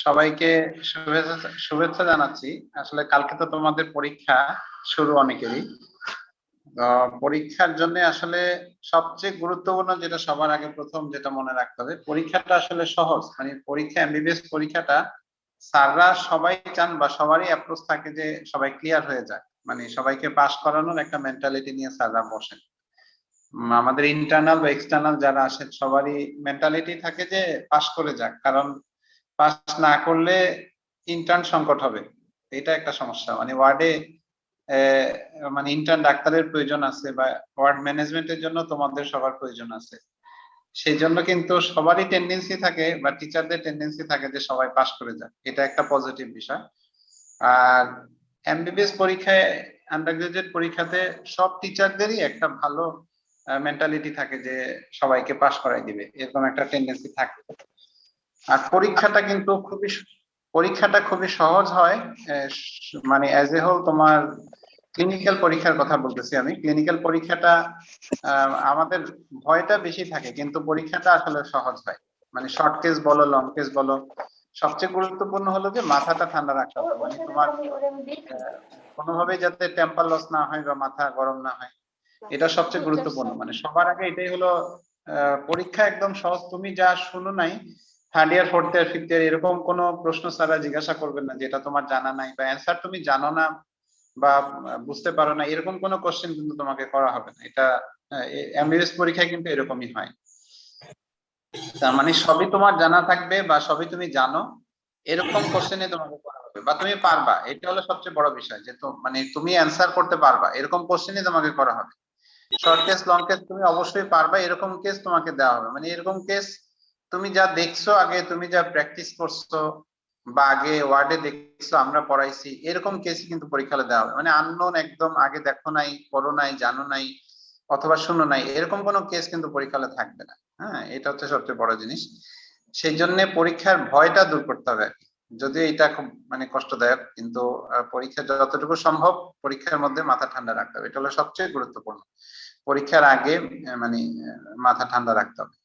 সবাইকে শুভেচ্ছা জানাচ্ছি। আসলে কালকে তো তোমাদের পরীক্ষা শুরু অনেকেরই। পরীক্ষার জন্য আসলে সবচেয়ে গুরুত্বপূর্ণ যেটা সবার আগে প্রথম যেটা মনে রাখতে হবে, পরীক্ষাটা আসলে সহজ। মানে পরীক্ষা এমবিবিএস পরীক্ষাটা স্যাররা সবাই চান বা সবারই অ্যাপ্রোচ থাকে যে সবাই ক্লিয়ার হয়ে যায়, মানে সবাইকে পাস করানোর একটা মেন্টালিটি নিয়ে স্যাররা বসেন। আমাদের ইন্টারনাল বা এক্সটার্নাল যারা আসে সবারই মেন্টালিটি থাকে যে পাস করে যাক, কারণ পাস না করলে ইন্টার্ন সংকট হবে। এটা একটা সমস্যা। মানে ওয়ার্ডে মানে ইন্টার্ন ডাক্তারের প্রয়োজন আছে বা ওয়ার্ড ম্যানেজমেন্টের জন্য তোমাদের সবার প্রয়োজন আছে। সেই জন্য কিন্তু সবারই টেন্ডেন্সি থাকে বা টিচারদের টেন্ডেন্সি থাকে যে সবাই পাস করে যায়, এটা একটা পজিটিভ বিষয়। আর এমবিবিএস পরীক্ষায়, আন্ডার গ্রাজুয়েট পরীক্ষাতে সব টিচারদেরই একটা ভালো মেন্টালিটি থাকে যে সবাইকে পাস করাই দিবে, এরকম একটা টেন্ডেন্সি থাকে। আর পরীক্ষাটা খুবই সহজ হয়। মানে অ্যাজ এ হোল তোমার ক্লিনিক্যাল পরীক্ষার কথা বলতেছি আমি। ক্লিনিক্যাল পরীক্ষাটা আমাদের ভয়টা বেশি থাকে, কিন্তু পরীক্ষাটা আসলে সহজ হয়। মানে শর্ট কেস বলো লং কেস বলো, সবচেয়ে গুরুত্বপূর্ণ হলো যে মাথাটা ঠান্ডা রাখতে হবে। মানে তোমার কোনোভাবেই যাতে টেম্পার লস না হয় বা মাথা গরম না হয়, এটা সবচেয়ে গুরুত্বপূর্ণ। মানে সবার আগে এটাই হলো, পরীক্ষা একদম সহজ। তুমি যা শুনো নাই third year fourth year fifth year এরকম কোন প্রশ্ন স্যাররা জিজ্ঞাসা করবেন না যেটা তোমার জানা নাই বা অ্যান্সার তুমি জানো না বা বুঝতে পারো না, এরকম কোনো কোশ্চেন কিন্তু তোমাকে করা হবে না। এটা এমবিবিএস পরীক্ষায় কিন্তু এরকমই হয়। তার মানে সবই তোমার জানা থাকবে বা সবই তুমি জানো, এরকম কোশ্চেনে তোমাকে করা হবে বা তুমি পারবা। এটা হলো সবচেয়ে বড় বিষয় যে তো মানে তুমি অ্যান্সার করতে পারবা, এরকম কোশ্চেনই তোমাকে করা হবে। শর্ট কেস লং কেস তুমি অবশ্যই পারবা, এরকম কেস তোমাকে দেওয়া হবে। মানে এরকম কেস তুমি যা দেখছো আগে, তুমি যা প্র্যাকটিস করছো বা আগে ওয়ার্ডে দেখছো আমরা পড়াইছি, এরকম কেসই কিন্তু পরীক্ষায় দেওয়া হবে। মানে আননোন একদম আগে দেখো নাই, পড়ো নাই, জানো নাই অথবা শুনো নাই, এরকম কোনো কেস কিন্তু পরীক্ষায় থাকবে না। হ্যাঁ, এটা হচ্ছে সবচেয়ে বড় জিনিস। সেই জন্য পরীক্ষার ভয়টা দূর করতে হবে আর কি। যদিও এটা খুব মানে কষ্টদায়ক, কিন্তু পরীক্ষা যতটুকু সম্ভব পরীক্ষার মধ্যে মাথা ঠান্ডা রাখতে হবে, এটা হলো সবচেয়ে গুরুত্বপূর্ণ। পরীক্ষার আগে মানে মাথা ঠান্ডা রাখতে হবে।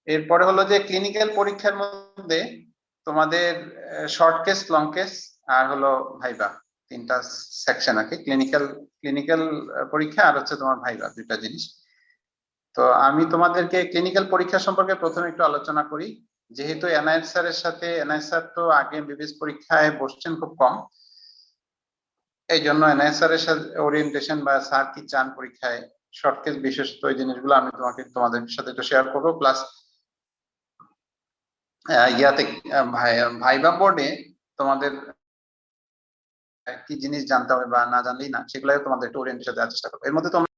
এরপরে হলো যে ক্লিনিক্যাল পরীক্ষার মধ্যে তোমাদের শর্ট কেস লং কেস আর হলো ভাইবা, তিনটা সেকশন আছে। ক্লিনিক্যাল পরীক্ষা আর হচ্ছে তোমার ভাইবা, দুইটা জিনিস। তো আমি তোমাদেরকে ক্লিনিক্যাল পরীক্ষা সম্পর্কে প্রথমে একটু আলোচনা করি। যেহেতু এনআইএস স্যারের সাথে, এনআইএস স্যার তো আগে এমবিবিএস পরীক্ষায় বসছেন খুব কম, এই জন্য এনআইএস স্যারের সাথে ওরিয়েন্টেশন বা স্যার কি চান পরীক্ষায়, শর্ট কেস বিশেষত এই জিনিসগুলো আমি তোমাদের সাথে একটু শেয়ার করবো। প্লাস ইয়াতে ভাইবা বোর্ডে তোমাদের কি জিনিস জানতে হবে বা না জানলেই না, সেগুলো তোমাদের একটু ওরিয়েন্টেশন দেওয়ার চেষ্টা করবো। এর মধ্যে তোমরা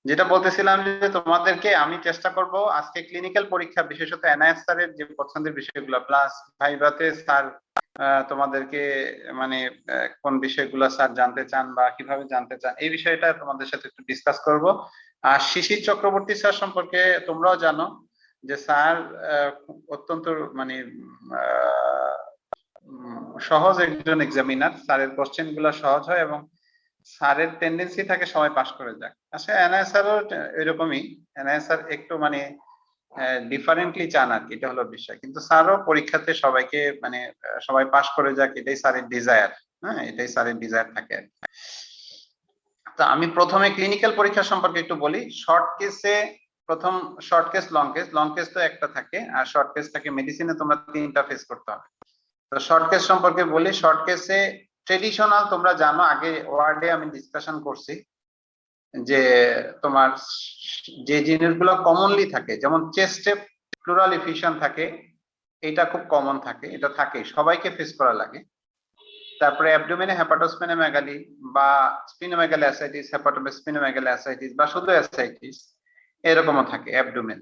যেটা বলতেছিলাম যে তোমাদেরকে আমি চেষ্টা করব আজকে ক্লিনিক্যাল পরীক্ষা বিশেষত এনআইএস স্যারের যে পছন্দের বিষয়গুলো, প্লাস ভাইভাতে স্যার তোমাদেরকে মানে কোন বিষয়গুলো স্যার জানতে চান বা কিভাবে জানতে চান, এই বিষয়টা তোমাদের সাথে একটু ডিসকাস করব। আর শিশির চক্রবর্তী স্যার সম্পর্কে তোমরাও জানো যে স্যার অত্যন্ত মানে সহজ একজন এক্সামিনার। স্যারের কোশ্চেন গুলো সহজ হয় এবং স্যারের টেন্ডেন্সি থাকে সবাই পাস করে যাক। আচ্ছা, এনআইএসআরও এরকমই। এনআইএসআর একটু মানে ডিফারেন্টলি চান আর কি, এটা হলো বিষয়। কিন্তু স্যারও পরীক্ষাতে সবাইকে মানে সবাই পাস করে যাক, এটাই স্যারের ডিজায়ার। হ্যাঁ, এটাই স্যারের ডিজায়ার থাকে। তো আমি প্রথমে ক্লিনিক্যাল পরীক্ষা সম্পর্কে একটু বলি। শর্ট কেসে প্রথম short case long case, long case তো একটা থাকে আর শর্ট কেস থাকে মেডিসিনে তোমরা তিনটা ফেস করতে হবে। তো শর্ট কেস সম্পর্কে বলি। শর্ট কেসে ট্রেডিশনাল তোমরা জানো, আগে ওয়ার্ডে আমি ডিসকাশন করছি যে তোমার যে জিনিসগুলো কমনলি থাকে, যেমন চেস্টে প্লুরাল এফিউশন থাকে, এটা খুব কমন থাকে, এটা থাকে সবাইকে ফেস করা লাগে। তারপরে অ্যাবডোমেনে হেপাটোস্প্লেনোমেগালি বা স্প্লিনোমেগালি অ্যাসাইটিস, হেপাটোস্প্লিনোমেগালি অ্যাসাইটিস বা শুধু অ্যাসাইটিস, এরকমও থাকে অ্যাবডোমেন,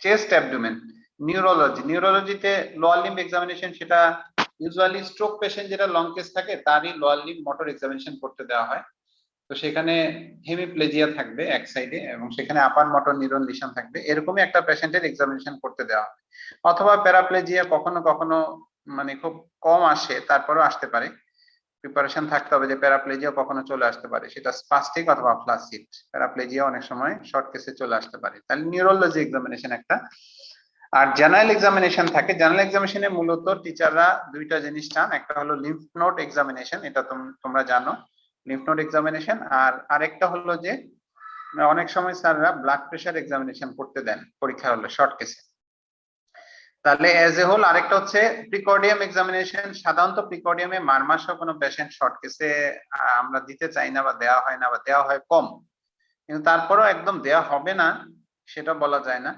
চেস্ট অ্যাবডোমেন। নিউরোলজিতে লোয়ার লিম্ব এক্সামিনেশন, সেটা ইউজুয়ালি স্ট্রোক পেশেন্ট যেটা লং কেস থাকে তারই লোয়ার লিম্ব মোটর এক্সামিনেশন করতে দেওয়া হয়। তো সেখানে হেমিপ্লেজিয়া থাকবে এক সাইডে এবং সেখানে আপার মোটর নিউরন লিশন থাকবে, এরকমই একটা পেশেন্টের এক্সামিনেশন করতে দেওয়া হয়। অথবা প্যারাপ্লেজিয়া কখনো কখনো মানে খুব কম আসে, তারপরেও আসতে পারে, প্রিপারেশন থাকতে হবে যে প্যারাপ্লেজিয়া কখনো চলে আসতে পারে, সেটা স্পাস্টিক অথবা ফ্লাসিড। প্যারাপ্লেজিয়া অনেক সময় শর্ট কেসে চলে আসতে পারে। তাহলে নিউরোলজি এক্সামিনেশন একটা। আর জেনারেল এক্সামিনেশন থাকে, জেনারেল এক্সামিনেশনে মূলত টিচাররা দুইটা জিনিস চান, একটা হলো লিম্ফ নোড এক্সামিনেশন, এটা তোমরা জানো লিম্ফ নোড এক্সামিনেশন, আর আরেকটা হলো যে অনেক সময় স্যাররা ব্লাড প্রেশার এক্সামিনেশন করতে দেন পরীক্ষা হলে শর্ট কেসে। তাহলে এজ এ হোল আরেকটা হচ্ছে প্রিকর্ডিয়াম এক্সামিনেশন। সাধারণত প্রিকর্ডিয়ামে মারমাস কোনো পেশেন্ট শর্ট কেসে আমরা দিতে চাই না বা দেওয়া হয় না, বা দেওয়া হয় কম, কিন্তু তারপরেও একদম দেওয়া হবে না সেটা বলা যায় না।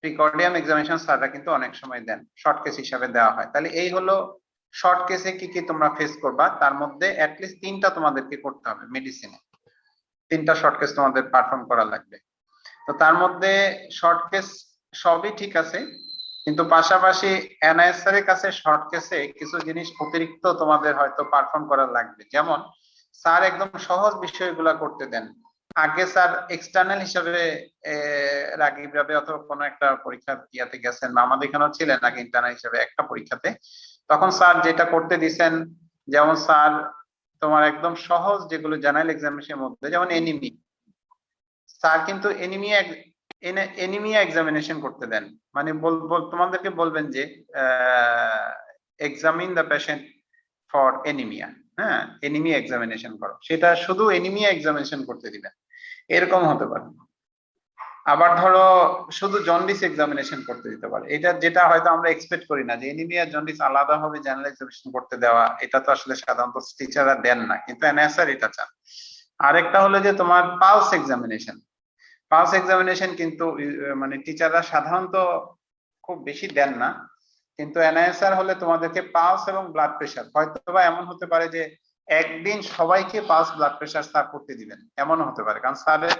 প্রিকর্ডিয়াম এক্সামিনেশন স্যাররা কিন্তু অনেক সময় দেন, শর্ট কেস হিসাবে দেওয়া হয়। তাহলে এই হলো শর্ট কেসে কি কি তোমরা ফেস করবা, তার মধ্যে অ্যাটলিস্ট 3টা তোমাদেরকে করতে হবে মেডিসিনে, 3টা শর্ট কেস তোমাদের পারফর্ম করা লাগবে। তো তার মধ্যে শর্ট কেস সবই ঠিক আছে, কিন্তু পাশাপাশি এনআইএসআর এর কাছে শর্ট কেসে কিছু জিনিস অতিরিক্ত তোমাদের হয়তো পারফর্ম করা লাগবে। যেমন স্যার একদম সহজ বিষয়গুলো করতে দেন। আগে স্যার এক্সটার্নাল হিসাবে রাগিব রাবে অথবা কোনো একটা পরীক্ষার ইয়াতে গেছেন, বা আমাদের এখানেও ছিলেন আগে ইন্টারনাল হিসাবে একটা পরীক্ষাতে, তখন স্যার যেটা করতে দিছেন, যেমন স্যার তোমার একদম সহজ যেগুলো জেনারেল এক্সামিনেশনের মধ্যে, যেমন এনিমি, স্যার কিন্তু এনিমিয়া এক্সামিনেশন করতে দেন। মানে তোমাদেরকে বলবেন যে examine the patient for anaemia, হ্যাঁ এনিমিয়া এক্সামিনেশন করো, সেটা শুধু এনিমিয়া এক্সামিনেশন করতে দিবেন, এরকম হতে পারে। আবার ধরো শুধু জন্ডিস এক্সামিনেশন করতে দিতে পারে, এটা যেটা হয়তো আমরা এক্সপেক্ট করি না যে এনিমিয়া জন্ডিস আলাদা ভাবে জেনারেল এক্সামিনেশন করতে দেওয়া, এটা তো আসলে সাধারণত টিচাররা দেন না, কিন্তু এনএসআর এটা চান। আরেকটা হলো যে তোমার পালস এক্সামিনেশন। পালস এক্সামিনেশন কিন্তু মানে টিচাররা সাধারণত খুব বেশি দেন না, কিন্তু এনআইএসআর হলে তোমাদেরকে পালস এবং ব্লাড প্রেশার, হয়তোবা এমন হতে পারে যে একদিন সবাইকে পালস ব্লাড প্রেশার স্যার করতে দিবেন, এমন হতে পারে, কারণ স্যারের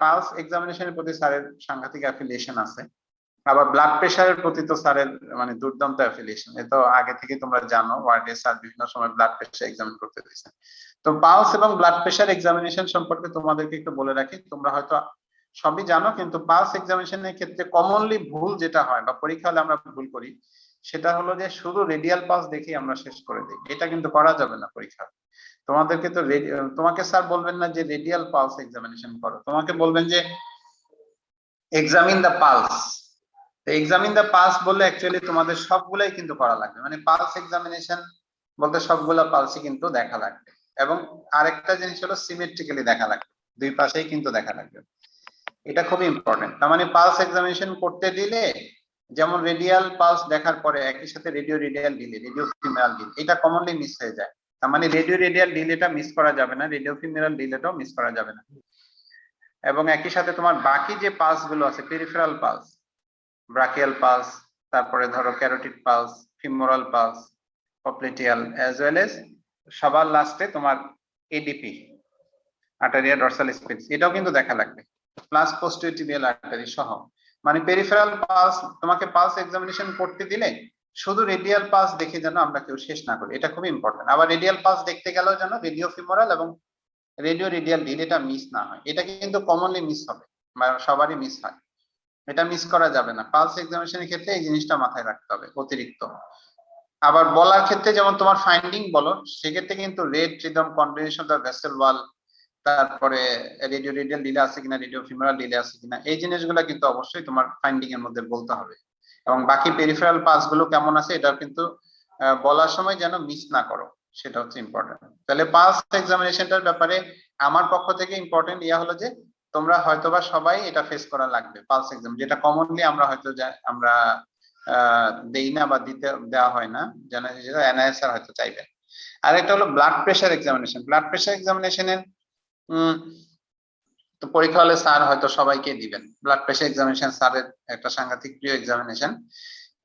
পালস এক্সামিনেশনের প্রতি স্যারের সাংঘাতিক অ্যাফিলিয়েশন আছে। আবার ব্লাড প্রেশারের প্রতি তো স্যারের মানে দুর্দান্ত অ্যাফিলিয়েশন, এ তো আগে থেকে তোমরা জানো, ওয়ার্ডে স্যার বিভিন্ন সময় ব্লাড প্রেশার এক্সামিন করতে দিয়েছেন। তো পালস এবং ব্লাড প্রেশার এক্সামিনেশন সম্পর্কে তোমাদেরকে একটু বলে রাখি, তোমরা হয়তো সবই জানো, কিন্তু পালস এক্সামিনেশনের ক্ষেত্রে কমনলি ভুল যেটা হয় বা পরীক্ষা হলে আমরা ভুল করি, সেটা হলো যে শুধু রেডিয়াল পালস দেখে আমরা শেষ করে দিই, এটা কিন্তু করা যাবে না পরীক্ষা। তোমাদেরকে তো তোমাকে স্যার বলবেন না যে রেডিয়াল পালস এক্সামিনেশন করো, তোমাকে বলবেন যে examine the pulse. Examine the pulse বললে অ্যাকচুয়ালি তোমাদের সবগুলাই কিন্তু করা লাগবে, মানে পালস এক্সামিনেশন বলতে সবগুলা পালসই কিন্তু দেখা লাগবে, এবং আরেকটা জিনিস হলো সিমেট্রিক্যালি দেখা লাগবে, দুই পাশেই কিন্তু দেখা লাগবে, এটা খুবই ইম্পর্টেন্ট। তার মানে পালস এক্সামিনেশন করতে দিলে, যেমন রেডিয়াল পালস দেখার পরে একই সাথে radio radial delay, radio femoral delay, এটা কমনলি মিস হয়ে যায়। তার মানে রেডিও রেডিয়াল ডিলেটা মিস করা যাবে না, রেডিও ফিমেরাল ডিলেটাও মিস করা যাবে না। এবং একই সাথে তোমার বাকি যে পালস গুলো আছে, পেরিফেরাল পালস, ব্রাকিয়াল পালস, তারপরে ধরো carotid pulse, femoral pulse, popliteal, as well as সবার লাস্টে তোমার এডিপি, আর্টেরিয়া ডরসাল স্পিক্স, এটাও কিন্তু দেখা লাগবে, প্লাস পোস্টেরিয়র টিবিয়াল আর্টারি সহ। মানে পেরিফেরাল পালস তোমাকে পালস এক্সামিনেশন করতে দিলে শুধু রেডিয়াল পালস দেখে যেন আমরা কেউ শেষ না করি, এটা খুবই ইম্পর্টেন্ট। আবার রেডিয়াল পালস দেখতে গেলেও যেন রেডিও ফিমোরাল এবং রেডিও রেডিয়াল ডিল এটা মিস না হয়, এটা কিন্তু কমনলি মিস হবে, সবারই মিস হয়, এটা মিস করা যাবে না। পালস এক্সামিনেশনের ক্ষেত্রে এই জিনিসটা মাথায় রাখতে হবে অতিরিক্ত। আবার বলার ক্ষেত্রে যেমন তোমার ফাইন্ডিং বলো, সেক্ষেত্রে কিন্তু rate rhythm, condition of the vessel wall, তারপরে রেডিও রেডিয়াল ডিলে আছে কিনা, রেডিও ফিমেরাল ডিলে আছে কিনা, এই জিনিসগুলো কিন্তু অবশ্যই তোমার ফাইন্ডিং এর মধ্যে বলতে হবে। এবং বাকি পেরিফেরাল পাস গুলো কেমন আছে এটা কিন্তু বলার সময় যেন মিস না করো, সেটা হচ্ছে ইম্পর্টেন্ট। তাহলে পাস এক্সামিনেশনটার ব্যাপারে আমার পক্ষ থেকে ইম্পর্টেন্ট ইয়া হলো যে তোমরা হয়তোবা সবাই এটা ফেস করা লাগবে, পালস এক্সাম, যেটা কমনলি আমরা হয়তো আমরা দেই না বা দিতে দেওয়া হয় না, যেন এনআইএসআর হয়তো চাইবেন। আর একটা হলো blood pressure examination. Blood pressure এক্সামিনেশনের তো পরীক্ষা হলে স্যার হয়তো সবাইকে দিবেন, ব্লাড প্রেশার এক্সামিনেশন স্যারের একটা সাংঘাতিক প্রিয় এক্সামিনেশন।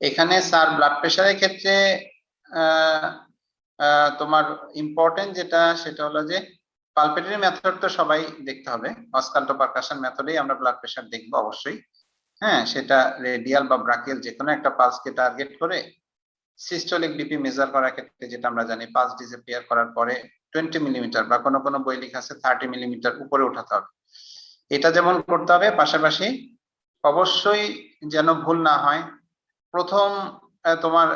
এখানে স্যার ব্লাড প্রেশারের ক্ষেত্রে তোমার ইম্পর্টেন্ট যেটা, সেটা হলো যে পালপেটরি মেথড তো সবাই দেখতে হবে, অস্কাল্টো পারকাশন মেথডেই আমরা ব্লাড প্রেশার দেখবো অবশ্যই, হ্যাঁ সেটা রেডিয়াল বা ব্রাকিয়াল যে কোনো একটা পালসকে টার্গেট করে। সিস্টোলিক বিপি মেজার করার ক্ষেত্রে যেটা আমরা জানি, পালস ডিসঅ্যাপিয়ার করার পরে 20 মিলিমিটার বা কোনো কোনো বই লেখা আছে 30 মিলিমিটার উপরে উঠাতে হবে, এটা যেমন করতে হবে। পাশাপাশি অবশ্যই যেন ভুল না হয়, প্রথম তোমার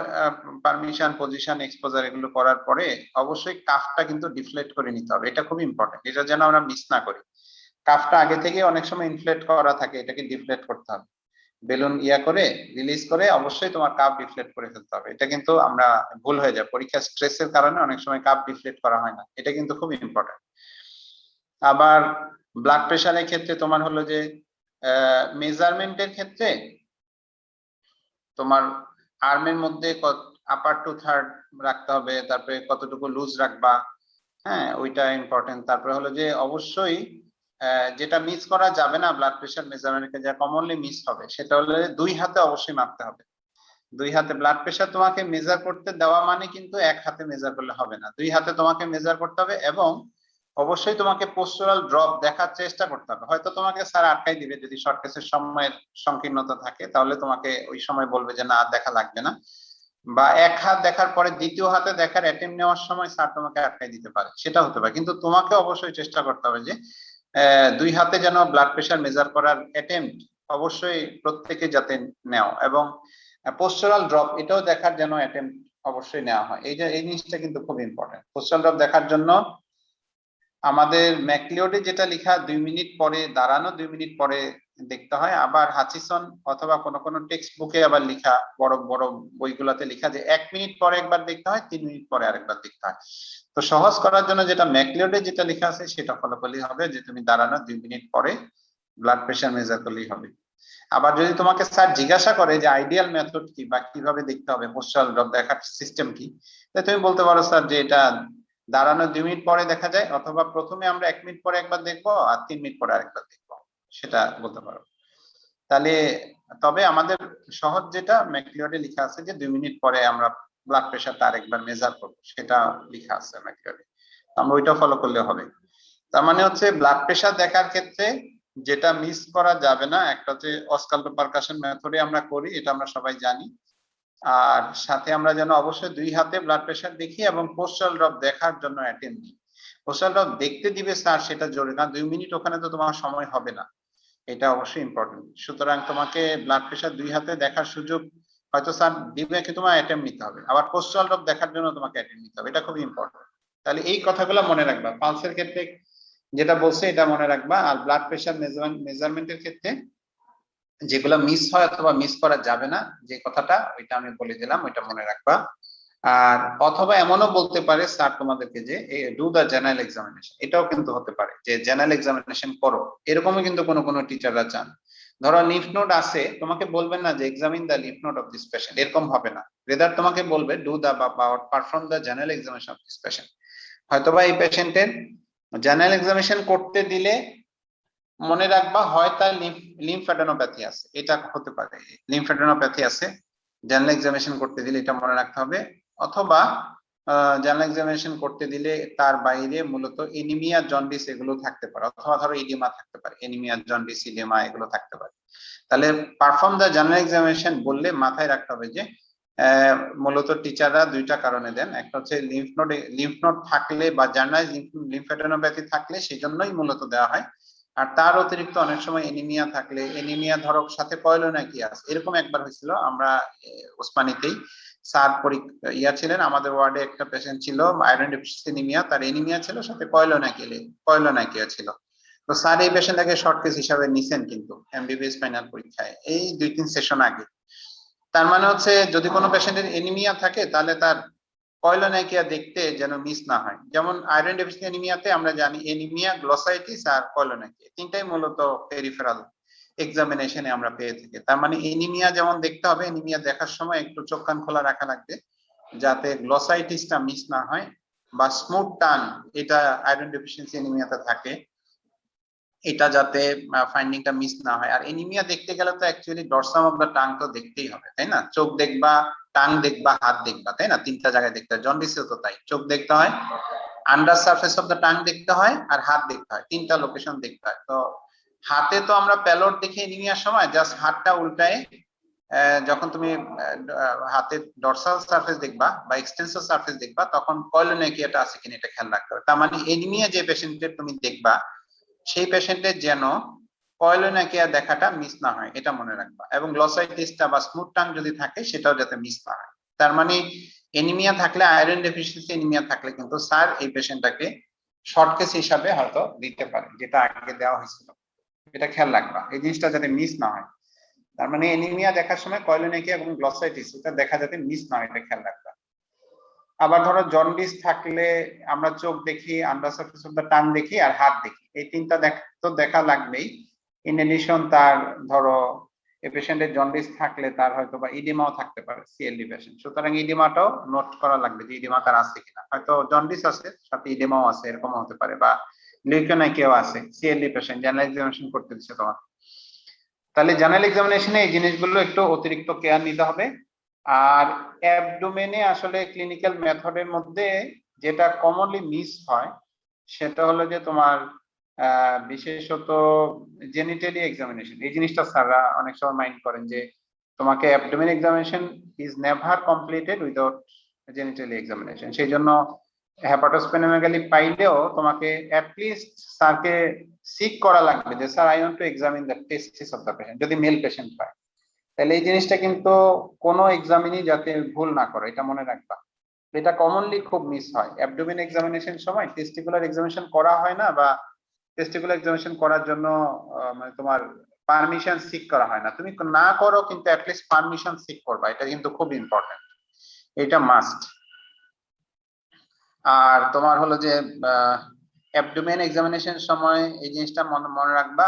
পারমিশন, পজিশন, এক্সপোজার এগুলো করার পরে অবশ্যই কাফটা কিন্তু ডিফ্লেট করে নিতে হবে, এটা খুব ইম্পর্টেন্ট, এটা যেন আমরা মিস না করি। কাফটা আগে থেকে অনেক সময় ইনফ্লেট করা থাকে, এটাকে ডিফ্লেট করতে হবে। বেলুন ইয়া করে রিলিজ করে অবশ্যই তোমার কাপ ডিফ্লেক্ট করে ফেলতে হবে। এটা কিন্তু আমরা ভুল হয়ে যায়, পরীক্ষা স্ট্রেসের কারণে অনেক সময় কাপ ডিফ্লেক্ট করা হয় না, এটা কিন্তু খুব ইম্পর্টেন্ট। আবার ব্লাড প্রেশারের ক্ষেত্রে তোমার হলো যে মেজারমেন্টের ক্ষেত্রে তোমার আর্মের মধ্যে আপার টু থার্ড রাখতে হবে, তারপরে কতটুকু লুজ রাখবা, হ্যাঁ ওইটা ইম্পর্টেন্ট। তারপরে হলো যে অবশ্যই যেটা মিস করা যাবে না ব্লাড প্রেশার মেজারমেন্টে, যা কমনলি মিস হবে সেটা হলো দুই হাতে অবশ্যই মাপতে হবে। দুই হাতে ব্লাড প্রেশার তোমাকে মেজার করতে দেওয়া মানে কিন্তু এক হাতে মেজার করলে হবে না, দুই হাতে তোমাকে মেজার করতে হবে। এবং অবশ্যই তোমাকে পোস্টারাল ড্রপ দেখার চেষ্টা করতে হবে। হয়তো তোমাকে স্যার আটকাই দিবে, যদি শর্ট কেসের সময়ের সংকীর্ণতা থাকে তাহলে তোমাকে ওই সময় বলবে যে না আর দেখা লাগবে না, বা এক হাত দেখার পরে দ্বিতীয় হাতে দেখার অ্যাটেম্প নেওয়ার সময় স্যার তোমাকে আটকাই দিতে পারে, সেটা হতে পারে। কিন্তু তোমাকে অবশ্যই চেষ্টা করতে হবে যে দুই হাতে যেন ব্লাড প্রেশার মেজার করার অ্যাটেম্প অবশ্যই প্রত্যেকে যাতে নেও, এবং পোস্টারাল ড্রপ এটাও দেখার যেন অ্যাটেম্প অবশ্যই নেওয়া হয়। এই যে এই জিনিসটা কিন্তু খুব ইম্পর্টেন্ট। পোস্টারাল ড্রপ দেখার জন্য আমাদের ম্যাকলিওডে যেটা লেখা 2 মিনিট পরে দাঁড়ানো, 2 মিনিট পরে দেখতে হয়। আবার হাচিসন অথবা কোন টেক্সট বুকে আবার লেখা, বড় বড় বইগুলোতে লেখা যে 1 মিনিট পরে একবার দেখতে হয়, 3 মিনিট পরে আরেকবার দেখতে হয়। তো সহজ করার জন্য যেটা ম্যাকলিওডে যেটা লেখা আছে সেটা ফলো করলেই হবে, যে তুমি দাঁড়ানো 2 মিনিট পরে ব্লাড প্রেশার মেজার করলেই হবে। আবার যদি তোমাকে স্যার জিজ্ঞাসা করে যে আইডিয়াল মেথড কি বা কিভাবে দেখতে হবে পোস্টাল ড্রপ দেখার সিস্টেম কি, তাহলে তুমি বলতে পারো স্যার যে এটা দাঁড়ানো 2 মিনিট পরে দেখা যায়, অথবা প্রথমে আমরা 1 মিনিট পরে একবার দেখবো আর 3 মিনিট পরে আরেকবার দেখবো, সেটা বলতে পারো। তাহলে তবে আমাদের সহজ যেটা ম্যাকলিওডে লেখা আছে যে 2 মিনিট পরে আমরা ব্লাড প্রেশারটা আরেকবার মেজার করবো, সেটা লেখা আছে ম্যাকলিওডে, আমরা ওইটা ফলো করলে হবে। তার মানে হচ্ছে ব্লাড প্রেশার দেখার ক্ষেত্রে যেটা মিস করা যাবে না, একটা হচ্ছে অস্কাল্প পারকাশন মেথডে আমরা করি, এটা আমরা সবাই জানি। আর সাথে আমরা যেন অবশ্যই দুই হাতে ব্লাড প্রেশার দেখি এবং পোস্টাল ড্রপ দেখার জন্য অ্যাটেন্ড নিই। পোস্টাল ড্রপ দেখতে দিবে স্যার সেটা জরুরি না, 2 মিনিট ওখানে তো তোমার সময় হবে না, এটা অবশ্যই ইম্পর্টেন্ট। সুতরাং তোমাকে ব্লাড প্রেশার দুই হাতে দেখার সুযোগ হয়তো স্যার দিবে, কিন্তু তোমার অ্যাটেম্প নিতে হবে। আবার পোস্টাল ড্রপ দেখার জন্য তোমাকে অ্যাটেম্প নিতে হবে, এটা খুব ইম্পর্টেন্ট। তাহলে এই কথাগুলো মনে রাখবা। পালসের ক্ষেত্রে যেটা বলছে এটা মনে রাখবা, আর ব্লাড প্রেশার মেজারমেন্টের ক্ষেত্রে যেগুলো মিস হয় অথবা মিস করা যাবে না যে কথাটা, ওইটা আমি বলে দিলাম, ওইটা মনে রাখবা। আর অথবা এমনও বলতে পারে স্যার তোমাদেরকে যে ডু দা জেনারেল এক্সামিনেশন, এটাও কিন্তু হতে পারে যে জেনারেল এক্সামিনেশন করো, এরকমও কিন্তু কোনো টিচাররা চান। ধরো লিম্ফ নোড আছে, তোমাকে বলবেন না যে examine the lymph node of this patient, এরকম হবে না। রেদার তোমাকে বলবে ডু দা বা perform the general examination of this patient. হয়তোবা এই পেশেন্টের জেনারেল এক্সামিনেশন করতে দিলে মনে রাখবা হয় তার লিম্ফ্যাডেনোপ্যাথি আছে, এটা হতে পারে লিম্ফ্যাডেনোপ্যাথি আছে, জেনারেল এক্সামিনেশন করতে দিলে এটা মনে রাখতে হবে। অথবা জেনারেল এক্সামিনেশন করতে দিলে তার বাইরে মূলত এনিমিয়া জন্ডিস এগুলো থাকতে পারে, অথবা ধরো ইডিমা থাকতে পারে, এনিমিয়া জন্ডিস ইডিমা এগুলো থাকতে পারে। তাহলে পারফর্ম দ্য জেনারেল এক্সামিনেশন বললে মাথায় রাখতে হবে যে মূলত টিচাররা দুইটা কারণে দেন, একটা হচ্ছে লিম্ফ নোড থাকলে বা জেনারেল লিম্ফ্যাডেনোপ্যাথি থাকলে সেই জন্যই মূলত দেওয়া হয়। আর তার অতিরিক্ত অনেক সময় এনিমিয়া থাকলে, এনিমিয়া ধরো সাথে কয়লোনাইকিয়াস, এরকম একবার হয়েছিল আমরা ওসমানীতেই, স্যার ইয়া ছিলেন আমাদের ওয়ার্ডে, একটা পেশেন্ট ছিল আয়রন ডেফিসিয়েন্সি এনিমিয়া, তার এনিমিয়া ছিল সাথে কয়লোনাইকিয়া ছিল। তো স্যার এই পেশেন্টটাকে শর্ট কেস হিসাবে নিছেন কিন্তু এমবিবিএস ফাইনাল পরীক্ষায় এই 2-3 সেশন আগে। তার মানে হচ্ছে যদি কোনো পেশেন্টের এনিমিয়া থাকে তাহলে তার কয়লোনাইকিয়া দেখতে যেন মিস না হয়। যেমন আয়রন ডেফিসিয়েন্সি এনিমিয়াতে আমরা জানি এনিমিয়া, গ্লোসাইটিস আর কয়লোনাইকিয়া, তিনটাই মূলত পেরিফেরাল এক্সামিনেশনে আমরা পেয়ে থাকি। তার মানে এনিমিয়া যেমন দেখতে হবে, এনিমিয়া দেখার সময় একটু চোখ কান খোলা রাখা লাগবে যাতে গ্লোসাইটিসটা মিস না হয়, বা স্মুথ টান, এটা আয়রন ডেফিসিয়েন্সি এনিমিয়াতে থাকে, এটা যাতে ফাইন্ডিংটা মিস না হয়। আর এনিমিয়া দেখতে গেলে তো actually dorsum of the tongue তো দেখতেই হবে, তাই না? চোখ দেখবা, টাং দেখবা, হাত দেখবা, তাই না? তিনটা জায়গায় দেখতে হয়। জন্ডিসেও তো তাই, চোখ দেখতে হয়, under surface of the tongue দেখতে হয়, আর হাত দেখতে হয়, তিনটা লোকেশন দেখতে হয়। তো হাতে তো আমরা প্যালোড দেখে এনিমিয়ার সময় জাস্ট হাতটা উল্টায় যখন তুমি হাতের ডরসাল সারফেস দেখবা বা এক্সটেন্সর সারফেস দেখবা, তখন কয়লোনাইকিয়াটা আছে কিনা এটা খেয়াল রাখতে হবে। তার মানে এনিমিয়া যে পেশেন্টের তুমি দেখবা সেই পেশেন্টের যেন কয়লোনাইকিয়া দেখাটা মিস না হয়, এটা মনে রাখবা। এবং গ্লোসাইটিসটা বা স্মুথ টাং যদি থাকে সেটাও যাতে মিস না হয়। তার মানে এনিমিয়া থাকলে, আয়রন ডেফিসিয়েন্সি এনিমিয়া থাকলে কিন্তু স্যার এই পেশেন্টটাকে শর্ট কেস হিসাবে হয়তো দিতে পারে, যেটা আগে দেওয়া হয়েছিল। এটা খেয়াল রাখবা, এই জিনিসটা যাতে মিস না হয়। তার মানে এনিমিয়া দেখার সময় কয়লোনেকিয়া এবং গ্লসাইটিস এটা দেখা যাতে মিস না হয়, এটা খেয়াল রাখবা। আবার ধরো জন্ডিস থাকলে আমরা চোখ দেখি, under surface of the tongue দেখি, আর হাত দেখি, এই তিনটা তো দেখা লাগবেই। ইন এডিশন তার ধরো এই পেশেন্টের জন্ডিস থাকলে তার হয়তো বা ইডিমাও থাকতে পারে, সিএলডি পেশেন্ট, সুতরাং ইডিমাটাও নোট করা লাগবে যে ইডিমা তার আছে কিনা, হয়তো জন্ডিস আছে সাথে ইডিমাও আছে, এরকম হতে পারে, বা লিউকেমিয়াও আছে, সিএলডি পেশেন্ট জেনারেল এক্সামিনেশন করতে দিচ্ছে তোমার। তাহলে জেনারেল এক্সামিনেশনে এই জিনিসগুলো একটু অতিরিক্ত কেয়ার নিতে হবে। আর অ্যাবডোমেনে আসলে ক্লিনিক্যাল মেথডের মধ্যে যেটা কমনলি মিস হয় সেটা হলো যে তোমার বিশেষত জেনিটালি এক্সামিনেশন, এই জিনিসটা স্যাররা অনেক সময় মাইন্ড করেন যে তোমাকে abdomen examination is never completed without genitalia examination. সেই জন্য হেপাটোস্প্লেনোমেগালি পাইলেও তোমাকে অ্যাটলিস্ট স্যারকে সিক করা লাগবে যে sir I want to examine the testis of the patient, যদি মেল পেশেন্ট হয়। তাহলে এই জিনিসটা কিন্তু কোনো এক্সামিনই যাতে ভুল না করে, এটা মনে রাখবা। এটা কমনলি খুব মিস হয়, অ্যাবডোমেন এক্সামিনেশন সময় টেস্টিকুলার এক্সামিনেশন করা হয় না, বা টেস্টিকুলার এক্সামিনেশন করার জন্য মানে তোমার পারমিশন সিক করা হয় না। তুমি না করো কিন্তু অ্যাটলিস্ট পারমিশন সিক করবা, এটা কিন্তু খুব ইম্পর্টেন্ট, এটা মাস্ট। আর তোমার হলো যে অ্যাবডোমেন এক্সামিনেশন সময় এই জিনিসটা মনে রাখবা।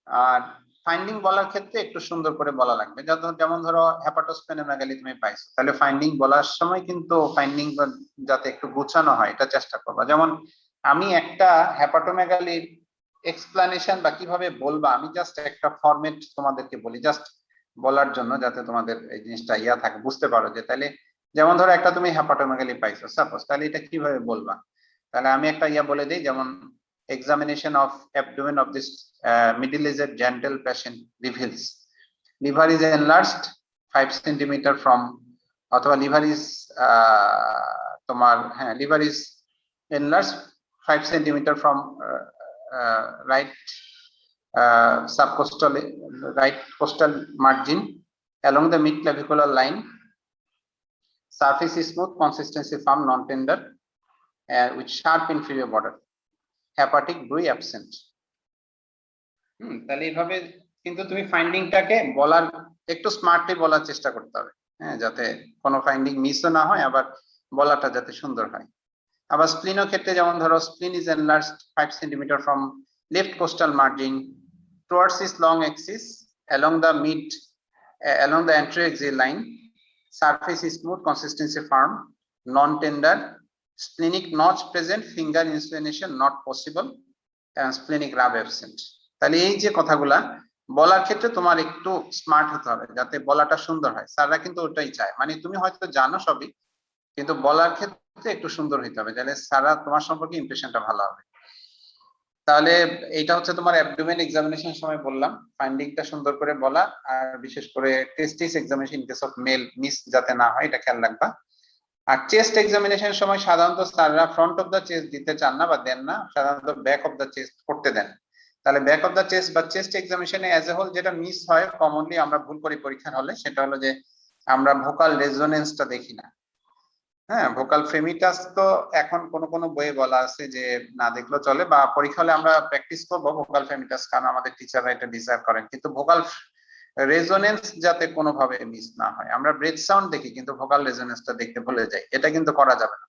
আর ফাইন্ডিং বলার ক্ষেত্রে একটু সুন্দর করে বলা লাগবে, যেমন ধরো হেপাটোস্প্লেনোমেগালি তুমি পাইছো, তাহলে ফাইন্ডিং বলার সময় কিন্তু ফাইন্ডিং যাতে একটু গুছানো হয় এটা চেষ্টা করবা। যেমন আমি একটা হেপাটোমেগালির এক্সপ্লানেশন বা কিভাবে বলবা, আমি জাস্ট একটা ফরম্যাট তোমাদেরকে বলি, জাস্ট বলার জন্য, যাতে তোমাদের এই জিনিসটা ইয়া থাকে, বুঝতে পারো যে তাহলে যেমন ধরো একটা তুমি হেপাটোমেগালি পাইছো সাপোজ, তাহলে এটা কিভাবে বলবা। তাহলে আমি একটা ইয়া বলে দিই, যেমন examination of abdomen of this middle-aged gentile patient reveals liver is enlarged 5 centimeter from, অথবা liver is তোমার হ্যাঁ liver is enlarged 5 centimeter from right subcostal right costal margin along the mid clavicular line, surface is smooth, consistency firm, non-tender, with sharp inferior border, hepatic bruit absent. তাহলে এইভাবে কিন্তু তুমি ফাইন্ডিংটাকে বলার একটু smartly বলার চেষ্টা করতে হবে, হ্যাঁ, যাতে কোনো ফাইন্ডিং মিসও না হয়, আবার বলাটা যাতে সুন্দর হয়। আবার স্প্লিনের ক্ষেত্রে যেমন ধরো স্প্লিন is enlarged 5 centimetre from left coastal margin towards is long Axis along the mid along the anteroaxial line, surface is smooth, consistency firm, non-tender, splenic notch present, finger inclination not possible, and splenic rub absent. তাহলে এই যে কথাগুলা বলার ক্ষেত্রে তোমার একটু smart হতে হবে, যাতে বলাটা সুন্দর হয়। স্যাররা কিন্তু ওটাই চায়, মানে তুমি হয়তো জানো সবই, কিন্তু বলার ক্ষেত্রে একটু সুন্দর হইতে হবে, তাহলে স্যাররা তোমার সম্পর্কে ইমপ্রেশনটা ভালো হবে। তাহলে এটা হচ্ছে তোমার অ্যাবডোমেন এক্সামিনেশন সময় বললাম, ফাইন্ডিংটা সুন্দর করে বলা, আর বিশেষ করে testis examination in case of male miss যাতে না হয় এটা খেয়াল রাখবা। আর চেস্ট এক্সামিনেশন সময় সাধারণত স্যাররা ফ্রন্ট অফ দ্য চেস্ট দিতে চান না বা দেন না, সাধারণত ব্যাক অফ দ্য চেস্ট করতে দেন। তাহলে ব্যাক অফ দ্য চেস্ট বা চেস্ট এক্সামিনেশনে অ্যাজ এ হোল যেটা মিস হয় কমনলি, আমরা ভুল করি পরীক্ষার হলে, সেটা হলো যে আমরা ভোকাল রেজোনেন্সটা দেখি না। হ্যাঁ, ভোকাল ফ্রেমিটাস তো এখন কোন বইয়ে বলা আছে যে না দেখলেও চলে, বা পরীক্ষা হলে আমরা প্র্যাকটিস করবো ভোকাল ফ্রেমিটাস, কারণ আমাদের টিচাররা এটা ডিজায়ার করেন, কিন্তু ভোকাল রেজোনেন্স যাতে কোনোভাবে মিস না হয়। আমরা ব্রেথ সাউন্ড দেখি কিন্তু ভোকাল রেজোনেন্সটা দেখতে ভুলে যাই, এটা কিন্তু করা যাবে না।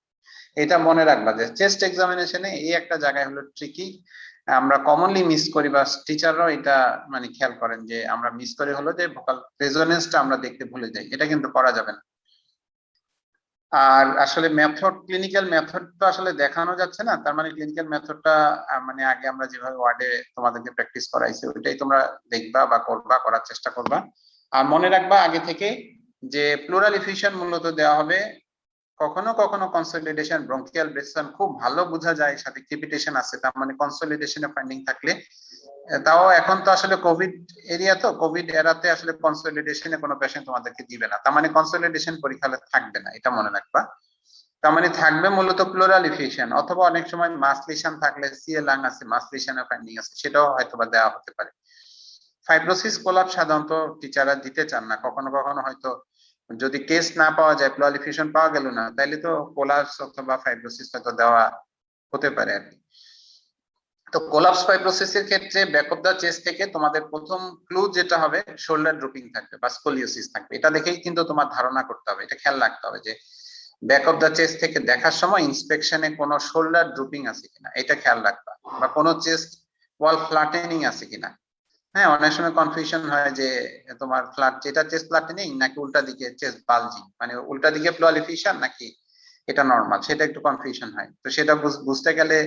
এটা মনে রাখবা যে চেস্ট এক্সামিনেশনে এই একটা জায়গায় হলো ট্রিকি, আমরা কমনলি মিস করি, বা টিচাররাও এটা মানে খেয়াল করেন যে আমরা মিস করি, হলো যে ভোকাল রেজোনেন্সটা আমরা দেখতে ভুলে যাই, এটা কিন্তু করা যাবে না। আর আসলে মেথড, ক্লিনিক্যাল মেথড তো আসলে দেখানো যাচ্ছে না, তার মানে ক্লিনিক্যাল মেথডটা মানে আগে আমরা যেভাবে ওয়ার্ডে তোমাদেরকে প্র্যাকটিস করাইছি ওইটাই তোমরা দেখবা বা করবা, করার চেষ্টা করবা। আর মনে রাখবা আগে থেকে যে প্লুরাল ইফিউশন মূলত দেওয়া হবে, কখনো কখনো কনসলিডেশন, ব্রঙ্কিয়াল ব্রেথ খুব ভালো বোঝা যায়, সাথে ক্রিপিটেশন আছে, তার মানে কনসলিডেশনে ফাইন্ডিং থাকলে, তাও এখন তো আসলে কোভিড এরিয়া, তো কোভিড এরাতে আসলে কনসলিডেশনে কোনো পেশেন্ট তোমাদেরকে দিবে না, তার মানে কনসলিডেশন পরীক্ষাতে থাকবে না, এটা মনে রাখবা। তার মানে থাকবে মূলত প্লুরাল ইফিউশন, অথবা অনেক সময় মাসলিশন থাকলে, সিএ লাং আছে, মাসলিশনের ফাইন্ডিং আছে, সেটাও হয়তোবা দেওয়া হতে পারে। ফাইব্রোসিস কোলাপস সাধারণত টিচাররা দিতে চান না, কখনো কখনো হয়তো যদি কেস না পাওয়া যায়, প্লুরাল ইফিউশন পাওয়া গেল না, তাইলে তো কোলাপস অথবা ফাইব্রোসিস হয়তো দেওয়া হতে পারে আর কি। তো কোলাপস ফাইব্রোসিসের ক্ষেত্রে ব্যাক অফ দা চেস্ট থেকে তোমাদের প্রথম ক্লু যেটা হবে শোল্ডার ড্রপিং থাকবে বা স্কোলিওসিস থাকবে। এটা দেখেই কিন্তু তোমার ধারণা করতে হবে, এটা খেয়াল রাখতে হবে যে ব্যাক অফ দা চেস্ট থেকে দেখার সময় ইন্সপেকশনে কোনো শোল্ডার ড্রপিং আছে কিনা এটা খেয়াল রাখবা, বা কোনো চেস্ট ওয়াল ফ্ল্যাটেনিং আছে কিনা। হ্যাঁ, অনেক সময় কনফিউশন হয় যে তোমার ফ্ল্যাট যেটা চেস্ট ফ্ল্যাটেনিং নাকি উল্টা দিকে চেস্ট বালজিং, মানে উল্টা দিকে প্লুরালিফিকেশন নাকি এটা নরমাল, সেটা একটু কনফিউশন হয়। তো সেটা বুঝতে গেলে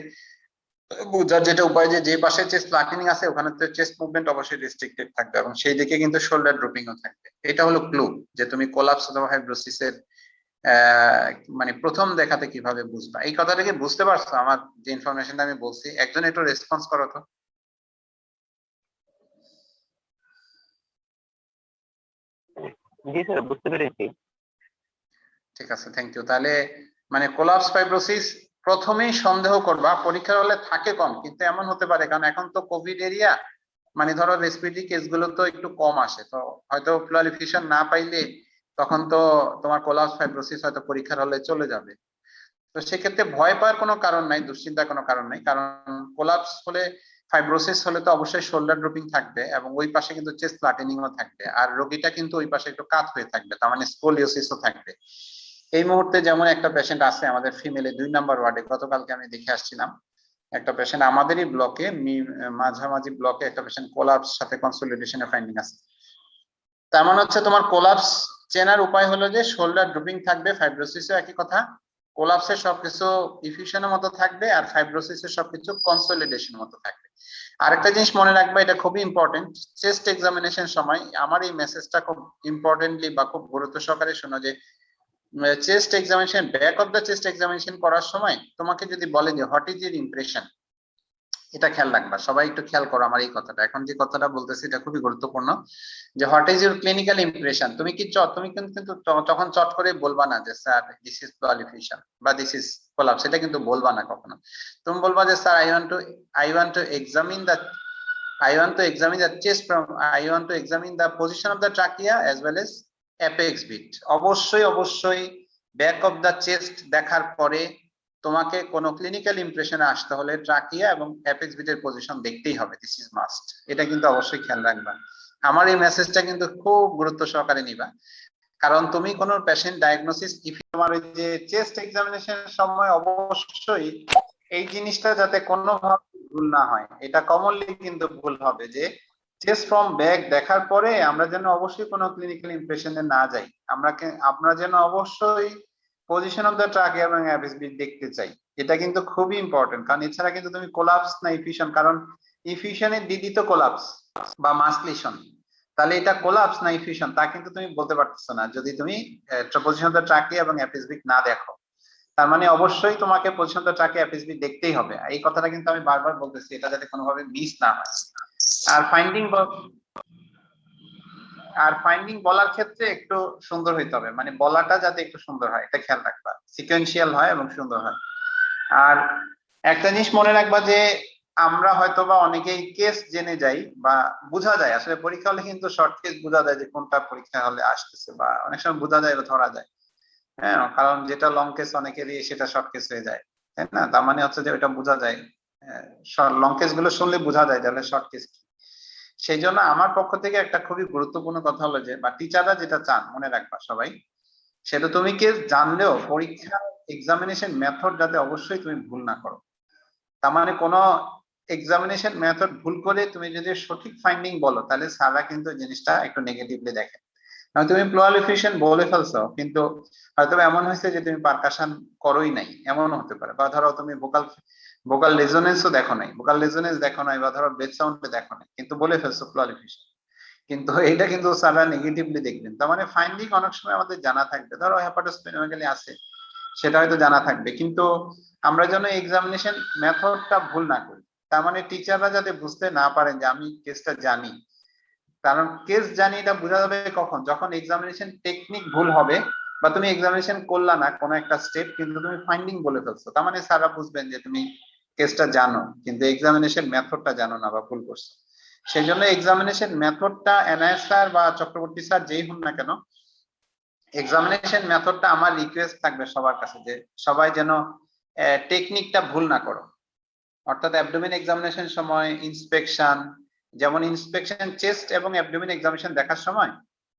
বোঝার যেটা উপায় যে যে পাশে চেস্ট ফ্ল্যাটেনিং আছে ওখানে তো চেস্ট মুভমেন্ট অবশ্যই রেস্ট্রিক্টেড থাকবে এবং সেই দিকে কিন্তু শোল্ডার ড্রপিংও থাকবে। এটা হলো ক্লু যে তুমি কোলাপস অথবা ফাইব্রোসিসের মানে প্রথম দেখাতে কিভাবে বুঝবা। এই কথাটা কি বুঝতে পারছো আমার যে ইনফরমেশনটা আমি বলছি? একজন একটু রেসপন্স করো তো। জি স্যার, বুঝতে পেরেছি। ঠিক আছে, থ্যাংক ইউ। তাহলে মানে কোলাপস ফাইব্রোসিস প্রথমেই সন্দেহ করবা, পরীক্ষার হলে থাকে কম কিন্তু এমন হতে পারে কারণ এখন তো কোভিড এরিয়া, মানে ধরো রেসপিরেটরি কেস গুলো তো একটু কম আসে, তো হয়তো প্লুরালিফিকেশন না পাইলে তখন তো তোমার কোলাপস ফাইব্রোসিস হয়তো পরীক্ষার হলে চলে যাবে। তো সেক্ষেত্রে ভয় পাওয়ার কোনো কারণ নাই, দুশ্চিন্তার কোনো কারণ নাই, কারণ কোলাপস হলে ফাইব্রোসিস হলে তো অবশ্যই শোল্ডার ড্রপিং থাকবে এবং ওই পাশে কিন্তু চেস্ট ফ্ল্যাটেনিংও থাকবে, আর রোগীটা কিন্তু ওই পাশে একটু কাত হয়ে থাকবে, তার মানে স্কোলিওসিসও থাকবে। এই মুহূর্তে যেমন একটা পেশেন্ট আছে আমাদের ফিমেলে 2 নম্বর ওয়ার্ডে, গতকালকে আমি দেখে আসছিলাম একটা পেশেন্ট আমাদেরই ব্লকে, মাঝামাঝি ব্লকে একটা পেশেন্ট কোলাপস সাথে কনসলিডেশনের ফাইন্ডিং আছে। তার মানে হচ্ছে তোমার কোলাপস চেনার উপায় হলো যে শোল্ডার ড্রপিং থাকবে, ফাইব্রোসিসও একই কথা, কোলাপসের সবকিছু ইফিউশনের মতো থাকবে আর ফাইব্রোসিসের সবকিছু কনসলিডেশনের মতো থাকবে। আরেকটা জিনিস মনে রাখবে, এটা খুবই ইম্পর্টেন্ট, চেস্ট এক্সামিনেশন সময় আমার এই মেসেজটা খুব ইম্পর্টেন্টলি বা খুব গুরুত্ব সহকারে শোনো যে chest examination, back of the chest examination করার সময় তোমাকে যদি বলে যে হোয়াট ইজ ইউর ইমপ্রেশন, এটা খেয়াল রাখবা। সবাই একটু খেয়াল করো আমার এই কথাটা, এখন যে কথাটা বলতেছি এটা খুবই গুরুত্বপূর্ণ, যে what is your clinical impression. তুমি কিন্তু তখন চট করে বলবা না যে স্যার দিস ইজ কোয়ালিফিকেশন বা দিস ইজ কোলাপস, এটা কিন্তু বলবা না কখনো। তুমি বলবা যে sir I want to examine the chest from I want to examine the position of the trachea as well as apex beat. অবশ্যই ব্যাক অফ দা চেস্ট দেখার পরে তোমাকে কোনো ক্লিনিক্যাল ইমপ্রেশনে আসতে হলে ট্রাকিয়া এবং অ্যাপেক্স বিটের পজিশন দেখতেই হবে, দিস ইজ মাস্ট। এটা কিন্তু অবশ্যই খেয়াল রাখবা। আমার এই মেসেজটা কিন্তু খুব গুরুত্ব সহকারে নিবা, কারণ তুমি কোনো পেশেন্ট ডায়াগনোসিস তোমার ওই যে চেস্ট এক্সামিনেশনের সময় অবশ্যই এই জিনিসটা যাতে কোনোভাবে ভুল না হয়, এটা কমনলি কিন্তু ভুল হবে যে চেস্ট ফ্রম ব্যাক দেখার পরে আমরা যেন অবশ্যই কোনো ক্লিনিক্যাল ইমপ্রেশনে না যাই, আমরা যেন অবশ্যই পজিশন অফ দ্য ট্রাক এবং অ্যাপিস বিট দেখতে চাই। এটা কিন্তু খুবই ইম্পর্টেন্ট, কারণ এছাড়া কিন্তু তুমি কোলাপস না ইফিউশন, কারণ ইফিউশনের দিদি তো কোলাপস বা মাসলিশন, তাহলে এটা কোলাপস না ইফিউশন তা কিন্তু তুমি বলতে পারতেছো না যদি তুমি পজিশন অফ দ্য ট্রাকে এবং অ্যাপিস বিট না দেখো। তার মানে অবশ্যই তোমাকে পজিশন অফ দ্য ট্রাকে অ্যাপিস বিট দেখতেই হবে, এই কথাটা কিন্তু আমি বারবার বলতেছি, এটা যাতে কোনোভাবে মিস না হয়। আর ফাইন্ডিং বলার ক্ষেত্রে একটু সুন্দর হইতে হবে, মানে বলাটা যাতে একটু সুন্দর হয় এটা খেয়াল রাখবা, সিকোয়েন্সিয়াল হয় এবং সুন্দর হয়। আর একটা জিনিস মনে রাখবা যে আমরা হয়তোবা অনেকেই কেস জেনে যাই বা বোঝা যায়, আসলে পরীক্ষা হলে কিন্তু শর্ট কেস বোঝা যায় যে কোনটা পরীক্ষা হলে আসতেছে, বা অনেক সময় বোঝা যায় বা ধরা যায়। হ্যাঁ, কারণ যেটা লং কেস অনেকেরই সেটা শর্ট কেস হয়ে যায়, তাই না? তার মানে হচ্ছে যে ওটা বোঝা যায়, লং কেস গুলো শুনলে বোঝা যায় তাহলে শর্ট কেস। সেই জন্য আমার পক্ষ থেকে একটা খুবই গুরুত্বপূর্ণ কথা হলো যে, বা টিচাররা যেটা চান মনে রাখবা সবাই, সেটা তুমি কেস জানলেও পরীক্ষা এক্সামিনেশন মেথড যাতে অবশ্যই তুমি ভুল না করো। তার মানে কোনো এক্সামিনেশন মেথড ভুল করে তুমি যদি সঠিক ফাইন্ডিং বলো তাহলে স্যাররা কিন্তু জিনিসটা একটু নেগেটিভলি দেখে। তুমি প্লুরালিফিকেশন বলে ফেলছো কিন্তু হয়তো এমন হয়েছে যে তুমি পারকাশন করোই নাই, এমনও হতে পারে, বা ধরো তুমি ভোকাল রেজোনেন্সও দেখো নাই, বা ধরো ব্রেথ সাউন্ড দেখো নাই, কিন্তু বলে ফেলছো প্লুরালিফিকেশন, কিন্তু এটা কিন্তু স্যাররা নেগেটিভলি দেখবেন। তার মানে ফাইন্ডিং অনেক সময় আমাদের জানা থাকবে, ধরো হেপাটোস্প্লেনোমেগালি আছে সেটা হয়তো জানা থাকবে, কিন্তু আমরা যেন এক্সামিনেশন মেথডটা ভুল না করি। তার মানে টিচাররা যাতে বুঝতে না পারেন যে আমি কেসটা জানি, কারণ কেস জানি এটা বোঝা যাবে কখন, যখন এক্সামিনেশন টেকনিক ভুল হবে বা তুমি এক্সামিনেশন করলা না কোনো একটা স্টেপ কিন্তু তুমি ফাইন্ডিং বলে ফেলছো, তার মানে স্যাররা বুঝবেন যে তুমি কেসটা জানো কিন্তু এক্সামিনেশন মেথডটা জানো না বা ভুল করছো। সেই জন্য এক্সামিনেশন মেথডটা এনআইএস স্যার বা চক্রবর্তী স্যার যেই হন না কেন, এক্সামিনেশন মেথডটা আমার রিকোয়েস্ট থাকবে সবার কাছে যে সবাই যেন টেকনিকটা ভুল না করো। অর্থাৎ অ্যাবডোমেন এক্সামিনেশন সময় ইন্সপেকশন, যেমন ইন্সপেকশন চেস্ট এবং অ্যাবডোমেন এক্সামিনেশন দেখার সময়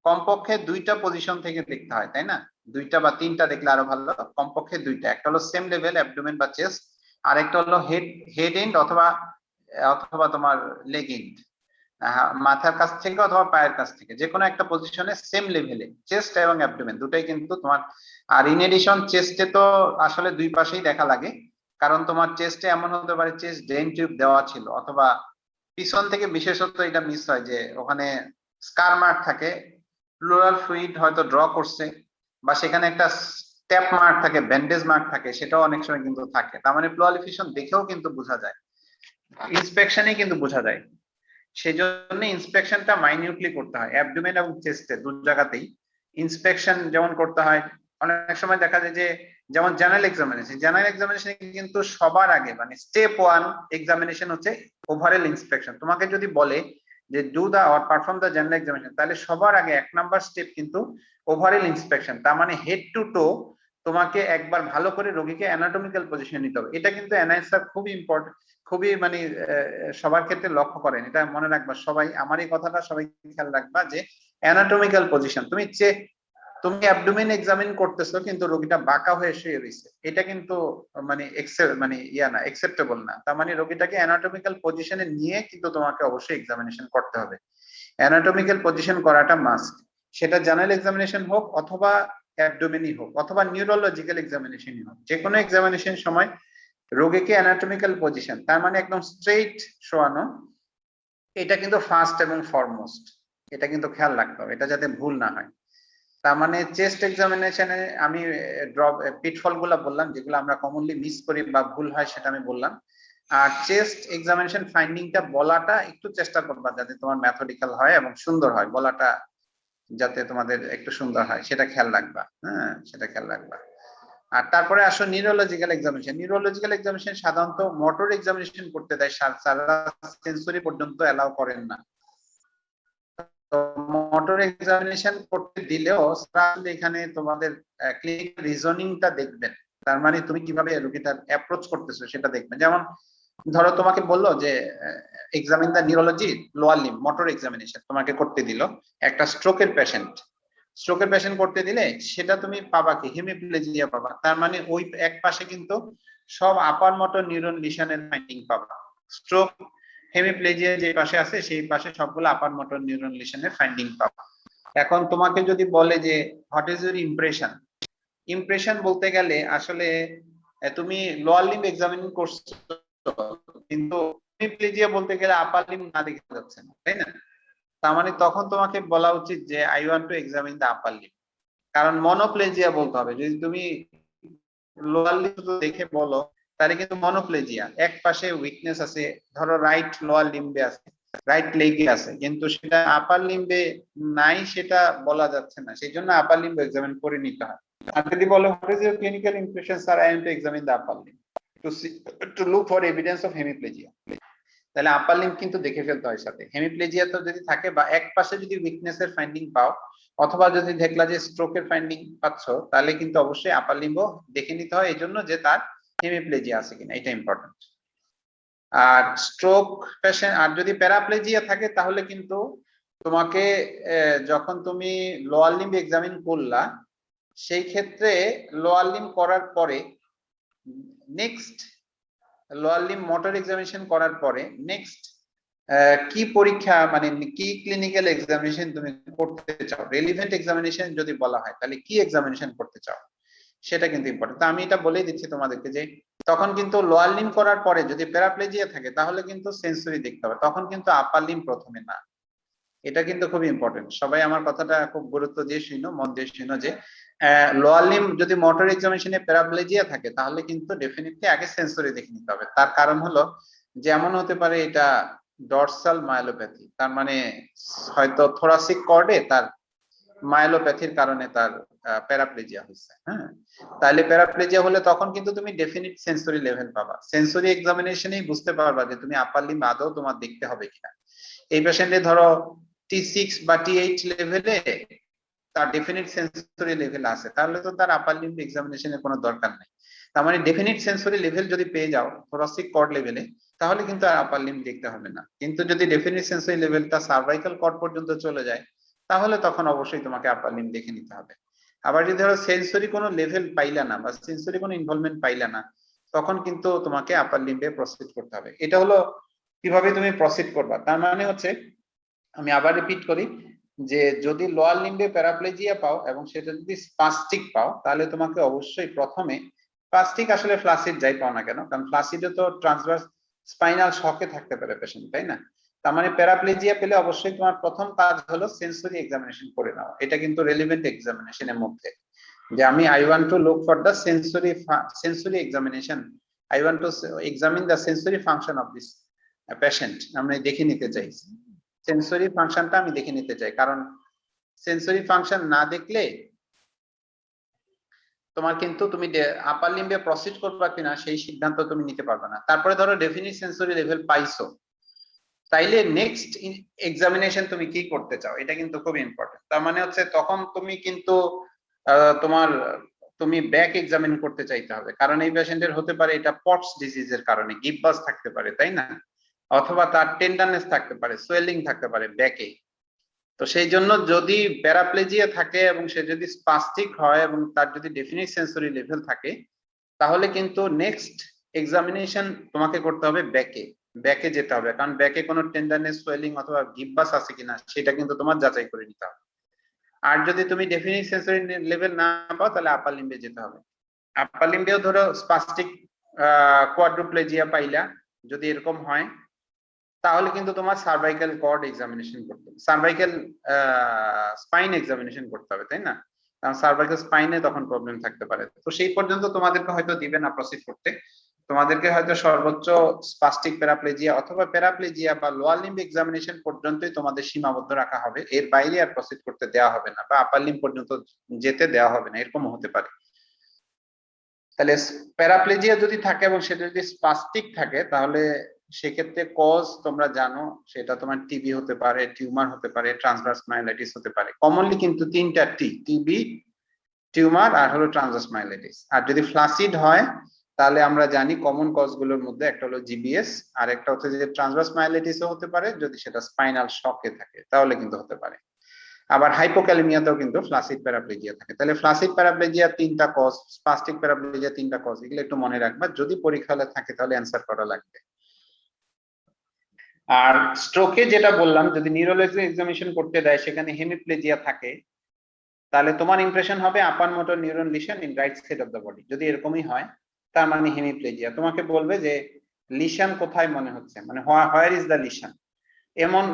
কমপক্ষে 2টা পজিশন থেকে দেখতে হয়, তাই না? 2টা বা 3টা দেখলে আরো ভালো, কমপক্ষে 2টা। একটা হলো সেম লেভেল অ্যাবডোমেন বা চেস্ট, আর একটা হলো হেড এন্ড অথবা অথবা তোমার লেগ এন্ড, মাথার কাছ থেকে অথবা পায়ের কাছ থেকে, যে কোনো একটা পজিশনে সেম লেভেলে চেস্ট এবং অ্যাবডোমেন দুটাই কিন্তু তোমার। আর ইন এডিশন চেস্টে তো আসলে দুই পাশেই দেখা লাগে, কারণ তোমার চেস্টে এমন হতে পারে চেস্ট ড্রেন টিউব দেওয়া ছিল, অথবা পিছন থেকে বিশেষত এটা মিস হয় যে ওখানে স্কার মার্ক থাকে, প্লুরাল ফ্লুইড হয়তো ড্র করছে, বা সেখানে একটা স্টেপ মার্ক থাকে, ব্যান্ডেজ মার্ক থাকে, সেটাও অনেক সময় কিন্তু থাকে। তার মানে প্লুরাল এফিশন দেখেও কিন্তু বোঝা যায়, ইন্সপেকশনে কিন্তু বোঝা যায়। সেই জন্য ইন্সপেকশনটা মাইনিউটলি করতে হয় অ্যাবডোমেন এবং চেস্টে দু জায়গাতেই ইন্সপেকশন যেমন করতে হয়। অনেক সময় দেখা যায় যে যেমন জেনারেল এক্সামিনেশন কিন্তু সবার আগে মানে স্টেপ 1 এক্সামিনেশন হচ্ছে ওভারঅল ইন্সপেকশন। তোমাকে যদি বলে যে ডু দা অর পারফর্ম দা জেনারেল এক্সামিনেশন, তাহলে সবার আগে 1 নাম্বার স্টেপ কিন্তু ওভারঅল ইন্সপেকশন। তার মানে হেড টু টো তোমাকে একবার ভালো করে রোগীকে অ্যানাটমিক্যাল পজিশন নিতে হবে। এটা কিন্তু এনআইএস স্যার খুবই ইম্পর্টেন্ট, খুবই মানে সবার ক্ষেত্রে লক্ষ্য করেন, এটা মনে রাখবা সবাই, আমার এই কথাটা সবাই খেয়াল রাখবা যে অ্যানাটমিক্যাল পজিশন। তুমি অ্যাবডোমেন এক্সামিন করতেছো কিন্তু রোগীটা বাঁকা হয়ে শুয়ে রয়েছে, এটা কিন্তু মানে মানে না, অ্যাকসেপ্টেবল না। তার মানে রোগীটাকে অ্যানাটমিক্যাল পজিশনে নিয়ে কিন্তু তোমাকে অবশ্যই এক্সামিনেশন করতে হবে। অ্যানাটমিক্যাল পজিশন করাটা মাস্ট, সেটা জেনারেল এক্সামিনেশন হোক অথবা অ্যাবডোমেনই হোক অথবা নিউরোলজিক্যাল এক্সামিনেশনই হোক, যে কোনো এক্সামিনেশন সময় রোগীকে অ্যানাটমিক্যাল পজিশন, তার মানে একদম স্ট্রেইট শোয়ানো, এটা কিন্তু ফার্স্ট এবং ফরমোস্ট, এটা কিন্তু খেয়াল রাখতে হবে, এটা যাতে ভুল না হয়। তার মানে চেস্ট এক্সামিনেশনে আমি ড্রপ পিটফল গুলা বললাম, যেগুলো আমরা কমনলি মিস করি বা ভুল হয় সেটা আমি বললাম। আর চেস্ট এক্সামিনেশন ফাইন্ডিংটা বলাটা একটু চেষ্টা করবা যাতে তোমার ম্যাথডিক্যাল হয় এবং সুন্দর হয়, বলাটা যাতে তোমাদের একটু সুন্দর হয় সেটা খেয়াল রাখবা। হ্যাঁ, সেটা খেয়াল রাখবা। আর তারপরে আসো নিউরোলজিক্যাল এক্সামিনেশন। নিউরোলজিক্যাল এক্সামিনেশন সাধারণত মোটর এক্সামিনেশন করতে দেয়, সারা সেন্সরি পর্যন্ত অ্যালাউ করেন না। মোটর এক্সামিনেশন করতে দিলেও এখানে তোমাদের ক্লিনিক্যাল রিজনিংটা দেখবেন, তার মানে তুমি কিভাবে রোগীটার অ্যাপ্রোচ করতেছো সেটা দেখবেন। যেমন ধরো তোমাকে বললো যে examine the neurology lower limb, motor examination তোমাকে করতে দিল একটা স্ট্রোকের পেশেন্ট করতে দিলে, সেটা তুমি পাবা কি হেমিপ্লেজিয়া পাবা। তার মানে ওই এক পাশে কিন্তু সব আপার মোটর নিউরন লিশনের ফাইন্ডিং পাবা। স্ট্রোক হেমিপ্লেজিয়া যে পাশে আছে সেই পাশে সবগুলো আপার মোটর নিউরন লিশনের ফাইন্ডিং পাবা। এখন তোমাকে যদি বলে যে হোয়াট ইজ ইউর ইমপ্রেশন বলতে গেলে আসলে তুমি লোয়ার লিম্ব এক্সামিন করছো, কিন্তু হেমিপ্লেজিয়া বলতে গেলে আপার লিম্ব না দেখা যাচ্ছে না, তাই না? তার মানে তখন তোমাকে বলা উচিত যে I want to examine the upper limb, কারণ মনোপ্লেজিয়া বলতে হবে। যদি তুমি লোয়ার লিম্ব দেখে বলো তাহলে কিন্তু মনোপ্লেজিয়া, এক পাশে উইকনেস আছে, ধরো রাইট লোয়ার লিম্বে আছে, রাইট লেগে আছে, কিন্তু সেটা আপার লিম্বে নাই, সেটা বলা যাচ্ছে না, সেই জন্য আপার লিম্ব এক্সামিন করে নিতে হয়। আর যদি বলো what is your clinical impression sir, I am to examine the upper limb to look for evidence of hemiplegia, তাহলে আপার লিম্ব কিন্তু দেখে ফেলতে হয় সাথে। হেমিপ্লেজিয়া তো যদি থাকে বা এক পাশে যদি উইকনেসের ফাইন্ডিং পাও, অথবা যদি দেখলা যে স্ট্রোকের ফাইন্ডিং পাচ্ছ, তাহলে কিন্তু অবশ্যই আপার লিম্ব দেখে নিতে হয়, এই জন্য যে তার হেমিপ্লেজিয়া আছে কিনা, এটা ইম্পর্টেন্ট। আর স্ট্রোক পেশেন্ট, আর যদি প্যারাপ্লেজিয়া থাকে তাহলে কিন্তু তোমাকে যখন তুমি লোয়ার লিম্ব এক্সামিন করলা, সেই ক্ষেত্রে লোয়ার লিম্ব করার পরে next lower limb motor examination করার পরে নেক্সট কি পরীক্ষা মানে কি ক্লিনিক্যাল এক্সামিনেশন তুমি করতে চাও, রেলিভেন্ট এক্সামিনেশন যদি বলা হয় তাহলে কি এক্সামিনেশন করতে চাও, সেটা কিন্তু ইম্পর্টেন্ট। তো আমি এটা বলেই দিচ্ছি তোমাদেরকে যে তখন কিন্তু লোয়ার লিম্ব করার পরে যদি প্যারাপ্লেজিয়া থাকে তাহলে কিন্তু সেন্সরি দেখতে হবে, তখন কিন্তু আপার লিম্ব প্রথমে না। এটা কিন্তু খুব ইম্পর্টেন্ট, সবাই আমার কথাটা খুব গুরুত্ব দিয়ে শুনো, মন দিয়ে শুনো, যে লোয়ার লিম্ব যদি মোটর এক্সামিনেশনে প্যারাপ্লেজিয়া থাকে তাহলে কিন্তু ডেফিনেটলি আগে সেন্সরি দেখে নিতে হবে। তার কারণ হলো যেমন হতে পারে এটা ডরসাল মায়োলোপ্যাথি, তার মানে হয়তো থোরাসিক কর্ডে তার মায়োলোপ্যাথির কারণে তার প্যারাপ্লেজিয়া হয়েছে। হ্যাঁ, তাহলে প্যারাপ্লেজিয়া হলে তখন কিন্তু তুমি ডেফিনিট সেন্সরি লেভেল পাবা, সেন্সরি এক্সামিনেশনেই বুঝতে পারবা যে তুমি আপার লিম্ব আদৌ তোমার দেখতে হবে কিনা। এই পেশেন্টে ধরো T6 বা T8 লেভেলে তার ডেফিনিট সেন্সরি লেভেল আছে, তাহলে তো তার আপার লিম্ব এক্সামিনেশনের কোনো দরকার নেই। তার মানে ডেফিনিট সেন্সরি লেভেল যদি পেয়ে যাও থোরাসিক কর্ড লেভেলে, তাহলে কিন্তু আর আপার লিম্ব দেখতে হবে না। কিন্তু যদি ডেফিনিট সেন্সরি লেভেলটা সার্ভাইকাল কর্ড পর্যন্ত চলে যায়, তাহলে তখন অবশ্যই তোমাকে আপার লিম্ব দেখে নিতে হবে। আবার যদি ধরো সেন্সরি কোনো লেভেল পাইলা না বা সেন্সরি কোনো ইনভলভমেন্ট পাইলা না, তখন কিন্তু তোমাকে আপার লিম্বে প্রসিড করতে হবে। এটা হলো কিভাবে তুমি প্রসিড করবা। তার মানে হচ্ছে, আমি আবার রিপিট করি, যে যদি লোয়ার লিম্বে প্যারাপ্লেজিয়া পাও এবং সেটা যদি স্পাস্টিক পাও, তাহলে তোমাকে অবশ্যই প্রথমে, স্পাস্টিক আসলে ফ্লাসিড যাই পাও না কেন, কারণ ফ্লাসিডে তো ট্রান্সভার্স স্পাইনাল শকে থাকতে পারে পেশেন্ট, তাই না? তার মানে প্যারাপ্লেজিয়া পেলে অবশ্যই তোমার প্রথম কাজ হলো সেন্সরি এক্সামিনেশন করে নেওয়া। এটা কিন্তু রেলিভেন্ট এক্সামিনেশনের মধ্যে, যে আমি I want two look for the sensory examination, I want to examine the sensory function of this patient, আমি দেখে নিতে চাই সেন্সরি ফাংশনটা, আমি দেখে নিতে চাই। কারণ সেন্সরি ফাংশন না দেখলে তোমার কিন্তু তুমি আপার লিম্বে প্রসিড করবা কিনা সেই সিদ্ধান্ত তুমি নিতে পারবে না। তারপরে ধরো ডেফিনিট সেন্সরি লেভেল পাইছো, তাইলে নেক্সট এক্সামিনেশন তুমি কি করতে চাও, এটা কিন্তু খুব ইম্পর্টেন্ট। তার মানে হচ্ছে তখন তুমি কিন্তু তোমার তুমি ব্যাক এক্সামিন করতে চাইতে হবে, কারণ এই পেশেন্টের হতে পারে এটা পটস ডিজিজের কারণে গিববাস থাকতে পারে, তাই না? অথবা তার টেন্ডারনেস থাকতে পারে, সোয়েলিং থাকতে পারে ব্যাকে। তো সেই জন্য যদি প্যারাপ্লেজিয়া থাকে এবং সে যদি স্পাস্টিক হয় এবং তার যদি ডেফিনিট সেন্সরি লেভেল থাকে, তাহলে কিন্তু নেক্সট এক্সামিনেশন তোমাকে করতে হবে ব্যাকে, ব্যাকে যেতে হবে, কারণ ব্যাকে কোনো টেন্ডারনেস সোয়েলিং অথবা গিববাস আছে কিনা সেটা কিন্তু তোমার যাচাই করে নিতে হবে। আর যদি তুমি ডেফিনিট সেন্সরি লেভেল না পাও, তাহলে আপার লিম্বে যেতে হবে। আপার লিম্বেও ধরো স্পাস্টিক কোয়াড্রোপ্লেজিয়া পাইলা, যদি এরকম হয়, তাহলে কিন্তু তোমার সার্ভাইকাল কর্ড এক্সামিনেশন করতে হবে, সার্ভাইকাল স্পাইন এক্সামিনেশন করতে হবে, তাই না? কারণ সার্ভাইকাল স্পাইনে তখন প্রবলেম থাকতে পারে। তো সেই পর্যন্ত তোমাদেরকে হয়তো দিবে না প্রসিড করতে, তোমাদেরকে হয়তো সর্বোচ্চ স্পাস্টিক প্যারাপ্লেজিয়া অথবা প্যারাপ্লেজিয়া বা লোয়ার লিম্ব এক্সামিনেশন পর্যন্তই তোমাদের সীমাবদ্ধ রাখা হবে, এর বাইরে আর প্রসিড করতে দেওয়া হবে না, বা আপার লিম্ব পর্যন্ত যেতে দেওয়া হবে না, এরকম হতে পারে। তাহলে প্যারাপ্লেজিয়া যদি থাকে এবং সেটা যদি স্পাস্টিক থাকে, তাহলে সেক্ষেত্রে কজ তোমরা জানো, সেটা তোমার টিবি হতে পারে, টিউমার হতে পারে, ট্রান্সভার্স মাইলাইটিস হতে পারে। কমনলি কিন্তু তিনটা টিবি, টিউমার আর হলো ট্রান্সভার্স মাইলাইটিস। আর যদি ফ্লাসিড হয়, তাহলে আমরা জানি কমন কজ গুলোর মধ্যে একটা হলো জিবিএস, আর একটা হচ্ছে যে ট্রান্সভার্স মাইলাইটিসও হতে পারে, যদি সেটা স্পাইনাল শকে থাকে তাহলে কিন্তু হতে পারে। আবার হাইপোক্যালেমিয়াতেও কিন্তু ফ্লাসিড প্যারাপ্লেজিয়া থাকে। তাহলে ফ্লাসিড প্যারাপ্লেজিয়া তিনটা কজ, স্পাস্টিক প্যারাপ্লেজিয়া তিনটা কজ, এগুলো একটু মনে রাখবা, যদি পরীক্ষা হলে থাকে তাহলে অ্যান্সার করা লাগবে। আর স্ট্রোকে যেটা বললাম, যদি নিউরোলজি এক্সামিনেশন করতে দেয় সেখানে হেমিপ্লেজিয়া থাকে, তাহলে তোমার ইমপ্রেশন হবে আপার motor neuron lesion in right side of the body. যদি এরকমই হয়, তার মানে হেমিপ্লেজিয়া। তোমাকে বলবে যে লিশন কোথায় মনে হচ্ছে, মানে হোয়ার ইজ দ্য লিশন, এমন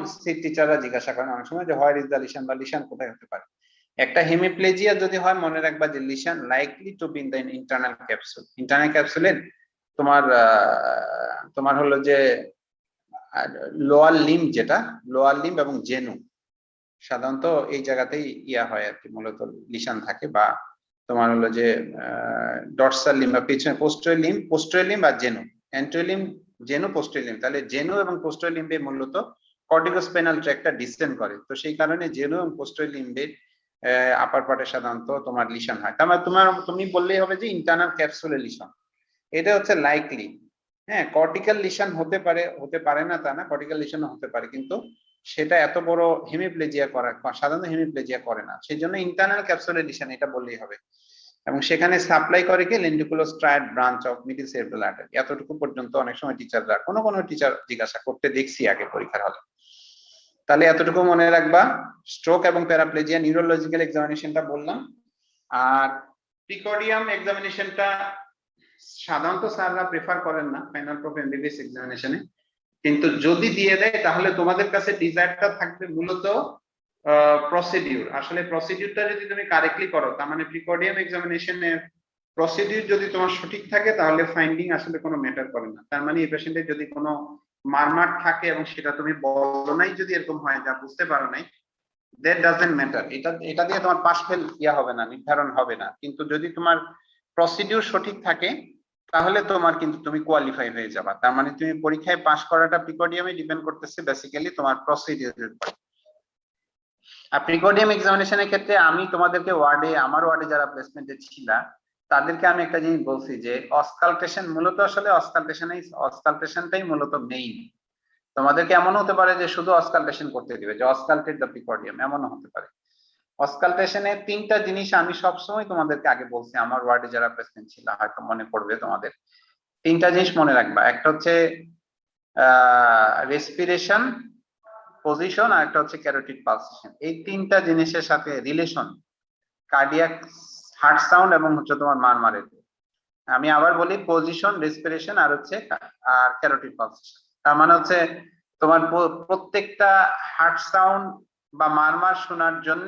টিচাররা জিজ্ঞাসা করেন অনেক সময় যে হোয়ার ইজ দ্য লিশন বা লিশন কোথায় হতে পারে। একটা হেমিপ্লেজিয়া যদি হয়, মনে রাখবা যে lesion likely to be in the internal capsule. Internal ক্যাপসুলে তোমার তোমার হলো যে লোয়ার লিম্ব, যেটা লোয়ার লিম্ব এবং জেনু, সাধারণত এই জায়গাতেই ইয়া হয় আর কি, মূলত লিশন থাকে। বা তোমার হলো যে ডরসাল লিম্ব বা পিছনে পোস্টেরিয়র লিম্ব আর জেনু, অ্যান্টেরিয়র লিম্ব, জেনু, পোস্টেরিয়র লিম্ব। তাহলে জেনু এবং পোস্টেরিয়র লিম্বে মূলত কর্টিকোস্পাইনাল ট্র্যাক্টটা ডিসেন্ড করে, তো সেই কারণে জেনু এবং পোস্টেরিয়র লিম্বে আপার পার্টে সাধারণত তোমার লিশন হয়। তার মানে তুমি বললেই হবে যে ইন্টারনাল ক্যাপসুলে লিশন, এটা হচ্ছে লাইকলি। হ্যাঁ, কর্টিক্যাল লিশন হতে পারে না তা না, কর্টিক্যাল লিশন হতে পারে, কিন্তু সেটা এত বড় হেমিপ্লেজিয়া করে, সাধারণত হেমিপ্লেজিয়া করে না, সেই জন্য ইন্টারনাল ক্যাপসুলের লিশন এটা বললেই হবে। এবং সেখানে সাপ্লাই করে কি lenticulostriate branch of middle cerebral artery, এতটুকু পর্যন্ত অনেক সময় টিচাররা, কোনো টিচার জিজ্ঞাসা করতে দেখছি আগে পরীক্ষার হলে। তাহলে এতটুকু মনে রাখবা, স্ট্রোক এবং প্যারাপ্লেজিয়া নিউরোলজিক্যাল এক্সামিনেশনটা বললাম। আর প্রিকর্ডিয়াম এক্সামিনেশনটা সাধারণত স্যাররা প্রেফার করেন না ফাইনাল প্রপ এমবিবিএস এক্সামিনেশনে, কিন্তু যদি দিয়ে দেয় তাহলে তোমাদের কাছে ডিজায়ারটা থাকবে মূলত প্রসিডিউর। আসলে প্রসিডিউরটা যদি তুমি কারেক্টলি করো, তার মানে প্রিকর্ডিয়াম এক্সামিনেশনের প্রসিডিউর যদি তোমার সঠিক থাকে, তাহলে ফাইন্ডিং আসলে কোনো ম্যাটার করে না। তার মানে এই পেশেন্টের যদি কোনো মারমার থাকে এবং সেটা তুমি বলো নাই, যদি এরকম হয় যা বুঝতে পারো নাই, দ্যাট ডাজন্ট ম্যাটার। এটা দিয়ে তোমার পাস ফেল ইয়া হবে না, নির্ধারণ হবে না। কিন্তু যদি তোমার প্রসিডিউর সঠিক থাকে, তাহলে তোমার কিন্তু তুমি কোয়ালিফাই হয়ে যাবা। তার মানে তুমি পরীক্ষায় পাস করাটা প্রিকর্ডিয়ামে ডিপেন্ড করতেছে বেসিক্যালি তোমার প্রসিডিউরের উপর। আর প্রিকর্ডিয়াম এক্সামিনেশনের ক্ষেত্রে আমি তোমাদেরকে আমার ওয়ার্ডে যারা প্লেসমেন্টে ছিল তাদেরকে আমি একটা জিনিস বলছি যে অসকালটেশন মূলত আসলে অসকালটেশনটাই মূলত মেইন। তোমাদেরকে এমন হতে পারে যে শুধু অসকালটেশন করতে দিবে, যে অসকালটেড দ্য প্রিকর্ডিয়াম, এমনও হতে পারে। অসকালটেশনে তিনটা জিনিস আমি সবসময় তোমাদেরকে আগে বলছি, আমার ওয়ার্ডে যারা প্রেসিডেন্ট ছিল হয়তো মনে পড়বে তোমাদের। তিনটা জিনিস মনে রাখবা, একটা হচ্ছে রেসপিরেশন, পজিশন, আর একটা হচ্ছে ক্যারোটিড পালসেশন। এই তিনটা জিনিসের সাথে রিলেশন কার্ডিয়াক হার্ট সাউন্ড এবং হচ্ছে তোমার মারমারের। আমি আবার বলি, পজিশন, রেসপিরেশন আর হচ্ছে আর ক্যারোটিড পালসেশন। তার মানে হচ্ছে তোমার প্রত্যেকটা হার্ট সাউন্ড বা মারমার শোনার জন্য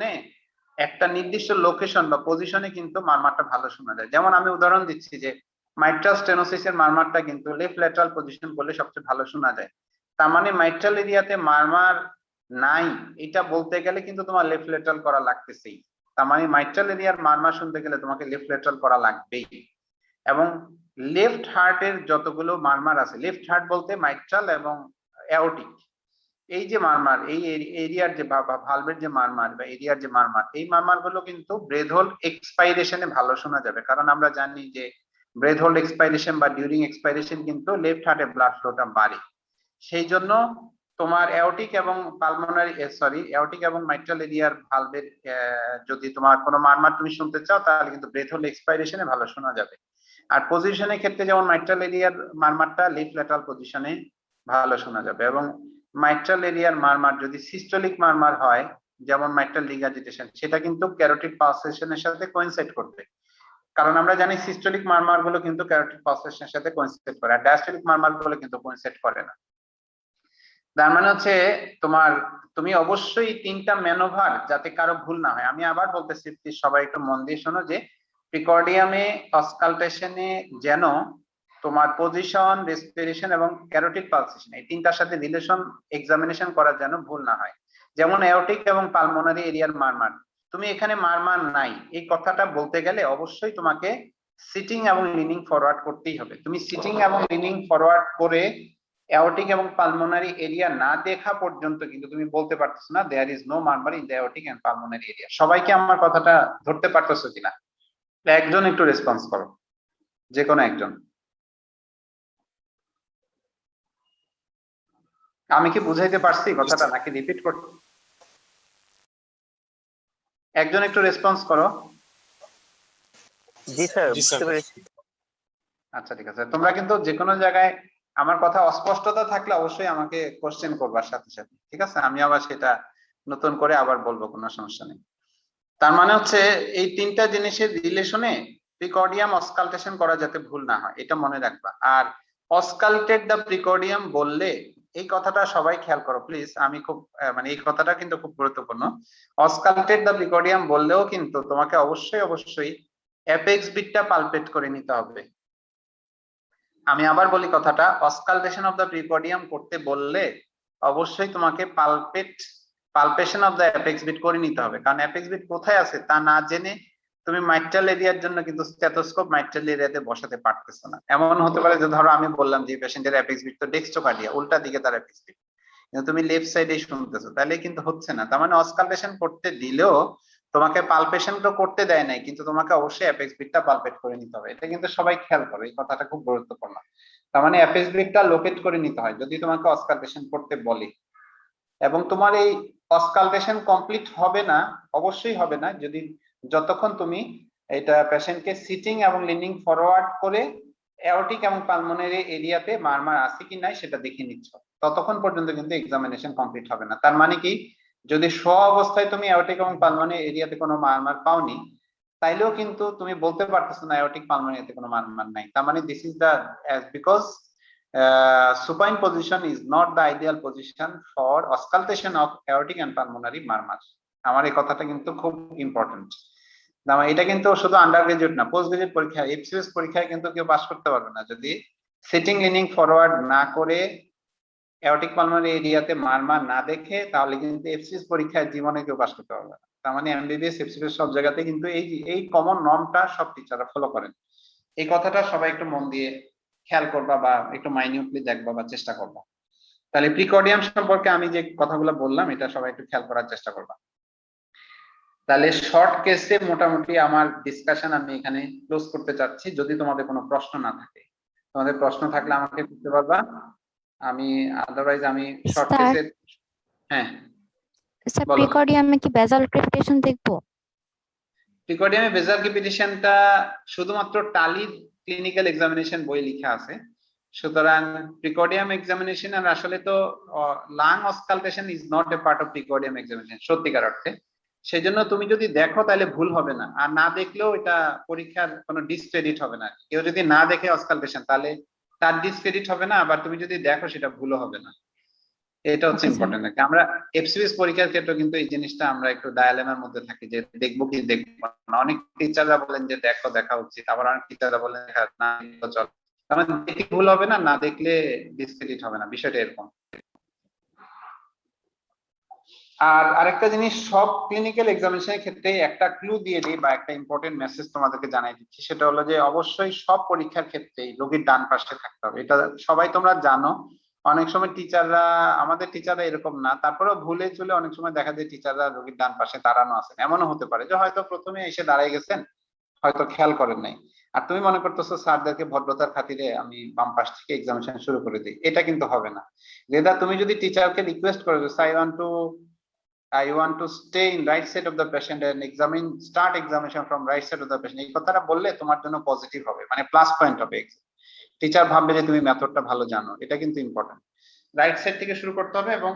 একটা নির্দিষ্ট লোকেশন বা পজিশনে কিন্তু মারমারটা ভালো শোনা যায়। যেমন আমি উদাহরণ দিচ্ছি যে মাইট্রাল স্টেনোসিসের মারমারটা কিন্তু লেফট ল্যাটারাল পজিশন করলে সবচেয়ে ভালো শোনা যায়। তার মানে মাইট্রাল এরিয়াতে মারমার নাই এটা বলতে গেলে কিন্তু তোমার লেফট ল্যাটারাল করা লাগতেছেই। তার মানে মাইট্রাল এরিয়ার মারমার শুনতে গেলে তোমাকে লেফট ল্যাটারাল করা লাগবেই। এবং লেফট হার্টের যতগুলো মারমার আছে, লেফট হার্ট বলতে মাইট্রাল এবং অ্যাওর্টিক, এই যে মারমার, এই এরিয়ার যে ভালভের যে মারমার বা এরিয়ার যে মারমার, এই মারমার গুলো কিন্তু ব্রেথ হোল্ড এক্সপাইরেশনে ভালো শোনা যাবে। কারণ আমরা জানি যে ব্রেথ হোল্ড এক্সপাইরেশন বা ডিউরিং এক্সপাইরেশন কিন্তু লেফট হার্টে ব্লাড ফ্লোটা বাড়ে। সেই জন্য তোমার অ্যাওর্টিক এবং পালমোনারি অ্যাওর্টিক এবং মাইট্রাল এরিয়ার ভালভের যদি তোমার কোনো মারমার তুমি শুনতে চাও তাহলে কিন্তু ব্রেথ হোল্ড এক্সপাইরেশনে ভালো শোনা যাবে। আর পজিশনের ক্ষেত্রে যেমন মাইট্রাল এরিয়ার মারমারটা লেফট ল্যাটারাল পজিশনে ভালো শোনা যাবে। এবং মাইট্রাল এরিয়ার মারমার যদি সিস্টোলিক মারমার হয়, যেমন মাইট্রাল রিগার্জিটেশন, সেটা কিন্তু ক্যারোটিড পালসেশনের সাথে কোইনসাইড করবে। কারণ আমরা জানি সিস্টোলিক মারমার গুলো কিন্তু ক্যারোটিড পালসেশনের সাথে কোইনসাইড করে, আর ডায়াস্টোলিক মারমার গুলো কিন্তু কোইনসাইড করে না। তার মানে হচ্ছে তোমার, তুমি অবশ্যই তিনটা ম্যানোভার যাতে কারো ভুল না হয়। আমি আবার বলতেছি, প্লিজ সবাই একটু মন দিয়ে শোনো, যে প্রিকর্ডিয়ামে অসকালটেশনে যেন তোমার পজিশন, রেসপিরেশন এবং ক্যারোটিড পালসেশন এই তিনটার সাথে রিলেশন এক্সামিনেশন করা যেন ভুল না হয়। যেমন অ্যাওর্টিক এবং পালমোনারি এরিয়ার মারমার, তুমি এখানে মারমার নাই এই কথাটা বলতে গেলে অবশ্যই তোমাকে সিটিং এবং লিনিং ফরওয়ার্ড করতেই হবে। তুমি সিটিং এবং লিনিং ফরওয়ার্ড করে অ্যাওর্টিক এবং পালমোনারি এরিয়া না দেখা পর্যন্ত কিন্তু তুমি বলতে পারতেছো না there is no murmur in the aortic and pulmonary area. সবাইকে আমার কথাটা ধরতে পারতেছো কিনা? একজন একটু রেসপন্স করো, যে কোনো একজন। আমি কি বুঝাইতে পারছি কথাটা নাকি রিপিট করতে? একজন একটু রেসপন্স করো। জি স্যার, বুঝতে পেরেছি। আচ্ছা ঠিক আছে, তোমরা কিন্তু যে কোনো জায়গায় আমার কথা অস্পষ্টতা থাকলে অবশ্যই আমাকে কোশ্চেন করবার সাথে সাথে, ঠিক আছে? আমি আবার সেটা নতুন করে আবার বলবো, কোনো সমস্যা নেই। তার মানে হচ্ছে এই তিনটা জিনিসের রিলেশনে প্রিকর্ডিয়াম অসকালটেশন করা যাতে ভুল না হয় এটা মনে রাখবা। আর অসকালটেড দ্য প্রিকর্ডিয়াম বললে এই কথাটা সবাই খেয়াল করো প্লিজ, আমি খুব মানে এই কথাটা কিন্তু খুব গুরুত্বপূর্ণ। অসকালটেড দ্য প্রিকর্ডিয়াম বললেও কিন্তু তোমাকে অবশ্যই অবশ্যই অ্যাপেক্স বিটটা পালপেট করে নিতে হবে। আমি আবার বলি কথাটা, অসকালটেশন অফ দ্য প্রিকর্ডিয়াম করতে বললে অবশ্যই তোমাকে palpation of the apex beat করে নিতে হবে। কারণ অ্যাপেক্স বিট কোথায় আছে তা না জেনে তুমি মাইট্রাল এরিয়ার জন্য কিন্তু স্টেথোস্কোপ মাইট্রাল এরিয়াতে বসাতে পারতেছো না। এমন হতে পারে যে ধরো আমি বললাম যে পেশেন্টের অ্যাপেক্স বিট তো ডেক্সট্রোকার্ডিয়া, উল্টা দিকে তার অ্যাপেক্স বিট, কিন্তু তুমি লেফট সাইডে শুনতেছো, তাহলে কিন্তু হচ্ছে না। তার মানে অসকালটেশন করতে দিলেও তোমাকে পালপেশন তো করতে দেয় নাই, কিন্তু তোমাকে অবশ্যই অ্যাপেক্স বিটটা পালপেট করে নিতে হবে। এটা কিন্তু সবাই খেয়াল করো, এই কথাটা খুব গুরুত্বপূর্ণ। তার মানে অ্যাপেক্স বিটটা লোকেট করে নিতে হয় যদি তোমাকে অসকালটেশন করতে বলে। এবং তোমার এই অসকালটেশন কমপ্লিট হবে না, অবশ্যই হবে না, যদি যতক্ষণ তুমি এটা পেশেন্টকে সিটিং এবং লিনিং ফরওয়ার্ড করে অ্যাওর্টিক এবং পালমোনারি এরিয়াতে মারমার আছে কি নাই সেটা দেখে নিচ্ছ, ততক্ষণ পর্যন্ত কিন্তু এক্সামিনেশন কমপ্লিট হবে না। তার মানে কি, যদি স্ব অবস্থায় তুমি অ্যাওর্টিক এবং পালমোনারি এরিয়াতে কোনো মারমার পাওনি, তাইলেও কিন্তু তুমি বলতে পারতেছো না অ্যাওর্টিক পালমোনারিতে কোনো মারমার নাই। তার মানে this is the because supine position is not the ideal position for auscultation of aortic and pulmonary murmur. আমার এই কথাটা কিন্তু খুব ইম্পর্টেন্ট। এটা কিন্তু শুধু আন্ডার গ্রাজুয়েট না, পোস্ট গ্রাজুয়েট পরীক্ষা, এফসিএস পরীক্ষায় কিন্তু কেউ পাস করতে পারবে না যদি সিটিং লিনিং ফরওয়ার্ড না করে অ্যাওর্টিক পালমোনারি এরিয়াতে মারমার না দেখে, তাহলে কিন্তু এফসিএস পরীক্ষায় জীবনে কেউ পাস করতে পারবে না। তার মানে এমবিবিএস এফসিএস সব জায়গাতে কিন্তু এই কমন নর্মটা সব টিচাররা ফলো করেন। এই কথাটা সবাই একটু মন দিয়ে খেয়াল করবা বা একটু মাইনিউটলি দেখবা বা চেষ্টা করবা। তাহলে প্রিকর্ডিয়াম সম্পর্কে আমি যে কথাগুলো বললাম এটা সবাই একটু খেয়াল করার চেষ্টা করবা। তাহলে শর্ট কেসে মোটামুটি আমার ডিসকাশন আমি এখানে ক্লোজ করতে চাচ্ছি, যদি তোমাদের কোনো প্রশ্ন না থাকে। তোমাদের প্রশ্ন থাকলে আমাকে করতে পারবা, আমি আদারওয়াইজ আমি শর্ট স্যার কেসে। হ্যাঁ স্যার বলো। প্রিকর্ডিয়ামে কি বেজাল ক্রিপ্টেশন দেখবো? প্রিকর্ডিয়ামে বেজাল ক্রিপিটেশনটা শুধুমাত্র টালির ক্লিনিক্যাল এক্সামিনেশন বই লেখা আছে, সুতরাং প্রিকর্ডিয়াম এক্সামিনেশন আর আসলে তো lung auscultation is not a part of precordium examination সত্যিকার অর্থে। সেই জন্য তুমি যদি দেখো তাহলে ভুল হবে না, আর না দেখলেও এটা পরীক্ষার কোনো ডিসক্রেডিট হবে না। কেউ যদি না দেখে অসকালটেশন তাহলে তার ডিসক্রেডিট হবে না, আবার তুমি যদি দেখো সেটা ভুলও হবে না। এটা হচ্ছে Okay, sir. ইম্পর্টেন্ট। আমরা এফসিএস পরীক্ষার ক্ষেত্রে কিন্তু এই জিনিসটা আমরা একটু ডায়ালেমার মধ্যে থাকি যে দেখবো কি দেখবো না। অনেক টিচাররা বলেন যে দেখো, দেখা উচিত, আবার অনেক টিচাররা বলেন না দেখো চল। তার মানে দেখে ভুল হবে না, না দেখলে ডিসক্রেডিট হবে না, বিষয়টা এরকম। আর আরেকটা জিনিস, সব ক্লিনিক্যাল এক্সামিনেশনের ক্ষেত্রে একটা ক্লু দিয়ে দিই বা একটা ইম্পর্টেন্ট মেসেজ তোমাদেরকে জানাই দিচ্ছি, সেটা হলো যে অবশ্যই সব পরীক্ষার ক্ষেত্রেই রোগীর ডান পাশে থাকতে হবে। এটা সবাই তোমরা জানো। অনেক সময় টিচাররা, আমাদের টিচাররা এরকম না, তারপরেও ভুলে চলে অনেক সময় দেখা যায় টিচাররা রোগীর ডান পাশে দাঁড়ানো আছেন। এমনও হতে পারে যে হয়তো প্রথমে এসে দাঁড়াই গেছেন, হয়তো খেয়াল করেন নাই, আর তুমি মনে করতেছো স্যারদেরকে ভদ্রতার খাতিরে আমি বাম পাশ থেকে এক্সামিনেশন শুরু করে দিই। এটা কিন্তু হবে না। রেদা তুমি যদি টিচারকে রিকোয়েস্ট করো যে I want to stay in right side of the patient and start examination from right side of the patient, এই কথাটা বললে তোমার জন্য পজিটিভ হবে, মানে প্লাস পয়েন্ট হবে। টিচার ভাববে যে তুমি মেথডটা ভালো জানো। এটা কিন্তু ইম্পর্টেন্ট, রাইট সাইড থেকে শুরু করতে হবে। এবং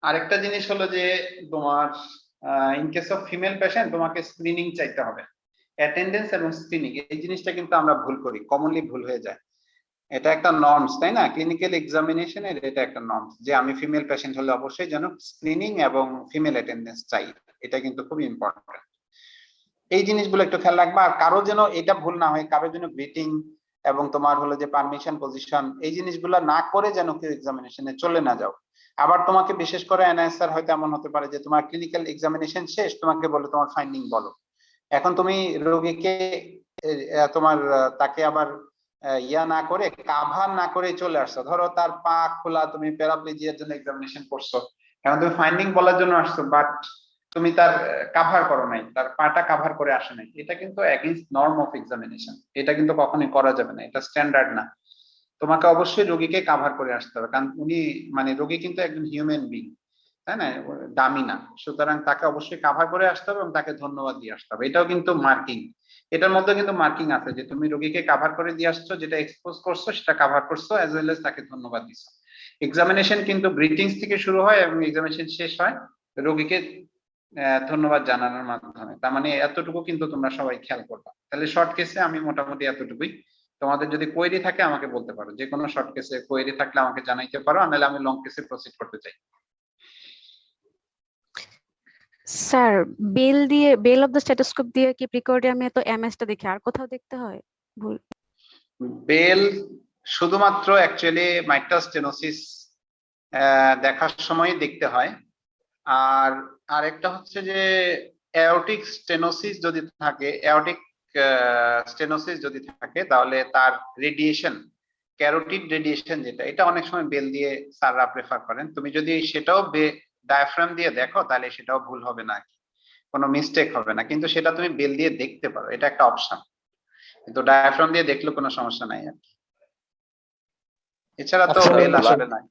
আরেকটা জিনিস হলো যে তোমার in case of female patient তোমাকে স্ক্রিনিং চাইতে হবে। অ্যাটেন্ডেন্স এবং স্ক্রিনিং এই জিনিসটা কিন্তু আমরা ভুল করি, কমনলি ভুল হয়ে যায়। এটা একটা নর্মস, তাই না? ক্লিনিক্যাল এক্সামিনেশনের এটা একটা নর্মস যে আমি ফিমেল পেশেন্ট হলে অবশ্যই যেন স্ক্রিনিং এবং ফিমেল অ্যাটেন্ডেন্স চাই। এটা কিন্তু খুব ইম্পর্টেন্ট। এই জিনিসগুলো একটু খেয়াল রাখবা। আর কারো যেন এটা ভুল না হয়, কারো যেন গ্রিটিং এবং তোমার হলো যে পারমিশন পজিশন এই জিনিসগুলো না করে যেন কেউ এক্সামিনেশনে চলে না যাও। আবার তোমাকে বিশেষ করে অ্যানাসার হয়তো এমন হতে পারে যে তোমার ক্লিনিক্যাল এক্সামিনেশন শেষ, তোমাকে বলে তোমার ফাইন্ডিং বলো। এখন তুমি রোগীকে তোমার তাকে আবার ইয়া না করে, কাভার না করে চলে আসছো। ধরো তার পা খোলা, তুমি প্যারাপ্লেজিয়ার জন্য এক্সামিনেশন করছো, এখন তুমি ফাইন্ডিং বলার জন্য আসছো, বাট তুমি তার কাভার করো নাই, তার পাটা কাভার করে আসে নাই। এটা কিন্তু এগেইনস্ট নর্ম অফ এক্সামিনেশন, এটা কিন্তু কখনোই করা যাবে না, এটা স্ট্যান্ডার্ড না। তোমাকে অবশ্যই রোগীকে কাভার করে আসতে হবে, কারণ উনি মানে রোগী কিন্তু একজন হিউম্যান বিং, তাই না? দামি না। সুতরাং তাকে অবশ্যই কাভার করে আসতে হবে এবং তাকে ধন্যবাদ দিয়ে আসতে হবে। এটাও কিন্তু মার্কিং, এটার মধ্যে কিন্তু মার্কিং আছে যে তুমি রোগীকে কাভার করে দিয়ে আসছো, যেটা এক্সপোজ করছো সেটা কাভার করছো, অ্যাজ ওয়েল এজ তাকে ধন্যবাদ দিছো। এক্সামিনেশন কিন্তু গ্রিটিংস থেকে শুরু হয় এবং এক্সামিনেশন শেষ হয় রোগীকে ধন্যবাদ জানানোর মাধ্যমে। তার মানে এতটুকু কিন্তু তোমরা সবাই খেয়াল করবা। তাহলে শর্ট কেসে আমি মোটামুটি এতটুকুই। তোমাদের যদি কোয়েরি থাকে আমাকে বলতে পারো, যে কোনো শর্ট কেসে কোয়েরি থাকলে আমাকে জানাইতে পারো, নাহলে আমি লং কেসে প্রসিড করতে চাই। Sir value of the stethoscope দিয়ে কি প্রিকর্ডিয়ামে তো এমএসটা দেখে আর কোথাও দেখতে হয়? ভুল। বেল শুধুমাত্র অ্যাকচুয়ালি মাইট্রাল স্টেনোসিস দেখার সময় দেখতে হয়। আর আরেকটা হচ্ছে যে অ্যাওর্টিক স্টেনোসিস যদি থাকে, অ্যাওর্টিক স্টেনোসিস যদি থাকে তাহলে তার রেডিয়েশন, ক্যারোটিড রেডিয়েশন যেটা, এটা অনেক সময় বেল দিয়ে স্যাররা প্রেফার করেন। তুমি যদি সেটাও ডায়াফ্রাম দিয়ে দেখো তাহলে সেটাও ভুল হবে না, কোনো মিস্টেক হবে না, কিন্তু সেটা তুমি বেল দিয়ে দেখতে পারো, এটা একটা অপশন। কিন্তু ডায়াফ্রাম দিয়ে দেখলে কোনো সমস্যা নাই আর কি। এছাড়া তো আচ্ছা, বেল আসলে নাই।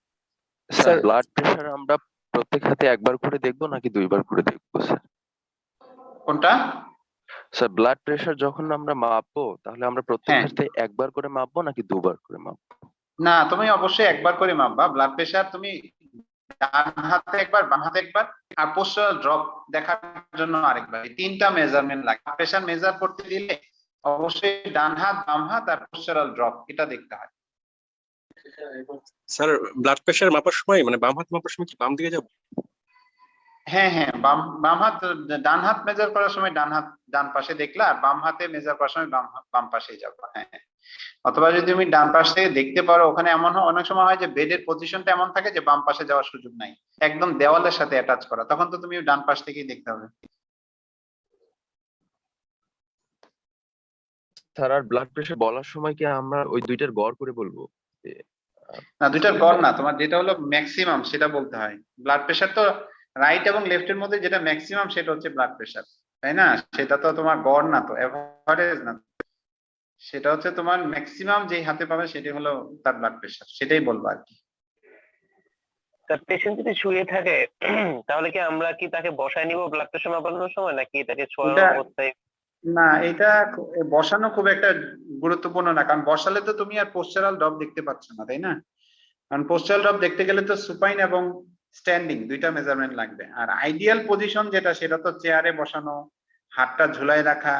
স্যার ব্লাড প্রেশার আমরা প্রত্যেক হাতে একবার করে দেখবো নাকি দুইবার করে দেখবো স্যার? কোনটা? স্যার ব্লাড প্রেশার যখন আমরা মাপবো তাহলে আমরা প্রত্যেক হ্যাঁ। হাতে একবার করে মাপবো নাকি দুবার করে মাপবো? না, তুমি অবশ্যই একবার করে মাপবা। ব্লাড প্রেশার তুমি ডান হাতে একবার, বাম হাতে একবার, আর পোস্টারাল ড্রপ দেখার জন্য আরেকবার, এই তিনটা মেজারমেন্ট লাগে। প্রেশার মেজার করতে দিলে অবশ্যই ডান হাত, বাম হাত আর পোস্টারাল ড্রপ এটা দেখতে হয়। স্যার ব্লাড প্রেশার মাপার সময় মানে বাম হাত মাপার সময় কি বাম দিকে যাবো? হ্যাঁ হ্যাঁ, বাম হাত, ডান হাত মেজার করার সময় ডান পাশে দেখলা, আর বাম হাতে মেজার করার সময় বাম পাশেই যাবো। হ্যাঁ, অথবা যদি তুমি ডান পাশ থেকে দেখতে পারো, ওখানে এমন অনেক সময় হয় যে বেডের পজিশনটা এমন থাকে যে বাম পাশে যাওয়ার সুযোগ নাই, একদম দেওয়ালের সাথে অ্যাটাচ করা, তখন তো তুমি ডান পাশ থেকেই দেখতে হবে। স্যার আর ব্লাড প্রেশার বলার সময় কি আমরা ওই দুইটার গড় করে বলবো? না, দুইটার গড় না, তোমার যেটা হলো ম্যাক্সিমাম সেটা বলতে হয়। ব্লাড প্রেশার তো রাইট এবং লেফটের মধ্যে যেটা ম্যাক্সিমাম সেটা হচ্ছে ব্লাড প্রেশার, তাই না? সেটা তো তোমার গড় না, তো এভারেজ না, সেটা হচ্ছে তোমার ম্যাক্সিমাম যেই হাতে পাবে সেটাই হলো তার ব্লাড প্রেশার, সেটাই বলবো আর কি। স্যার পেশেন্ট যদি শুয়ে থাকে তাহলে কি আমরা কি তাকে বসায় নিব ব্লাড প্রেশার মাপানোর সময়, নাকি তাকে শোয়া এটা- অবস্থায়? না, এটা বসানো খুব একটা গুরুত্বপূর্ণ না, কারণ বসালে তো তুমি আর পোস্টারাল ড্রপ দেখতে পাচ্ছ না, তাই না? কারণ পোস্টারাল ড্রপ দেখতে গেলে তো সুপাইন এবং স্ট্যান্ডিং দুইটা মেজারমেন্ট লাগবে। আর আইডিয়াল পজিশন যেটা, সেটা তো চেয়ারে বসানো, হাতটা ঝুলাই রাখা,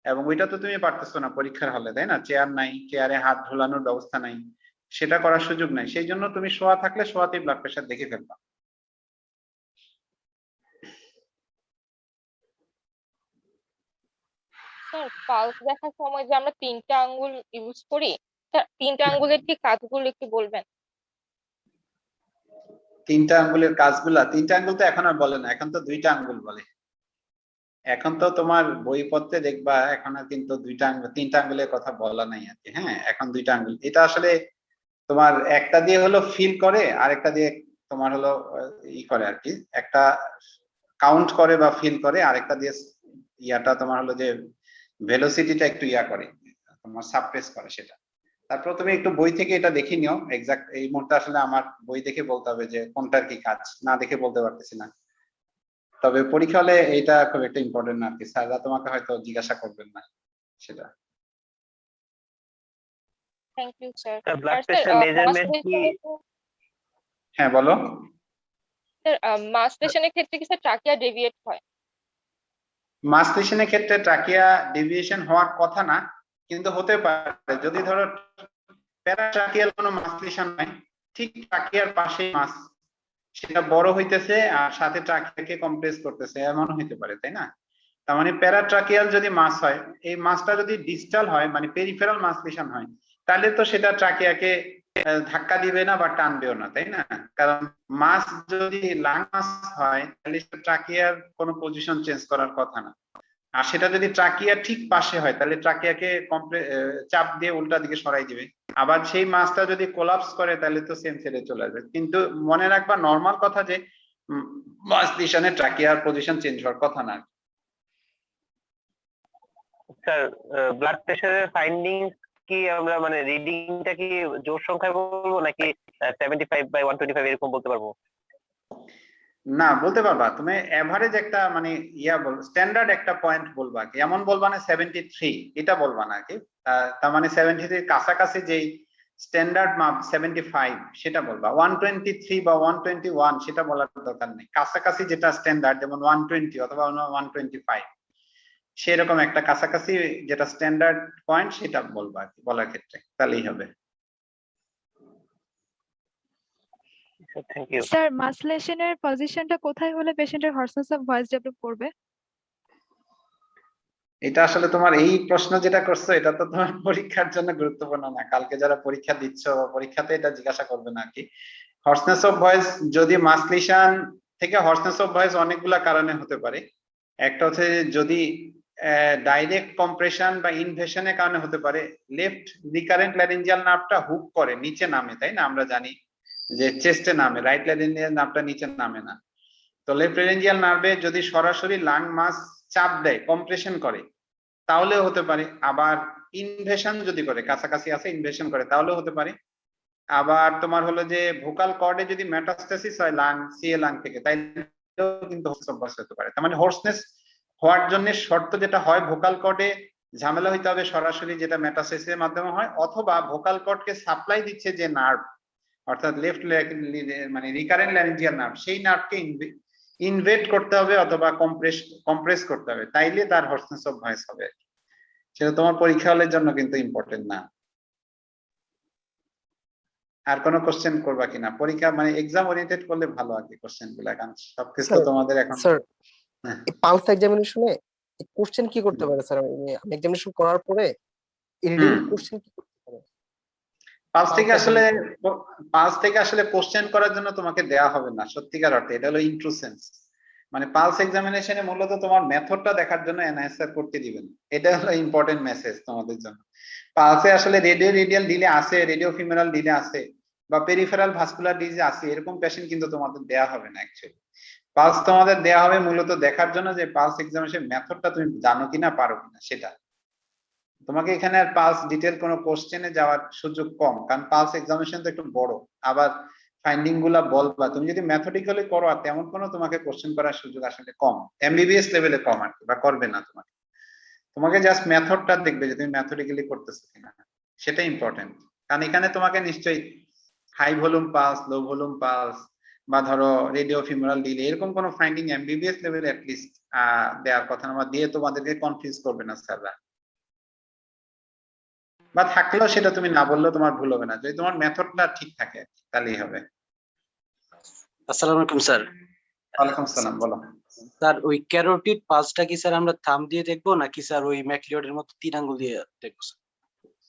এবং ওইটা তো তুমি পারতেছো না পরীক্ষার হলে, তাই না? চেয়ার নাই, চেয়ারে হাত ঝুলানোর ব্যবস্থা নাই, সেটা করার সুযোগ নাই। সেই জন্য তুমি শোয়া থাকলে শোয়াতেই ব্লাড প্রেশার দেখে ফেলবা। স্যার পালস দেখার সময় যে আমরা 3টা আঙ্গুল ইউজ করি, স্যার 3টা আঙ্গুলের কি কাজগুলো একটু বলবেন? 3টা আঙ্গুলের কাজগুলা, 3টা আঙ্গুল তো এখন আর বলে না, এখন তো 2টা আঙ্গুল বলে। এখন তো তোমার বইপত্রে দেখবা এখন আর কিন্তু 2টা আঙ্গুল 3টা আঙ্গুলের কথা বলা নাই আর কি। হ্যাঁ, এখন 2টা আঙ্গুল। এটা আসলে তোমার একটা দিয়ে হলো ফিল করে, আর একটা দিয়ে তোমার হলো ই করে আর কি, একটা কাউন্ট করে বা ফিল করে, আরেকটা দিয়ে ইয়াটা তোমার হলো যে ভেলোসিটিটা একটু ইয়া করে, তোমার সাপ্রেস করে সেটা। তারপর তুমি একটু বই থেকে এটা দেখে নিও এক্সাক্ট। এই মুহূর্তে আসলে আমার বই দেখে বলতে হবে যে কোনটার কি কাজ, না দেখে বলতে পারতেছি না। তবে পরীক্ষা হলে এটা খুব একটা ইম্পর্টেন্ট না আর কি, স্যাররা তোমাকে হয়তো জিজ্ঞাসা করবেন না সেটা। Thank you sir. Sir blood আর স্যার প্রেশার মেজারমেন্ট কি? হ্যাঁ বলো। স্যার মাসলেশনের ক্ষেত্রে কি স্যার ট্রাকিয়া ডেভিয়েট হয়? মাসলেশনের ক্ষেত্রে ট্রাকিয়া ডেভিয়েশন হওয়ার কথা না, কিন্তু হতে পারে। যদি ধরো প্যারাট্রাকিয়াল কোনো মাসলেশন নাই, ঠিক ট্রাকিয়ার পাশে মাস, সেটা বড় হইতেছে আর সাথে ট্রাকিয়াকে কম্প্রেস করতেছে, এমন হইতে পারে, তাই না? তার মানে প্যারাট্রাকিয়াল যদি মাস হয়, এই মাসটা যদি ডিস্টাল হয় মানে পেরিফেরাল মাসলেশন হয়, তাহলে তো সেটা ট্রাকিয়াকে ধাক্কা দিবে না বা টানবেও না, তাই না? কারণ মাস যদি লাং মাস হয় তাহলে ট্রাকিয়ার কোনো পজিশন চেঞ্জ করার কথা না। আর সেটা যদি ট্রাকিয়ার ঠিক পাশে হয় তাহলে ট্রাকিয়াকে চাপ দিয়ে উল্টা দিকে সরাই দিবে। আবার সেই মাসটা যদি কোলাপস করে তাহলে তো সেম ছেড়ে চলে আসবে। কিন্তু মনে রাখবা নর্মাল কথা যে মাসলেশনে ট্রাকিয়ার পজিশন চেঞ্জ হওয়ার কথা না। স্যার ব্লাড প্রেশারের ফাইন্ডিংস কি আমরা মানে রিডিংটা কি জোড় সংখ্যায় বলবো, নাকি 75/125 এরকম বলতে পারবো? না, বলতে পারবা তুমি এভারেজ একটা মানে ইয়া বল, স্ট্যান্ডার্ড একটা পয়েন্ট বলবা কি, এমন বলবা না 73 এটা বলবা না কি। তার মানে 73 কাছাকাছি যেই স্ট্যান্ডার্ড মাপ 75 সেটা বলবা। 123 বা 121 সেটা বলার দরকার নেই, কাছাকাছি যেটা স্ট্যান্ডার্ড, যেমন 120 অথবা 125 সেরকম একটা কাছাকাছি যেটা স্ট্যান্ডার্ড পয়েন্ট সেটা বলবা আর কি বলার ক্ষেত্রে, তাহলেই হবে। Thank you. স্যার মাসলেশনের পজিশনটা কোথায় হলে পেশেন্টের হর্সনেস অফ ভয়েস ডেভেলপ করবে? এটা আসলে তোমার এই প্রশ্ন যেটা করছো এটা তো তোমার পরীক্ষার জন্য গুরুত্বপূর্ণ না, কালকে যারা পরীক্ষা দিচ্ছ পরীক্ষাতে এটা জিজ্ঞাসা করবে না আর কি। হর্সনেস অফ ভয়েস যদি মাসলেশন থেকে হর্সনেস অফ ভয়েস অনেকগুলা কারণে হতে পারে। একটা হচ্ছে যদি ডাইরেক্ট কম্প্রেশন বা ইনভেশনের কারণে হতে পারে। লেফট রিকারেন্ট ল্যারিঞ্জিয়াল নার্ভটা হুক করে নিচে নামে, তাই না? আমরা জানি যে চেস্টে নামে, রাইট ল্যারিঞ্জিয়াল নার্ভটা নিচে নামে না। তো লেফট ল্যারিঞ্জিয়াল নার্ভে যদি সরাসরি লাং মাস চাপ দেয়, কম্প্রেশন করে, তাহলেও হতে পারে। আবার ইনভেশন যদি করে, কাছাকাছি আছে ইনভেশন করে, তাহলেও হতে পারে। আবার তোমার হলো যে ভোকাল কর্ডে যদি মেটাস্টেসিস হয় লাং সিএ লাং থেকে, তাইলেও কিন্তু হোর্সনেস হতে পারে। তার মানে হোর্সনেস হওয়ার জন্য শর্ত যেটা হয়, ভোকাল কর্ডে ঝামেলা হইতে হবে সরাসরি, যেটা মেটাস্টেসিসের মাধ্যমে হয়, অথবা ভোকাল কর্ডকে সাপ্লাই দিচ্ছে যে নার্ভ, অর্থাৎ লেফট মানে রিকারেন্ট ল্যারিঞ্জিয়াল নার্ভ, সেই নার্ভকে ইনভেট করতে হবে অথবা কম্প্রেস করতে হবে, তাইলে তার হর্সনেস অফ ভয়েস হবে। সেটা তোমার পরীক্ষা হলের জন্য কিন্তু ইম্পর্টেন্ট না। আর কোনো কোশ্চেন করবা কিনা? পরীক্ষা মানে এক্সাম ওরিয়েন্টেড করলে ভালো আর কি কোশ্চেন গুলা, কারণ সবকিছু তো তোমাদের এখন। স্যার হ্যাঁ। পালস এক্সামিনেশনে কোশ্চেন কি করতে পারে স্যার? আমি এক্সামিনেশন করার পরে রিডিং কোশ্চেন কি করতে পারে? পালস থেকে আসলে কোশ্চেন করার জন্য তোমাকে দেয়া হবে না সত্যিকার অর্থে, এটা হলো ইন্ট্রুসেন্স। মানে পালস এক্সামিনেশনে মূলত তোমার মেথডটা দেখার জন্য অ্যানালাইসিস করতে দিবেন, এটা হলো ইম্পর্টেন্ট মেসেজ তোমাদের জন্য। পালসে আসলে রেডিও রেডিয়াল ডিলে আছে, রেডিও ফিমেরাল ডিলে আছে, বা পেরিফেরাল ভাস্কুলার ডিজিজ আছে, এরকম পেশেন্ট কিন্তু তোমাদের দেয়া হবে না অ্যাকচুয়ালি। পালস তোমাদের দেয়া হবে মূলত দেখার জন্য যে পালস এক্সামিনেশন মেথডটা তুমি জানো কিনা পারো কিনা সেটা। তোমাকে এখানে আর পালস ডিটেল কোনো কোশ্চেনে যাওয়ার সুযোগ কম, কারণ পালস এক্সামিনেশন তো একটু বড়, আবার ফাইন্ডিং গুলা বলবা তুমি যদি ম্যাথমেটিক্যালি করো আর তেমন কোনো তোমাকে কোশ্চেন করার সুযোগ আসলে কম, এমবিবিএস লেভেলে কম আর কি, বা করবে না তোমাকে। তোমাকে জাস্ট মেথডটা দেখবে যে তুমি ম্যাথমেটিক্যালি করতেছো কিনা, সেটা ইম্পর্টেন্ট। কারণ এখানে তোমাকে নিশ্চয়ই high volume pulse, low volume pulse, বা ধরো রেডিও ফিমোরাল ডিলে এরকম কোনো ফাইন্ডিং এমবিবিএস লেভেলে অ্যাটলিস্ট দেওয়ার কথা না, দিয়ে তোমাদেরকে কনফিউজ করবে না স্যাররা। বা থাকলেও সেটা তুমি না বললেও তোমার ভুল হবে না, যদি তোমার মেথডটা ঠিক থাকে তাহলেই হবে। আসসালামু আলাইকুম স্যার। ওয়ালাইকুম আসসালাম, বলো। স্যার ওই ক্যারোটিড পালসটা কি স্যার আমরা থাম দিয়ে দেখবো নাকি স্যার ওই ম্যাকলিওডের মতো 3 আঙ্গুল দিয়ে দেখবো স্যার?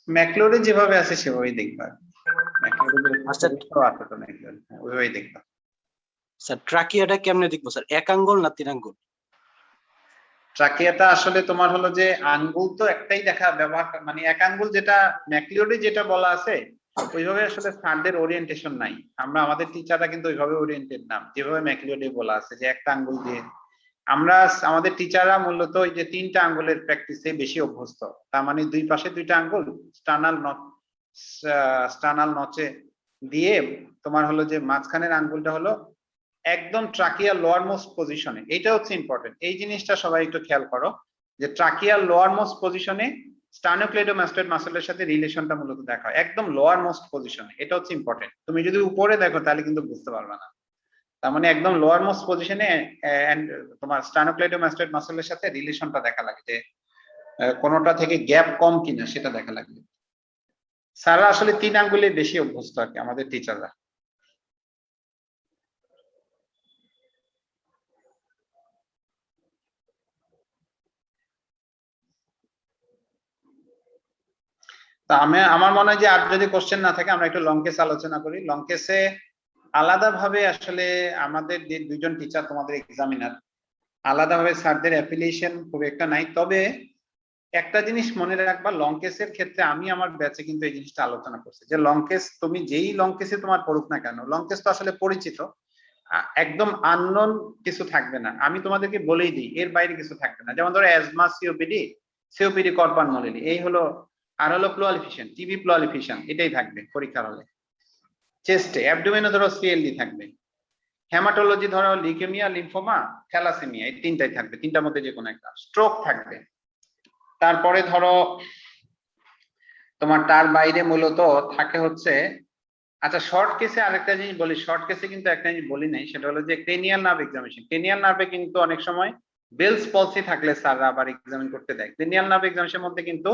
ম্যাকলোডে যেভাবে আছে সেভাবেই দেখবা। ম্যাকলোডে আচ্ছা। ওইভাবেই দেখবা। স্যার ট্রাকিয়াটা কেমনে দেখবো স্যার, 1 আঙ্গুল না 3 আঙ্গুল? ট্রাকিয়াটা আসলে তোমার হলো যে আঙ্গুল তো একটাই দেখা ব্যবহার, মানে এক আঙ্গুল যেটা ম্যাকলিওডে যেটা বলা আছে ওইভাবে আসলে স্যারদের ওরিয়েন্টেশন নাই। আমরা আমাদের টিচাররা কিন্তু ওইভাবে ওরিয়েন্টেড না যেভাবে ম্যাকলিওডে বলা আছে যে একটা আঙ্গুল দিয়ে। আমরা আমাদের টিচাররা মূলত ওই যে 3টা আঙ্গুলের প্র্যাকটিসে বেশি অভ্যস্ত, তার মানে দুই পাশে 2টা আঙ্গুল স্টার্নাল নচে দিয়ে তোমার হলো যে মাঝখানের আঙ্গুলটা হলো একদম ট্রাকিয়ার লোয়ার মোস্ট পজিশনে। এটা হচ্ছে ইম্পর্টেন্ট, এই জিনিসটা সবাই একটু খেয়াল করো যে ট্রাকিয়ার লোয়ার মোস্ট পজিশনে স্টার্নোক্লেইডোমাস্টয়েড মাসলের সাথে রিলেশনটা মূলত দেখা হয় একদম লোয়ার মোস্ট পজিশনে। এটা হচ্ছে ইম্পর্টেন্ট, তুমি যদি উপরে দেখো তাহলে কিন্তু বুঝতে পারবে না। তার মানে একদম লোয়ার মোস্ট পজিশনে তোমার স্টার্নোক্লেইডোমাস্টয়েড মাসলের সাথে রিলেশনটা দেখা লাগে, যে কোনোটা থেকে গ্যাপ কম কিনা সেটা দেখা লাগবে। স্যাররা আসলে 3 আঙ্গুলে বেশি অভ্যস্ত আর কি আমাদের টিচাররা। তা আমার মনে হয় যে আর যদি কোশ্চেন না থাকে আমরা একটু লং কেস আলোচনা করি। লং কেসে আলাদাভাবে আসলে আমাদের যে 2জন টিচার তোমাদের এক্সামিনার, আলাদাভাবে স্যারদের অ্যাফিলিয়েশন খুব একটা নাই। তবে একটা জিনিস মনে রাখবা, লং কেসের ক্ষেত্রে আমি আমার ব্যাচে কিন্তু এই জিনিসটা আলোচনা করছি যে লং কেস তুমি যেই লং কেসে তোমার পড়ুক না কেন, লং কেস তো আসলে পরিচিত, একদম আননোন কিছু থাকবে না। আমি তোমাদেরকে বলেই দিই এর বাইরে কিছু থাকবে না। যেমন ধরো অ্যাজমা, সিওপিডি কর্পান মলিলি, এই হলো, আর হলো প্লোয়ালিফিশন, টিবি প্লোয়ালিফিশন, এটাই থাকবে পরীক্ষার হলে। চেস্টে অ্যাবডোমেনে ধরো সিএলডি থাকবে। হেমাটোলজি ধরো লিউকেমিয়া, লিম্ফোমা, থ্যালাসেমিয়া, এই 3টাই থাকবে, 3টার মধ্যে যে কোনো একটা। স্ট্রোক থাকবে। তারপরে ধরো তোমার তার বাইরে মূলত থাকে হচ্ছে, আচ্ছা শর্ট কেসে আরেকটা জিনিস বলি, শর্ট কেসে কিন্তু একটা জিনিস বলি নাই, সেটা হলো যে ক্রেনিয়াল নার্ভ এক্সামিনেশন। ক্রেনিয়াল নার্ভে কিন্তু অনেক সময় বেলস পলসি থাকলে স্যাররা আবার এক্সামিন করতে দেয়। ক্রেনিয়াল নার্ভ এক্সামিনেশনের মধ্যে কিন্তু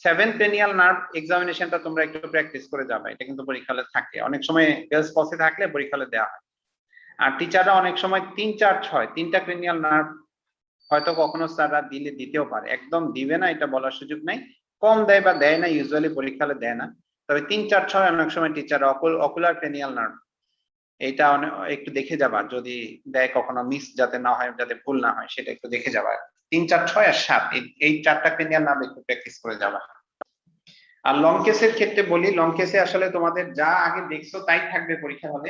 7 ক্রেনিয়াল নার্ভ এক্সামিনেশনটা তোমরা একটু প্র্যাকটিস করে যাবে, এটা কিন্তু পরীক্ষা হলে থাকে। অনেক সময় বেলস পলসি থাকলে পরীক্ষা হলে দেওয়া হয়। আর টিচাররা অনেক সময় 3, 4, 6 3টা ক্রেনিয়াল নার্ভ হয়তো কখনো স্যাররা দিতেও পারে, একদম দিবে না এটা বলার সুযোগ নাই, কম দেয় বা দেয় না, ইউজুয়ালি পরীক্ষা হলে দেয় না। তবে 3, 4, 6 অনেক সময় টিচার অকুলার ক্রেনিয়াল নার্ভ এটা একটু দেখে যাবা, যদি দেয় কখনো মিস যাতে না হয়, যাতে ভুল না হয়, সেটা একটু দেখে যাবা। 3, 4, 6 আর 7 এই 4টা ক্রেনিয়াল নার্ভ একটু প্র্যাকটিস করে যাবা। আর লং কেসের ক্ষেত্রে বলি, লং কেসে আসলে তোমাদের যা আগে দেখছো তাই থাকবে পরীক্ষা হলে।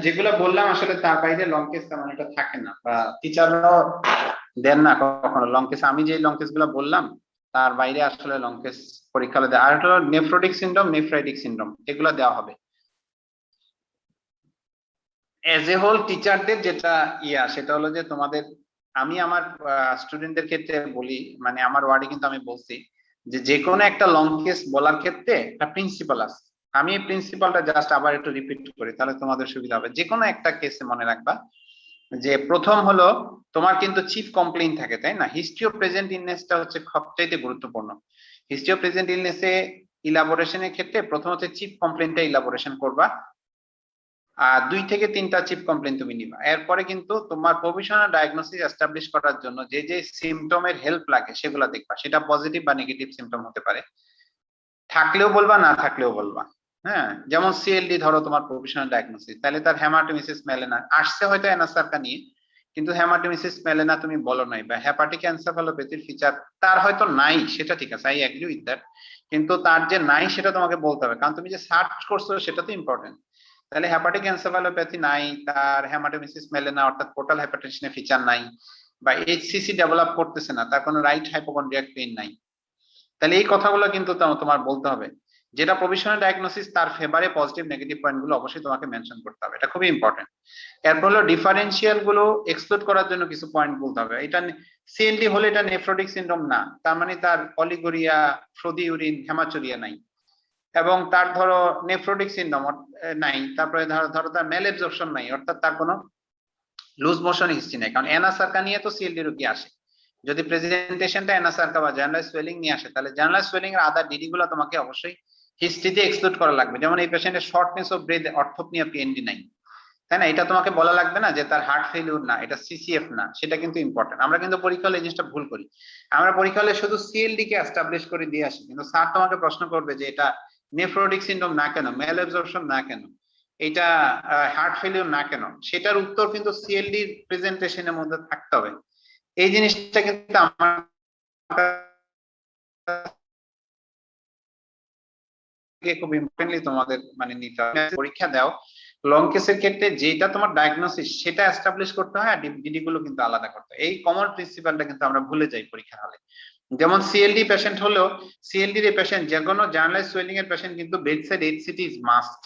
যেগুলো বললাম আসলে তার বাইরে লং কেস তেমন একটা থাকে না, বা টিচাররাও দেন না কখনো লং কেস। আমি যে লং কেস গুলো বললাম তার বাইরে আসলে লং কেস পরীক্ষা হলে দেয়। আর হলো নেফ্রোটিক সিনড্রোম, নেফ্রাইটিক সিনড্রোম, এগুলো দেওয়া হবে। এজ এ হোল টিচারদের যেটা সেটা হলো যে তোমাদের, আমি আমার স্টুডেন্টদের ক্ষেত্রে বলি, মানে আমার ওয়ার্ডে কিন্তু আমি বলছি যে কোনো একটা লং কেস বলার ক্ষেত্রে একটা প্রিন্সিপাল আছে। আমি এই প্রিন্সিপালটা জাস্ট আবার একটু রিপিট করি, তাহলে তোমাদের সুবিধা হবে। যে কোনো একটা কেসে মনে রাখবা যে প্রথম হলো তোমার কিন্তু চিফ কমপ্লেইন থাকে, তাই না? হিস্ট্রি অফ প্রেজেন্ট ইলনেসটা হচ্ছে সবচাইতে গুরুত্বপূর্ণ। হিস্ট্রি অফ প্রেজেন্ট ইলনেসে ইলাবোরেশনের ক্ষেত্রে প্রথম হচ্ছে চিফ কমপ্লেইনটা ইলাবোরেশন করবা, আর 2 থেকে 3টা চিফ কমপ্লেইন তুমি নিবা। এরপরে কিন্তু তোমার প্রভিশনাল ডায়াগনোসিস এস্টাবলিশ করার জন্য যে সিমটমের হেল্প লাগে সেগুলো দেখবা, সেটা পজিটিভ বা নেগেটিভ সিমটম হতে পারে, থাকলেও বলবা না থাকলেও বলবা। হ্যাঁ, যেমন সিএলডি ধরো তোমার প্রভিশনাল ডায়াগনোসিস, তাহলে তার হেমাটোমিসিস মেলেনা আসছে হয়তো এনাসারকা নিয়ে, কিন্তু হেমাটোমিসিস মেলেনা তুমি বলো নাই, বা হেপাটিক এনসেফালোপ্যাথির ফিচার তার হয়তো নাই, সেটা ঠিক আছে, আই এগ্রি উইথ দ্যাট, কিন্তু তার যে নাই সেটা তোমাকে বলতে হবে, কারণ তুমি যে সার্চ করছো সেটা তো ইম্পর্টেন্ট। তাহলে হেপাটিক এনসেফালোপ্যাথি নাই, তার হেমাটোমিসিস মেলেনা অর্থাৎ পোর্টাল হাইপারটেনশনের ফিচার নাই, বা এইচসিসি ডেভেলপ করতেছে না, তার কোনো রাইট হাইপোকন্ড্রিয়াক পেইন নাই, তাহলে এই কথাগুলো কিন্তু তোমার বলতে হবে। যেটা প্রভিশনাল ডায়াগনোসিস তার ফেভারে পজিটিভ নেগেটিভ পয়েন্ট গুলো অবশ্যই তোমাকে মেনশন করতে হবে, এটা খুবই ইম্পর্টেন্ট। এরপর হলো ডিফারেন্সিয়াল গুলো এক্সক্লুড করার জন্য কিছু পয়েন্ট বলতে হবে। এটা সিএলডি হলে এটা নেফ্রোটিক সিনড্রোম না, তার মানে তার অলিগোরিয়া, ফ্লোদিউরিন, হেমাচুরিয়া নাই, এবং তার ধরো নেফ্রোটিক সিনড্রোম নাই, তারপরে ধরো তার মেল অ্যাবজর্পশন নাই, অর্থাৎ তার কোনো লুজ মোশন হিস্ট্রি নাই। কারণ এনাসার্কা নিয়ে তো সিএলডি রোগী আসে, যদি প্রেজেন্টেশনটা এনাসার্কা বা জার্নালাইজ সোয়েলিং নিয়ে আসে, তাহলে জার্নালাইজ সোয়েলিং এর আদার ডিডি গুলো তোমাকে অবশ্যই হিস্ট্রিতে এক্সক্লুড করা লাগবে। যেমন এই পেশেন্টের শর্টনেস অফ ব্রেথ অর্থোপনিয়া পিএনডি নাই, তাই না? এটা তোমাকে বলা লাগবে না যে তার হার্ট ফেলিউর না, এটা সিসিএফ না, সেটা কিন্তু ইম্পর্টেন্ট। আমরা কিন্তু পরীক্ষা হলে এই জিনিসটা ভুল করি, আমরা পরীক্ষা হলে শুধু সিএলডি কে এস্টাবলিশ করে দিয়ে আসি, কিন্তু স্যার তোমাকে প্রশ্ন করবে যে এটা নেফ্রোটিক সিনড্রোম না কেন, মেল অ্যাবজর্পশন না কেন, এটা হার্ট ফেলিউর না কেন, সেটার উত্তর কিন্তু সিএলডি প্রেজেন্টেশনের মধ্যে থাকতে হবে। এই জিনিসটা কিন্তু আমার খুব ইম্পর্টেন্টলি তোমাদের মানে নিতে হবে। পরীক্ষা দাও লং কেসের ক্ষেত্রে যেটা তোমার ডায়াগনোসিস সেটা এস্টাবলিশ করতে হয়, আর ডিডি গুলো কিন্তু আলাদা করতে হয়। এই কমন প্রিন্সিপালটা কিন্তু আমরা ভুলে যাই পরীক্ষা হলে। যেমন সিএলডি পেশেন্ট হলেও সিএলডি এর পেশেন্ট যে কোনো জার্নালাইজ সোয়েলিং এর পেশেন্ট কিন্তু বেডসাইড এইচসিটি ইজ মাস্ট।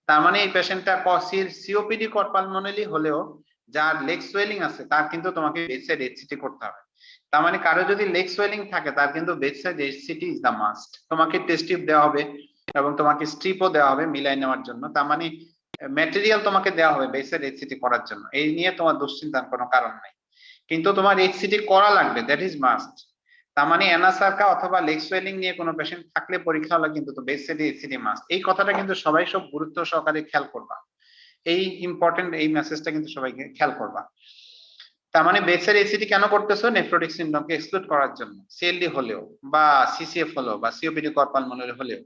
তার মানে এই পেশেন্টটা সিওপিডি পালমোনারি হলেও যার লেগ সোয়েলিং আছে তার কিন্তু তোমাকে বেডসাইড এইচসিটি করতে হবে। তার মানে কারো যদি লেগ সোয়েলিং থাকে তার কিন্তু বেডসাইড এইচসিটি ইজ দা মাস্ট। তোমাকে টেস্ট টিউব দেওয়া হবে এবং তোমাকে স্ট্রিপও দেওয়া হবে মিলাই নেওয়ার জন্য, তার মানে ম্যাটেরিয়াল তোমাকে দেওয়া হবে বেডসাইড এইচসিটি করার জন্য। এই নিয়ে তোমার দুশ্চিন্তার কোনো কারণ নাই, কিন্তু তোমার এইচসিটি করা লাগবে, দ্যাট ইজ মাস্ট। তার মানে এনাসার্কা অথবা লেগ সোয়েলিং নিয়ে কোনো পেশেন্ট থাকলে পরীক্ষা হলে কিন্তু তো বেডসাইড এইচসিটি মাস্ট। এই কথাটা কিন্তু সবাই সব গুরুত্ব সহকারে খেয়াল করবা, এই ইম্পর্টেন্ট এই মেসেজটা কিন্তু সবাইকে খেয়াল করবা। তার মানে বেডসাইড এইচসিটি কেন করতেছো? নেফ্রোটিক সিনড্রোমকে এক্সক্লুড করার জন্য, সিএলডি হলেও বা সিসিএফ হলেও বা সিওপিডি পালমোনারি হলেও।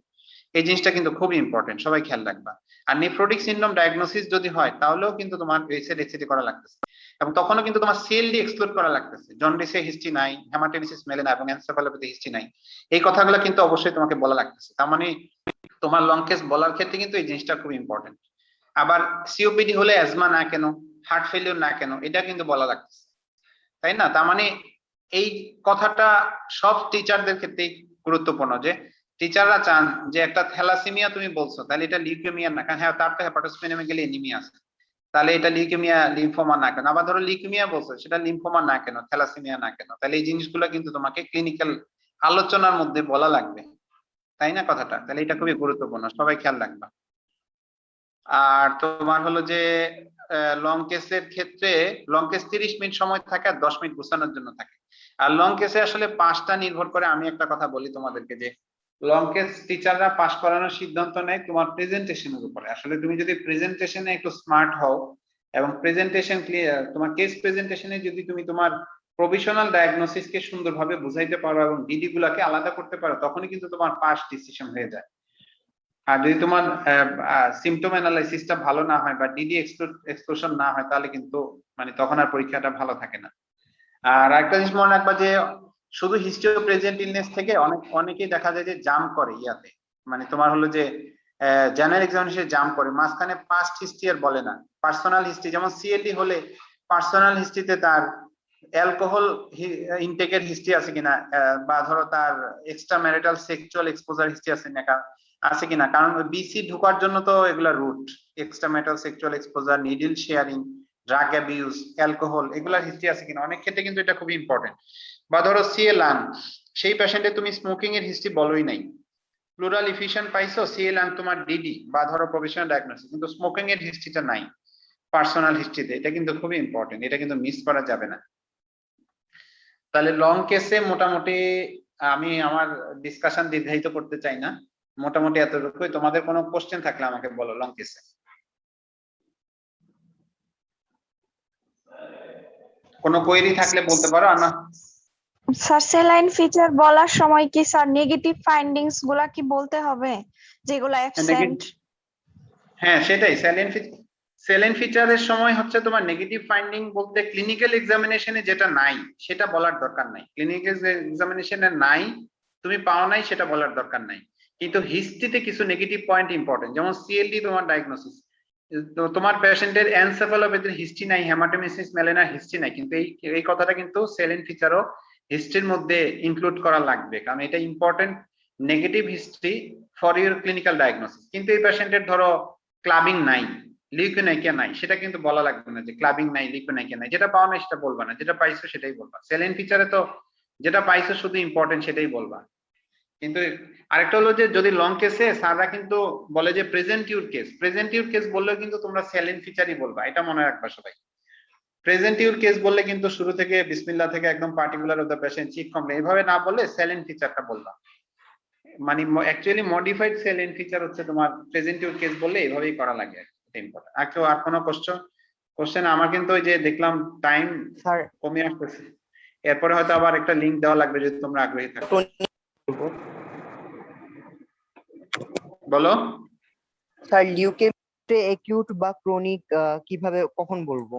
এই জিনিসটা কিন্তু খুবই ইম্পর্টেন্ট, সবাই খেয়াল রাখবা। আর নেফ্রোটিক সিনড্রোম ডায়াগনোসিস যদি হয় তাহলেও কিন্তু তোমার বেডসাইড এইচসিটি করা লাগতেছে, এবং তখনও কিন্তু তোমার সিএলডি এক্সক্লুড করা লাগতেছে। জন্ডিসের হিস্ট্রি নাই, হেমাটোমিসিস মেলেনা এবং এনসেফালোপ্যাথি হিস্ট্রি নাই, এই কথাগুলো কিন্তু অবশ্যই তোমাকে বলা লাগতেছে। তার মানে তোমার লং কেস বলার ক্ষেত্রে কিন্তু এই জিনিসটা খুব ইম্পর্টেন্ট। আবার সিওপিডি হলে অ্যাজমা না কেন, হার্ট ফেলিউর না কেন, এটা কিন্তু বলা লাগতেছে, তাই না? তার মানে এই কথাটা সব টিচারদের ক্ষেত্রেই গুরুত্বপূর্ণ, যে টিচাররা চান যে একটা থ্যালাসেমিয়া তুমি বলছো, তাহলে এটা লিউকেমিয়া না কেন? হ্যাঁ, তার তো হেপাটোস্প্লেনোমেগালি এনিমিয়া আছে, তাহলে এটা লিউকেমিয়া লিম্ফোমা না কেন? আবার ধরো লিউকেমিয়া বলছো, সেটা লিম্ফোমা না কেন, থ্যালাসেমিয়া না কেন? তাহলে এই জিনিসগুলো কিন্তু তোমাকে ক্লিনিক্যাল আলোচনার মধ্যে বলা লাগবে, তাই না কথাটা? তাহলে এটা খুবই গুরুত্বপূর্ণ, সবাই খেয়াল রাখবা। আর তোমার হলো যে লং কেসের ক্ষেত্রে লং কেস 30 মিনিট সময় থাকে আর 10 মিনিট গোছানোর জন্য থাকে। আর লং কেসে আসলে পাঁচটা নির্ভর করে। আমি একটা কথা বলি তোমাদেরকে, যে লং কেস টিচাররা পাস করানোর সিদ্ধান্ত নেয় তোমার প্রেজেন্টেশনের উপরে। আসলে তুমি যদি প্রেজেন্টেশনে একটু স্মার্ট হও এবং প্রেজেন্টেশন ক্লিয়ার, তোমার কেস প্রেজেন্টেশনে যদি তুমি তোমার প্রভিশনাল ডায়াগনোসিসকে সুন্দরভাবে বুঝাইতে পারো এবং ডিডি গুলাকে আলাদা করতে পারো, তখনই কিন্তু তোমার পাস ডিসিশন হয়ে যায়। আর যদি তোমার সিমটম অ্যানালাইসিসটা ভালো না হয় বা ডিডি এক্সক্লুশন না হয়, তাহলে কিন্তু মানে তখন আর পরীক্ষাটা ভালো থাকে না। আর একটা জিনিস মনে রাখবা যে শুধু হিস্ট্রি অফ প্রেজেন্ট ইলনেস থেকে অনেকেই দেখা যায় যে জাম্প করে ইয়াতে, মানে তোমার হলো যে জেনারেল এক্সামিনেশনে জাম্প করে, মাঝখানে পাস্ট হিস্ট্রি আর বলে না, পার্সোনাল হিস্ট্রি। যেমন সিএলডি হলে পার্সোনাল হিস্ট্রিতে তার অ্যালকোহল ইনটেকের হিস্ট্রি আছে কিনা, বা ধরো তার extra marital sexual exposure history আছে কিনা, কারণ বিসি ঢোকার জন্য তো এগুলা route, extra marital sexual exposure, needle sharing, drug abuse, alcohol, এগুলার হিস্ট্রি আছে কিনা। অনেক ক্ষেত্রে কিন্তু এটা খুবই ইম্পর্টেন্ট। বা ধরো সিএ লাং, সেই পেশেন্টে তুমি স্মোকিং এর হিস্ট্রি বলোই নাই, প্লুরাল ইফিশন পাইছো, সিএ লাং তোমার ডিডি বা ধরো প্রফেশনাল ডায়াগনোসিস, কিন্তু স্মোকিং এর হিস্ট্রিটা নাই পার্সোনাল হিস্ট্রিতে। এটা কিন্তু খুবই ইম্পর্টেন্ট, এটা কিন্তু মিস করা যাবে না। তাহলে লং কেসে মোটামুটি আমি আমার ডিসকাশন দীর্ঘায়িত করতে চাই না, মোটামুটি এতটুকুই। তোমাদের কোনো কোশ্চেন থাকলে আমাকে বলো লং কেসে। কোনো কোয়েরি থাকলে বলতে পারো। না স্যার, সেলাইন ফিচার বলার সময় কি স্যার নেগেটিভ ফাইন্ডিংস গুলা কি বলতে হবে যেগুলো অ্যাবসেন্ট? হ্যাঁ, সেটাই। সেলাইন ফিচারের সময় হচ্ছে তোমার নেগেটিভ ফাইন্ডিং বলতে ক্লিনিক্যাল এক্সামিনেশনে যেটা নাই সেটা বলার দরকার নাই। ক্লিনিক্যাল এক্সামিনেশনে নাই, তুমি পাও নাই, সেটা বলার দরকার নাই। কিন্তু হিস্ট্রিতে কিছু নেগেটিভ পয়েন্ট ইম্পর্টেন্ট, যেমন সিএলডি তোমার ডায়াগনোসিস, তো তোমার পেশেন্টের এনসেফালোপ্যাথির হিস্ট্রি নাই, হেমাটোমেসিস মেলানার হিস্ট্রি নাই, কিন্তু এই কথাটা কিন্তু সেলিন ফিচারও হিস্ট্রির মধ্যে ইনক্লুড করা লাগবে, কারণ এটা important negative history for your clinical diagnosis. কিন্তু এই পেশেন্টের ধরো ক্লাবিং নাই, লিউকোনাইকিয়া নাই, সেটা কিন্তু বলা লাগবে না যে ক্লাবিং নাই, লিউকোনাইকিয়া নাই। যেটা পাও না সেটা বলবা না, যেটা পাইছো সেটাই বলবা। সেলিন ফিচারে তো যেটা পাইছো শুধু ইম্পর্টেন্ট সেটাই বলবা। কিন্তু আরেকটা হলো যে যদি লং কেসে স্যাররা কিন্তু বলে যে প্রেজেন্ট ইউর কেস বললেও কিন্তু তোমরা সেলিন ফিচারই বলবা, এটা মনে রাখবা সবাই। প্রেজেন্ট ইউর কেস বললে কিন্তু শুরু থেকে বিসমিল্লাহ থেকে একদম particular of the patient, chief complain এইভাবে না বললে সেলিন ফিচারটা বলবা। মানে অ্যাকচুয়ালি মডিফাইড সেলিন ফিচার হচ্ছে তোমার প্রেজেন্ট ইউর কেস বললে এইভাবেই করা লাগে। ইম্পর্টেন্ট। আর কোনো কোশ্চেন? আমার কিন্তু ওই যে দেখলাম টাইম কমে আসতেছে, এরপরে হয়তো আবার একটা লিংক দেওয়া লাগবে যদি তোমরা আগ্রহী থাকো। বলো স্যার লিউকেমিয়া অ্যাকিউট বা ক্রনিক কিভাবে কখন বলবো?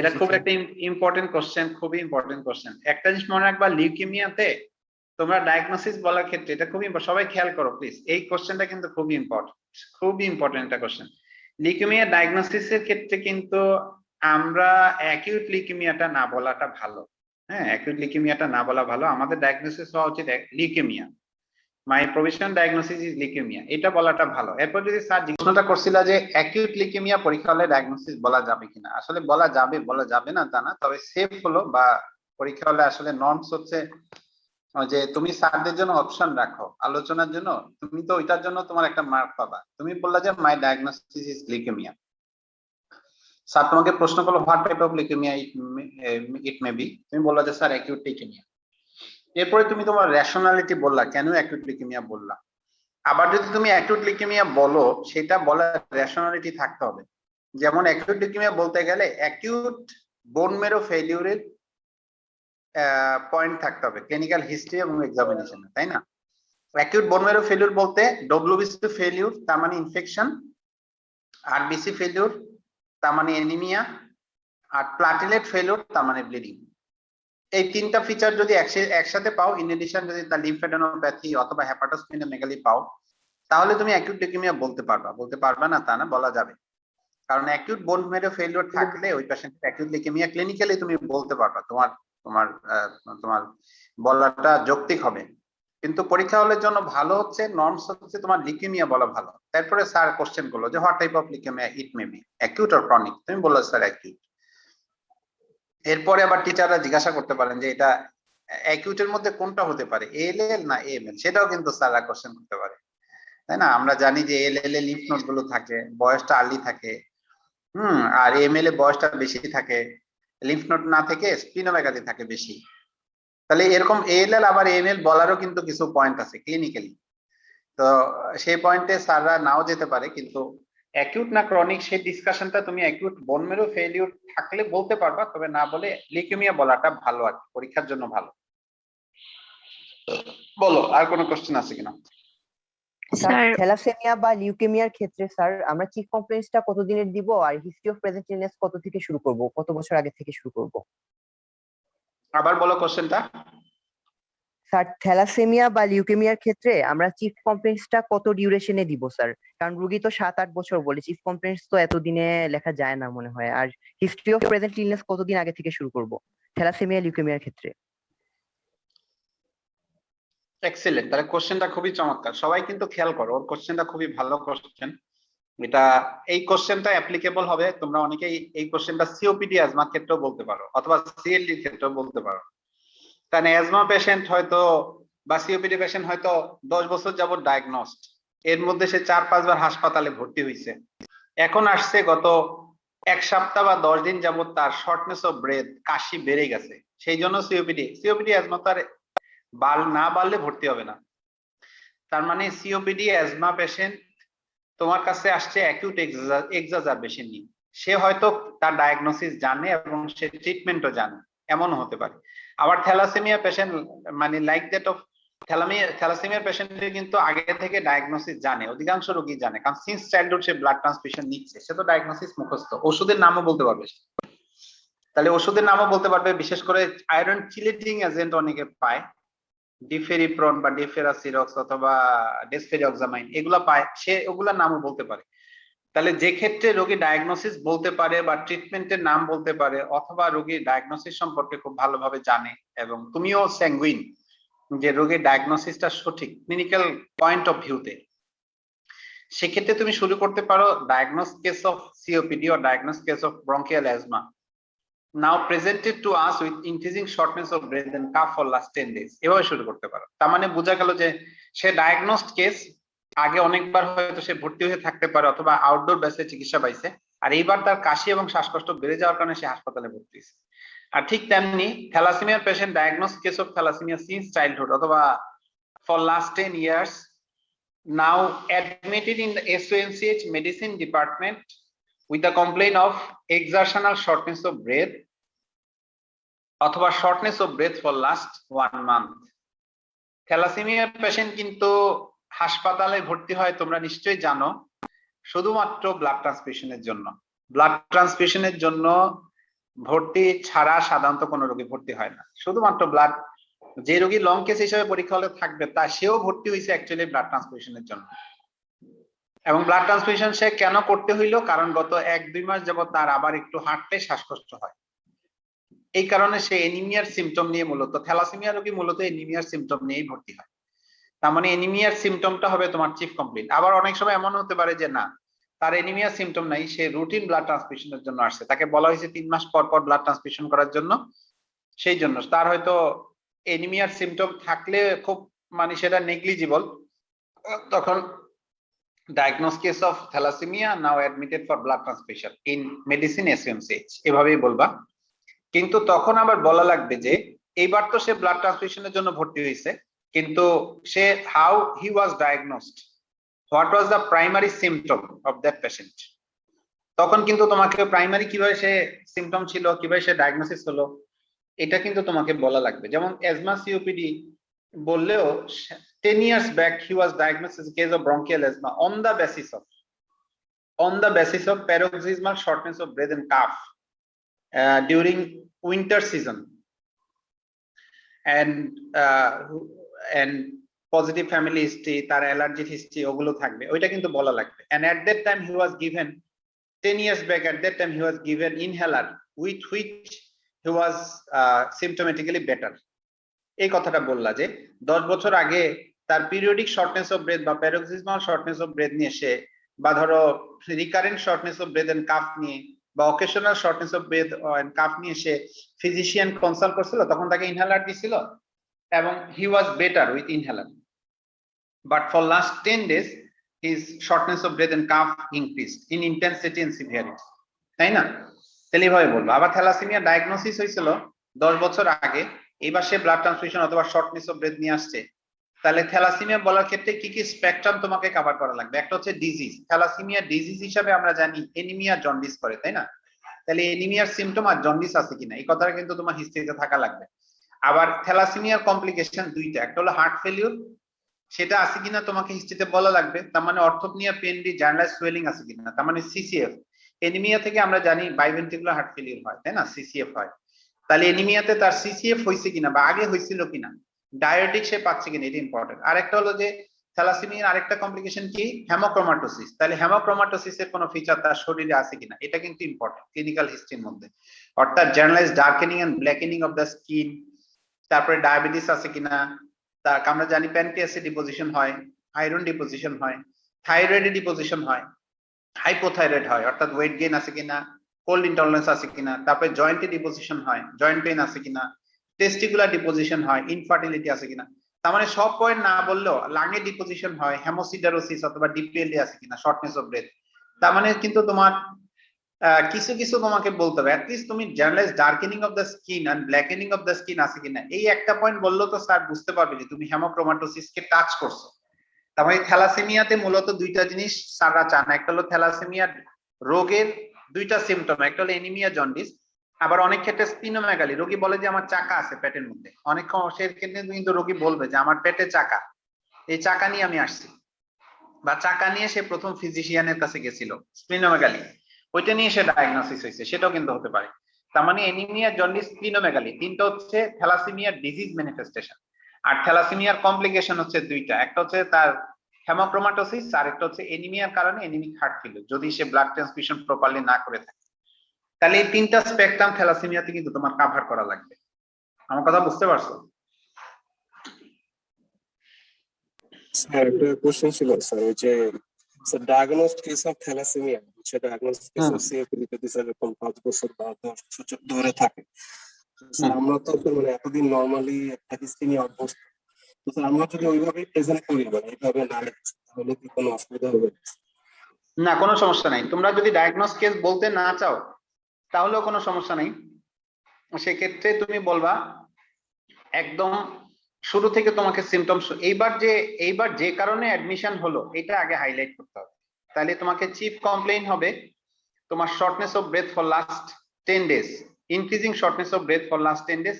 এটা খুব একটা ইম্পর্টেন্ট কোশ্চেন, খুবই ইম্পর্টেন্ট কোশ্চেন। একটা জিনিস মনে রাখবা, লিউকেমিয়াতে তোমরা ডায়াগনোসিস বলার ক্ষেত্রে এটা খুবই সবাই খেয়াল করো প্লিজ, এই কোশ্চেনটা কিন্তু খুবই ইম্পর্টেন্ট একটা কোশ্চেন। লিউকেমিয়া ডায়াগনোসিসের ক্ষেত্রে কিন্তু আমরা অ্যাকিউট লিউকেমিয়াটা না বলাটা ভালো। হ্যাঁ, অ্যাকিউট লিউকেমিয়াটা না বলা ভালো। আমাদের ডায়াগনোসিস হওয়া উচিত leukaemia, my provisional diagnosis is leukaemia, এটা বলাটা ভালো। এরপর যদি স্যার জিজ্ঞাসাটা করছিল যে অ্যাকিউট লিউকেমিয়া পরীক্ষা হলে ডায়াগনোসিস বলা যাবে কিনা, আসলে বলা যাবে না তা না, তবে সেফ হলো বা পরীক্ষা হলে আসলে নর্মস হচ্ছে যে তুমি স্যারদের জন্য অপশন রাখো আলোচনার জন্য, তুমি তো ওইটার জন্য তোমার একটা মার্ক পাবা। তুমি বললা যে মাই ডায়াগনোসিস ইজ লিউকেমিয়া, স্যার তোমাকে প্রশ্ন করলো what type of leukaemia it may be, তুমি বললা যে স্যার অ্যাকিউট লিউকেমিয়া। এরপরে তুমি তোমার রেশনালিটি বললা কেন অ্যাকিউট লিউকেমিয়া বললা। আবার যদি তুমি অ্যাকিউট লিউকেমিয়া বলো, সেটা বলার রেশনালিটি থাকতে হবে। যেমন অ্যাকিউট লিউকেমিয়া বলতে গেলে অ্যাকিউট বোন মেরো ফেলিউরের পয়েন্ট থাকতে হবে ক্লিনিক্যাল হিস্ট্রি এবং এক্সামিনেশন, তাই না? অ্যাকিউট বোন মেরো ফেলিউর বলতে ডব্লিউবিসি ফেলিউর তার মানে ইনফেকশন, আরবিসি ফেলিউর তার মানে এনিমিয়া, আর প্লাটিলেট ফেলিউর তার মানে ব্লিডিং। এই তিনটা ফিচার যদি একসাথে পাও, ইন এডিশন যদি তার লিম্ফেডেনোপ্যাথি অথবা হেপাটোস্প্লিনোমেগালি পাও, তাহলে তুমি অ্যাকিউট লিউকেমিয়া বলতে পারবা না তা না, বলা যাবে। কারণ অ্যাকিউট বোন মেরো ফেলিউর থাকলে ওই পেশেন্টের অ্যাকিউট লিউকেমিয়া ক্লিনিক্যালি তুমি বলতে পারবা, তোমার বলাটা যৌক্তিক হবে। কিন্তু পরীক্ষা হলের জন্য ভালো হচ্ছে নর্মস হচ্ছে তোমার লিউকেমিয়া বলা ভালো। তারপরে স্যার কোশ্চেন করলো যে what type of leukaemia it may be, acute or chronic, তুমি বললো স্যার অ্যাকিউট। এরপরে আবার টিচাররা জিজ্ঞাসা করতে পারেন যে এটা অ্যাকিউটের মধ্যে কোনটা হতে পারে, এএলএল না এএমএল, সেটাও কিন্তু স্যাররা কোশ্চেন করতে পারে, তাই না? আমরা জানি যে এএলএল এ লিম্ফ নোড গুলো থাকে, বয়সটা আর্লি থাকে, আর এএমএল এ বয়সটা বেশি থাকে, লিম্ফ নোড না থেকে স্প্লিনোমেগালি থাকে বেশি। তাহলে এরকম এএলএল আবার এএমএল বলারও কিন্তু কিছু পয়েন্ট আছে ক্লিনিক্যালি, তো সেই পয়েন্টে স্যাররা নাও যেতে পারে। কিন্তু অ্যাকিউট না ক্রনিক সেই ডিসকাশনটা তুমি অ্যাকিউট বোন মেরো ফেলিউর থাকলে বলতে পারবা, তবে না বলে লিউকেমিয়া বলাটা ভালো আর পরীক্ষার জন্য ভালো। বলো আর কোনো কোশ্চেন আছে কিনা? স্যার থ্যালাসেমিয়া বা লিউকেমিয়ার ক্ষেত্রে স্যার আমরা চিফ কমপ্লেইন্সটা কত দিনের দিব, আর হিস্ট্রি অফ প্রেজেন্ট ইলনেস কত থেকে শুরু করব, কত বছর আগে থেকে শুরু করব? আবার বলো কোশ্চেনটা। স্যার থ্যালাসেমিয়া বা লিউকেমিয়ার ক্ষেত্রে আমরা চিফ কমপ্লেইন্সটা কত ডিউরেশনে দিব স্যার? কারণ রোগী তো 7-8 বছর বলে, চিফ কমপ্লেইন্স তো এতদিনে লেখা যায় না মনে হয়। আর হিস্ট্রি অফ প্রেজেন্ট ইলনেস কতদিন আগে থেকে শুরু করব থ্যালাসেমিয়া লিউকেমিয়ার ক্ষেত্রে? এক্সেলেন্ট, তাহলে কোশ্চেনটা খুবই চমৎকার, সবাই কিন্তু খেয়াল করো, ওর কোশ্চেনটা খুবই ভালো কোশ্চেন। এটা এই কোশ্চেনটা অ্যাপ্লিকেবল হবে, তোমরা অনেকেই এই কোশ্চেনটা সিওপিডি অ্যাজমার ক্ষেত্রেও বলতে পারো অথবা সিএলডি এর ক্ষেত্রেও বলতে পারো। কারণ অ্যাজমা পেশেন্ট হয়তো বা সিওপিডি পেশেন্ট হয়তো 10 বছর যাবত ডায়াগনোসড, এর মধ্যে সে 4-5 বার হাসপাতালে ভর্তি হয়েছে, এখন আসছে গত 1 সপ্তাহ বা 10 দিন যাবত তার শর্টনেস অফ ব্রেথ, কাশি বেড়ে গেছে, সেই জন্য সিওপিডি অ্যাজমা তার না বাড়লে ভর্তি হবে না। তার মানে সিওপিডি অ্যাজমা পেশেন্ট তোমার কাছে আসছে অ্যাকিউট এক্সাজারবেশন নিয়ে, সে হয়তো তার ডায়াগনোসিস জানে এবং সে ট্রিটমেন্টও জানে, এমন হতে পারে। আবার থ্যালাসেমিয়া পেশেন্ট মানে লাইক দ্যাট অফ থ্যালাসেমিয়া পেশেন্টের কিন্তু আগে থেকে ডায়াগনোসিস জানে, অধিকাংশ রোগী জানে, কারণ সিন্স চাইল্ডহুড সে ব্লাড ট্রান্সফিউশন নিচ্ছে, সে তো ডায়াগনোসিস মুখস্থ, ওষুধের নামও বলতে পারবে। তাহলে ওষুধের নামও বলতে পারবে, বিশেষ করে আয়রন চিলেটিং এজেন্ট অনেকে পায়, ডিফেরিপ্রন বা ডিফেরাসিরক্স অথবা ডেসফেরিঅক্সামাইন এগুলা পায়, সে ওগুলার নামও বলতে পারে। তাহলে যে ক্ষেত্রে রোগী ডায়াগনোসিস বলতে পারে বা ট্রিটমেন্টের নাম বলতে পারে অথবা রোগীর ডায়াগনোসিস সম্পর্কে খুব ভালোভাবে জানে এবং তুমিও স্যাঙ্গুইন যে রোগীর ডায়াগনোসিসটা সঠিক ক্লিনিক্যাল পয়েন্ট অফ ভিউতে, সেক্ষেত্রে তুমি শুরু করতে পারো diagnose case of COPD or diagnosed case of bronchial asthma now presented to us with increasing shortness of breath and cough for last 10 days, এভাবে শুরু করতে পারো। তার মানে বোঝা গেল যে সে ডায়াগনোসড কেস, আগে অনেকবার হয়তো সে ভর্তি হয়ে থাকতে পারে অথবা আউটডোর বেসে চিকিৎসা পাইছে, আর এইবার তার কাশি এবং শ্বাসকষ্ট বেড়ে যাওয়ার কারণে সে হাসপাতালে ভর্তি হয়েছে। আর ঠিক তেমনি থ্যালাসেমিয়ার patient diagnosed case of thalassemia since childhood অথবা for last 10 years now admitted in the SOMCH medicine department with the complaint of exertional shortness of breath অথবা shortness of breath for last 1 month। Thalassaemia patient কিন্তু হাসপাতালে ভর্তি হয় তোমরা নিশ্চয়ই জানো শুধুমাত্র ব্লাড ট্রান্সফিউশনের জন্য। ব্লাড ট্রান্সফিউশনের জন্য ভর্তি ছাড়া সাধারণত কোনো রোগী ভর্তি হয় না, শুধুমাত্র ব্লাড, যে রোগী লং কেস হিসেবে পরীক্ষা হলে থাকবে তা সেও ভর্তি হয়েছে অ্যাকচুয়ালি ব্লাড ট্রান্সফিউশনের জন্য। এবং ব্লাড ট্রান্সফিউশন সে কেন করতে হইলো, কারণ গত 1-2 মাস যাবত তার আবার একটু হাঁটলে শ্বাসকষ্ট হয়, এই কারণে সে এনিমিয়ার সিমটম নিয়ে, মূলত থ্যালাসেমিয়া রোগী মূলত এনিমিয়ার সিমটম নিয়েই ভর্তি হয়। তার মানে এনিমিয়ার সিমটমটা হবে তোমার চিফ কমপ্লেইন। আবার অনেক সময় এমন হতে পারে যে না, তার এনিমিয়া সিমটম নাই, সে রুটিন ব্লাড ট্রান্সফিউশনের জন্য আসছে, তাকে বলা হয়েছে 3 মাস পর পর ব্লাড ট্রান্সফিউশন করার জন্য, সেই জন্য তার হয়তো এনিমিয়ার সিমটম থাকলে খুব মানে সেটা নেগলিজিবল, তখন diagnosed case of thalassemia now admitted for blood transfusion in medicine SOMCH এভাবেই বলবা। কিন্তু তখন আবার বলা লাগবে যে এইবার তো সে ব্লাড ট্রান্সফিউশনের জন্য ভর্তি হয়েছে, কিন্তু সে how he was diagnosed, what was the primary symptom of that patient, তখন কিন্তু তোমাকে প্রাইমারি কিভাবে সে সিমটম ছিল, কিভাবে সে ডায়াগনোসিস হলো, এটা কিন্তু তোমাকে বলা লাগবে। যেমন অ্যাজমা সিওপিডি বললেও 10 years back he was diagnosed as a case of bronchial asthma on the basis of paroxysmal shortness of breath and cough during winter season and positive family history, তার allergy history ওগুলো থাকবে, ওইটা কিন্তু বলা লাগবে। and at that time he was given 10 years back, at that time he was given inhaler with which he was symptomatically better। এই কথাটা বললা যে 10 বছর আগে তার পিরিয়ডিক শর্টনেস অফ ব্রেথ বা প্যারোক্সিসমাল শর্টনেস অফ ব্রেথ নিয়ে সে, বা ধরো recurrent shortness of breath and cough নিয়ে বা occasional shortness of breath and cough নিয়ে সে ফিজিশিয়ান কনসাল্ট করছিল, তখন তাকে ইনহেলার দিছিল এবং he was better with inhaler, but for last 10 days his shortness of breath and cough increased in intensity and severity, তাই না? তাহলে এইভাবে বলবো। আবার থ্যালাসেমিয়া ডায়াগনোসিস হয়েছিল 10 বছর আগে, এবার সে ব্লাড ট্রান্সফিউশন অথবা শর্টনেস অফ ব্রেথ নিয়ে আসছে, তাহলে থ্যালাসেমিয়া বলার ক্ষেত্রে কি কি স্পেকট্রাম তোমাকে কভার করা লাগবে? একটা হচ্ছে ডিজিজ, থ্যালাসেমিয়া ডিজিজ হিসাবে আমরা জানি এনিমিয়া জন্ডিস করে, তাই না? তাহলে এনিমিয়ার সিমটম আর জন্ডিস আছে কিনা এই কথাটা কিন্তু তোমার হিস্ট্রিতে থাকা লাগবে। আবার থ্যালাসেমিয়ার কমপ্লিকেশন দুইটা, একটা হলো হার্ট ফেলিউর, সেটা আছে কিনা তোমাকে হিস্ট্রিতে বলা লাগবে। তার মানে অর্থোপনিয়া পেনডি জার্নালাইজ সোয়েলিং আছে কিনা, তার মানে সিসিএফ। এনিমিয়া থেকে আমরা জানি বাইভেন্ট্রিকুলার হার্ট ফেলিউর হয়, তাই না? সিসিএফ হয়। তাহলে এনিমিয়াতে তার সিসিএফ হয়েছে কিনা বা আগে হয়েছিল কিনা, ডায়াবেটিক সে পাচ্ছে কিনা, এটা ইম্পর্টেন্ট। আরেকটা হলো যে থ্যালাসেমিয়ার আরেকটা কমপ্লিকেশন কি, হেমোক্রোমাটোসিস। তাহলে হেমোক্রোমাটোসিসের কোনো ফিচার তার শরীরে আছে কিনা, এটা কিন্তু ইম্পর্টেন্ট ক্লিনিক্যাল হিস্ট্রির মধ্যে। অর্থাৎ generalised darkening and blackening of the skin, তারপরে ডায়াবেটিস আছে কিনা, তার আমরা জানি প্যানক্রিয়াসে ডিপোজিশন হয়, আয়রন ডিপোজিশন হয়, থাইরয়েডে ডিপোজিশন হয়, হাইপোথাইরয়েড হয়, অর্থাৎ ওয়েট গেইন আছে কিনা, কোল্ড ইনটলারেন্স আছে কিনা, তারপরে জয়েন্টে ডিপোজিশন হয়, জয়েন্ট পেইন আছে কিনা, টেস্টিকুলার ডিপোজিশন হয়, ইনফার্টিলিটি আছে কিনা। তার মানে সব পয়েন্ট না বললেও লাংয়ে ডিপোজিশন হয়, হেমোসিডারোসিস অথবা ডিপিএলডি আছে কিনা, শর্টনেস অফ ব্রেথ। তার মানে কিন্তু তোমার কিছু কিছু তোমাকে বলতে হবে, অ্যাটলিস্ট তুমি generalised darkening of the skin and blackening of the skin আছে কিনা, এই একটা পয়েন্ট বললেও তো স্যার বুঝতে পারবে যে তুমি হেমোক্রোমাটোসিসকে টাচ করছো। তার মানে থ্যালাসেমিয়াতে মূলত দুইটা জিনিস স্যাররা চান, একটা হলো থ্যালাসেমিয়া রোগের দুইটা সিমটম, একটা হলো এনিমিয়া জন্ডিস, আবার অনেক ক্ষেত্রে স্প্লিনোমেগালি। রোগী বলে যে আমার চাকা আছে পেটের মধ্যে, অনেক ক্ষেত্রে কিন্তু রোগী বলবে যে আমার পেটে চাকা, এই চাকা নিয়ে আমি আসছি, বা চাকা নিয়ে সে প্রথম ফিজিশিয়ানের কাছে গেছিল, স্প্লিনোমেগালি, ওইটা নিয়ে সে ডায়াগনোসিস হয়েছে, সেটাও কিন্তু হতে পারে। তার মানে এনিমিয়া জন্ডিস স্প্লিনোমেগালি তিনটা হচ্ছে থ্যালাসেমিয়ার ডিজিজ ম্যানিফেস্টেশন। আর থ্যালাসেমিয়ার কমপ্লিকেশন হচ্ছে দুইটা, একটা হচ্ছে তার হেমোক্রোমাটোসিস, আর একটা হচ্ছে এনিমিয়ার কারণে এনিমিক হার্ট ফেলিউর, যদি সে ব্লাড ট্রান্সফিউশন প্রপারলি না করে থাকে। তাহলে এই তিনটা স্পেকট্রাম থ্যালাসেমিয়াতে কিন্তু তোমার কভার করা লাগবে। আমার কথা বুঝতে পারছো? স্যার একটা কোশ্চেন ছিল স্যার, ওই যে sir diagnosed case of thalassaemia, সেটা ডায়াগনোসড কেস অফ সিএফএল যদি স্যার এরকম 5 বছর বা 10 বছর ধরে থাকে, স্যার আমরা তো মানে এতদিন নরমালি একটা হিস্ট্রি নিয়ে অভ্যস্ত, তো স্যার আমরা যদি ওইভাবেই প্রেজেন্ট করি, মানে এইভাবে না লিখি, তাহলে কি কোনো অসুবিধা হবে? না, কোনো সমস্যা নাই। তোমরা যদি ডায়াগনোস কেস বলতে না চাও তাহলেও কোনো সমস্যা নাই। সেক্ষেত্রে তুমি বলবা একদম শুরু থেকে তোমাকে সিমটমস, এইবার যে কারণে অ্যাডমিশন হলো এটা আগে হাইলাইট করতে হবে। তাহলে তোমাকে চিফ কমপ্লেইন হবে তোমার shortness of breath for last 10 days, increasing shortness of breath for last 10 days,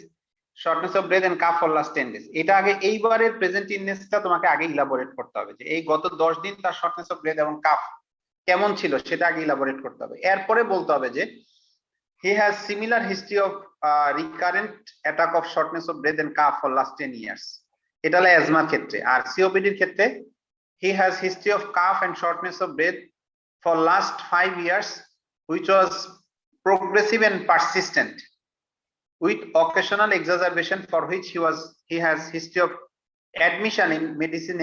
shortness of breath and cough for last 10 days। এটা আগে এইবারের প্রেজেন্ট ইলনেসটা তোমাকে আগে ইলাবোরেট করতে হবে, যে এই গত 10 দিন তার শর্টনেস অফ ব্রেথ এবং কাফ কেমন ছিল সেটা আগে ইলাবোরেট করতে হবে। এরপরে বলতে হবে যে he has similar history of recurrent attack of shortness of breath and cough for last 10 years. এটা হলো অ্যাজমার ক্ষেত্রে। আর সিওপিডির ক্ষেত্রে he has history of cough and shortness of breath for last 5 years which was progressive and persistent with occasional exacerbation for which he has history of admission in medicine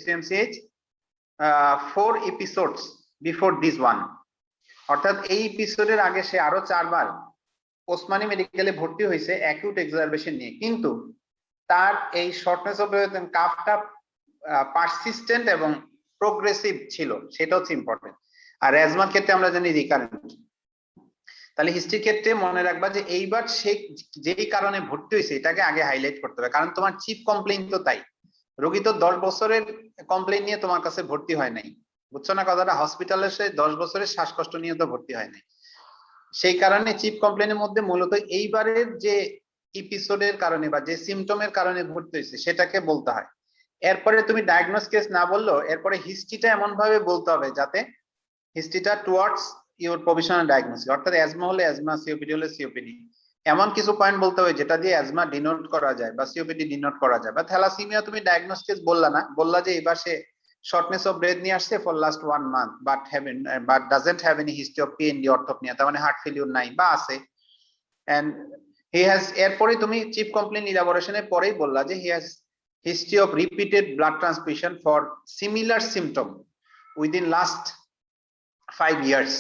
SUMCH 4 episodes before this one. অর্থাৎ এই এপিসোডের আগে সে আরো 4 বার ওসমানী মেডিকেলে ভর্তি হয়েছে acute exacerbation নিয়ে, কিন্তু তার এই শর্টনেস অফ ব্রেথ এন্ড কাফটা পারসিস্টেন্ট এবং প্রোগ্রেসিভ ছিল, সেটা হচ্ছে ইম্পর্টেন্ট। আর অ্যাজমার ক্ষেত্রে আমরা জানি রিকারেন্ট। তাহলে হিস্ট্রির ক্ষেত্রে মনে রাখবা যে এইবার সে যেই কারণে ভর্তি হয়েছে এটাকে আগে হাইলাইট করতে হবে, কারণ তোমার চিফ কমপ্লেইন তো তাই। রোগী তো 10 বছরের কমপ্লেইন নিয়ে তোমার কাছে ভর্তি হয় নাই, বুঝছো না কথাটা? হসপিটালে সে 10 বছরের শ্বাসকষ্ট নিয়ে তো ভর্তি হয় নাই। সেই কারণে চিফ কমপ্লেনের মধ্যে মূলত এইবারের যে এপিসোডের কারণে বা যে সিমটমের কারণে ভর্তি হয়েছে সেটাকে বলতে হয়। এরপরে তুমি ডায়াগনোস কেস না বললেও এরপরে হিস্ট্রিটা এমন ভাবে বলতে হবে যাতে হিস্ট্রিটা টুয়ার্ডস ইওর প্রভিশনাল ডায়াগনোসিস, অর্থাৎ অ্যাজমা হলে অ্যাজমা, সিওপিডি হলে সিওপিডি, এমন কিছু পয়েন্ট বলতে হবে যেটা দিয়ে অ্যাজমা ডিনোট করা যায় বা সিওপিডি ডিনোট করা যায়। বা থ্যালাসেমিয়া তুমি ডায়াগনোস কেস বললা না, বললা যে এবার সে shortness of breath নিয়ে আসছে for last 1 month but doesn't have any history of PND orthopnea, তার মানে হার্ট ফেলিউর নাই বা আছে, and he has, এরপরে তুমি চিফ কমপ্লেইন ইলাবোরেশনের পরেই বললা যে he has history of repeated blood transfusion for similar symptom within last 5 years,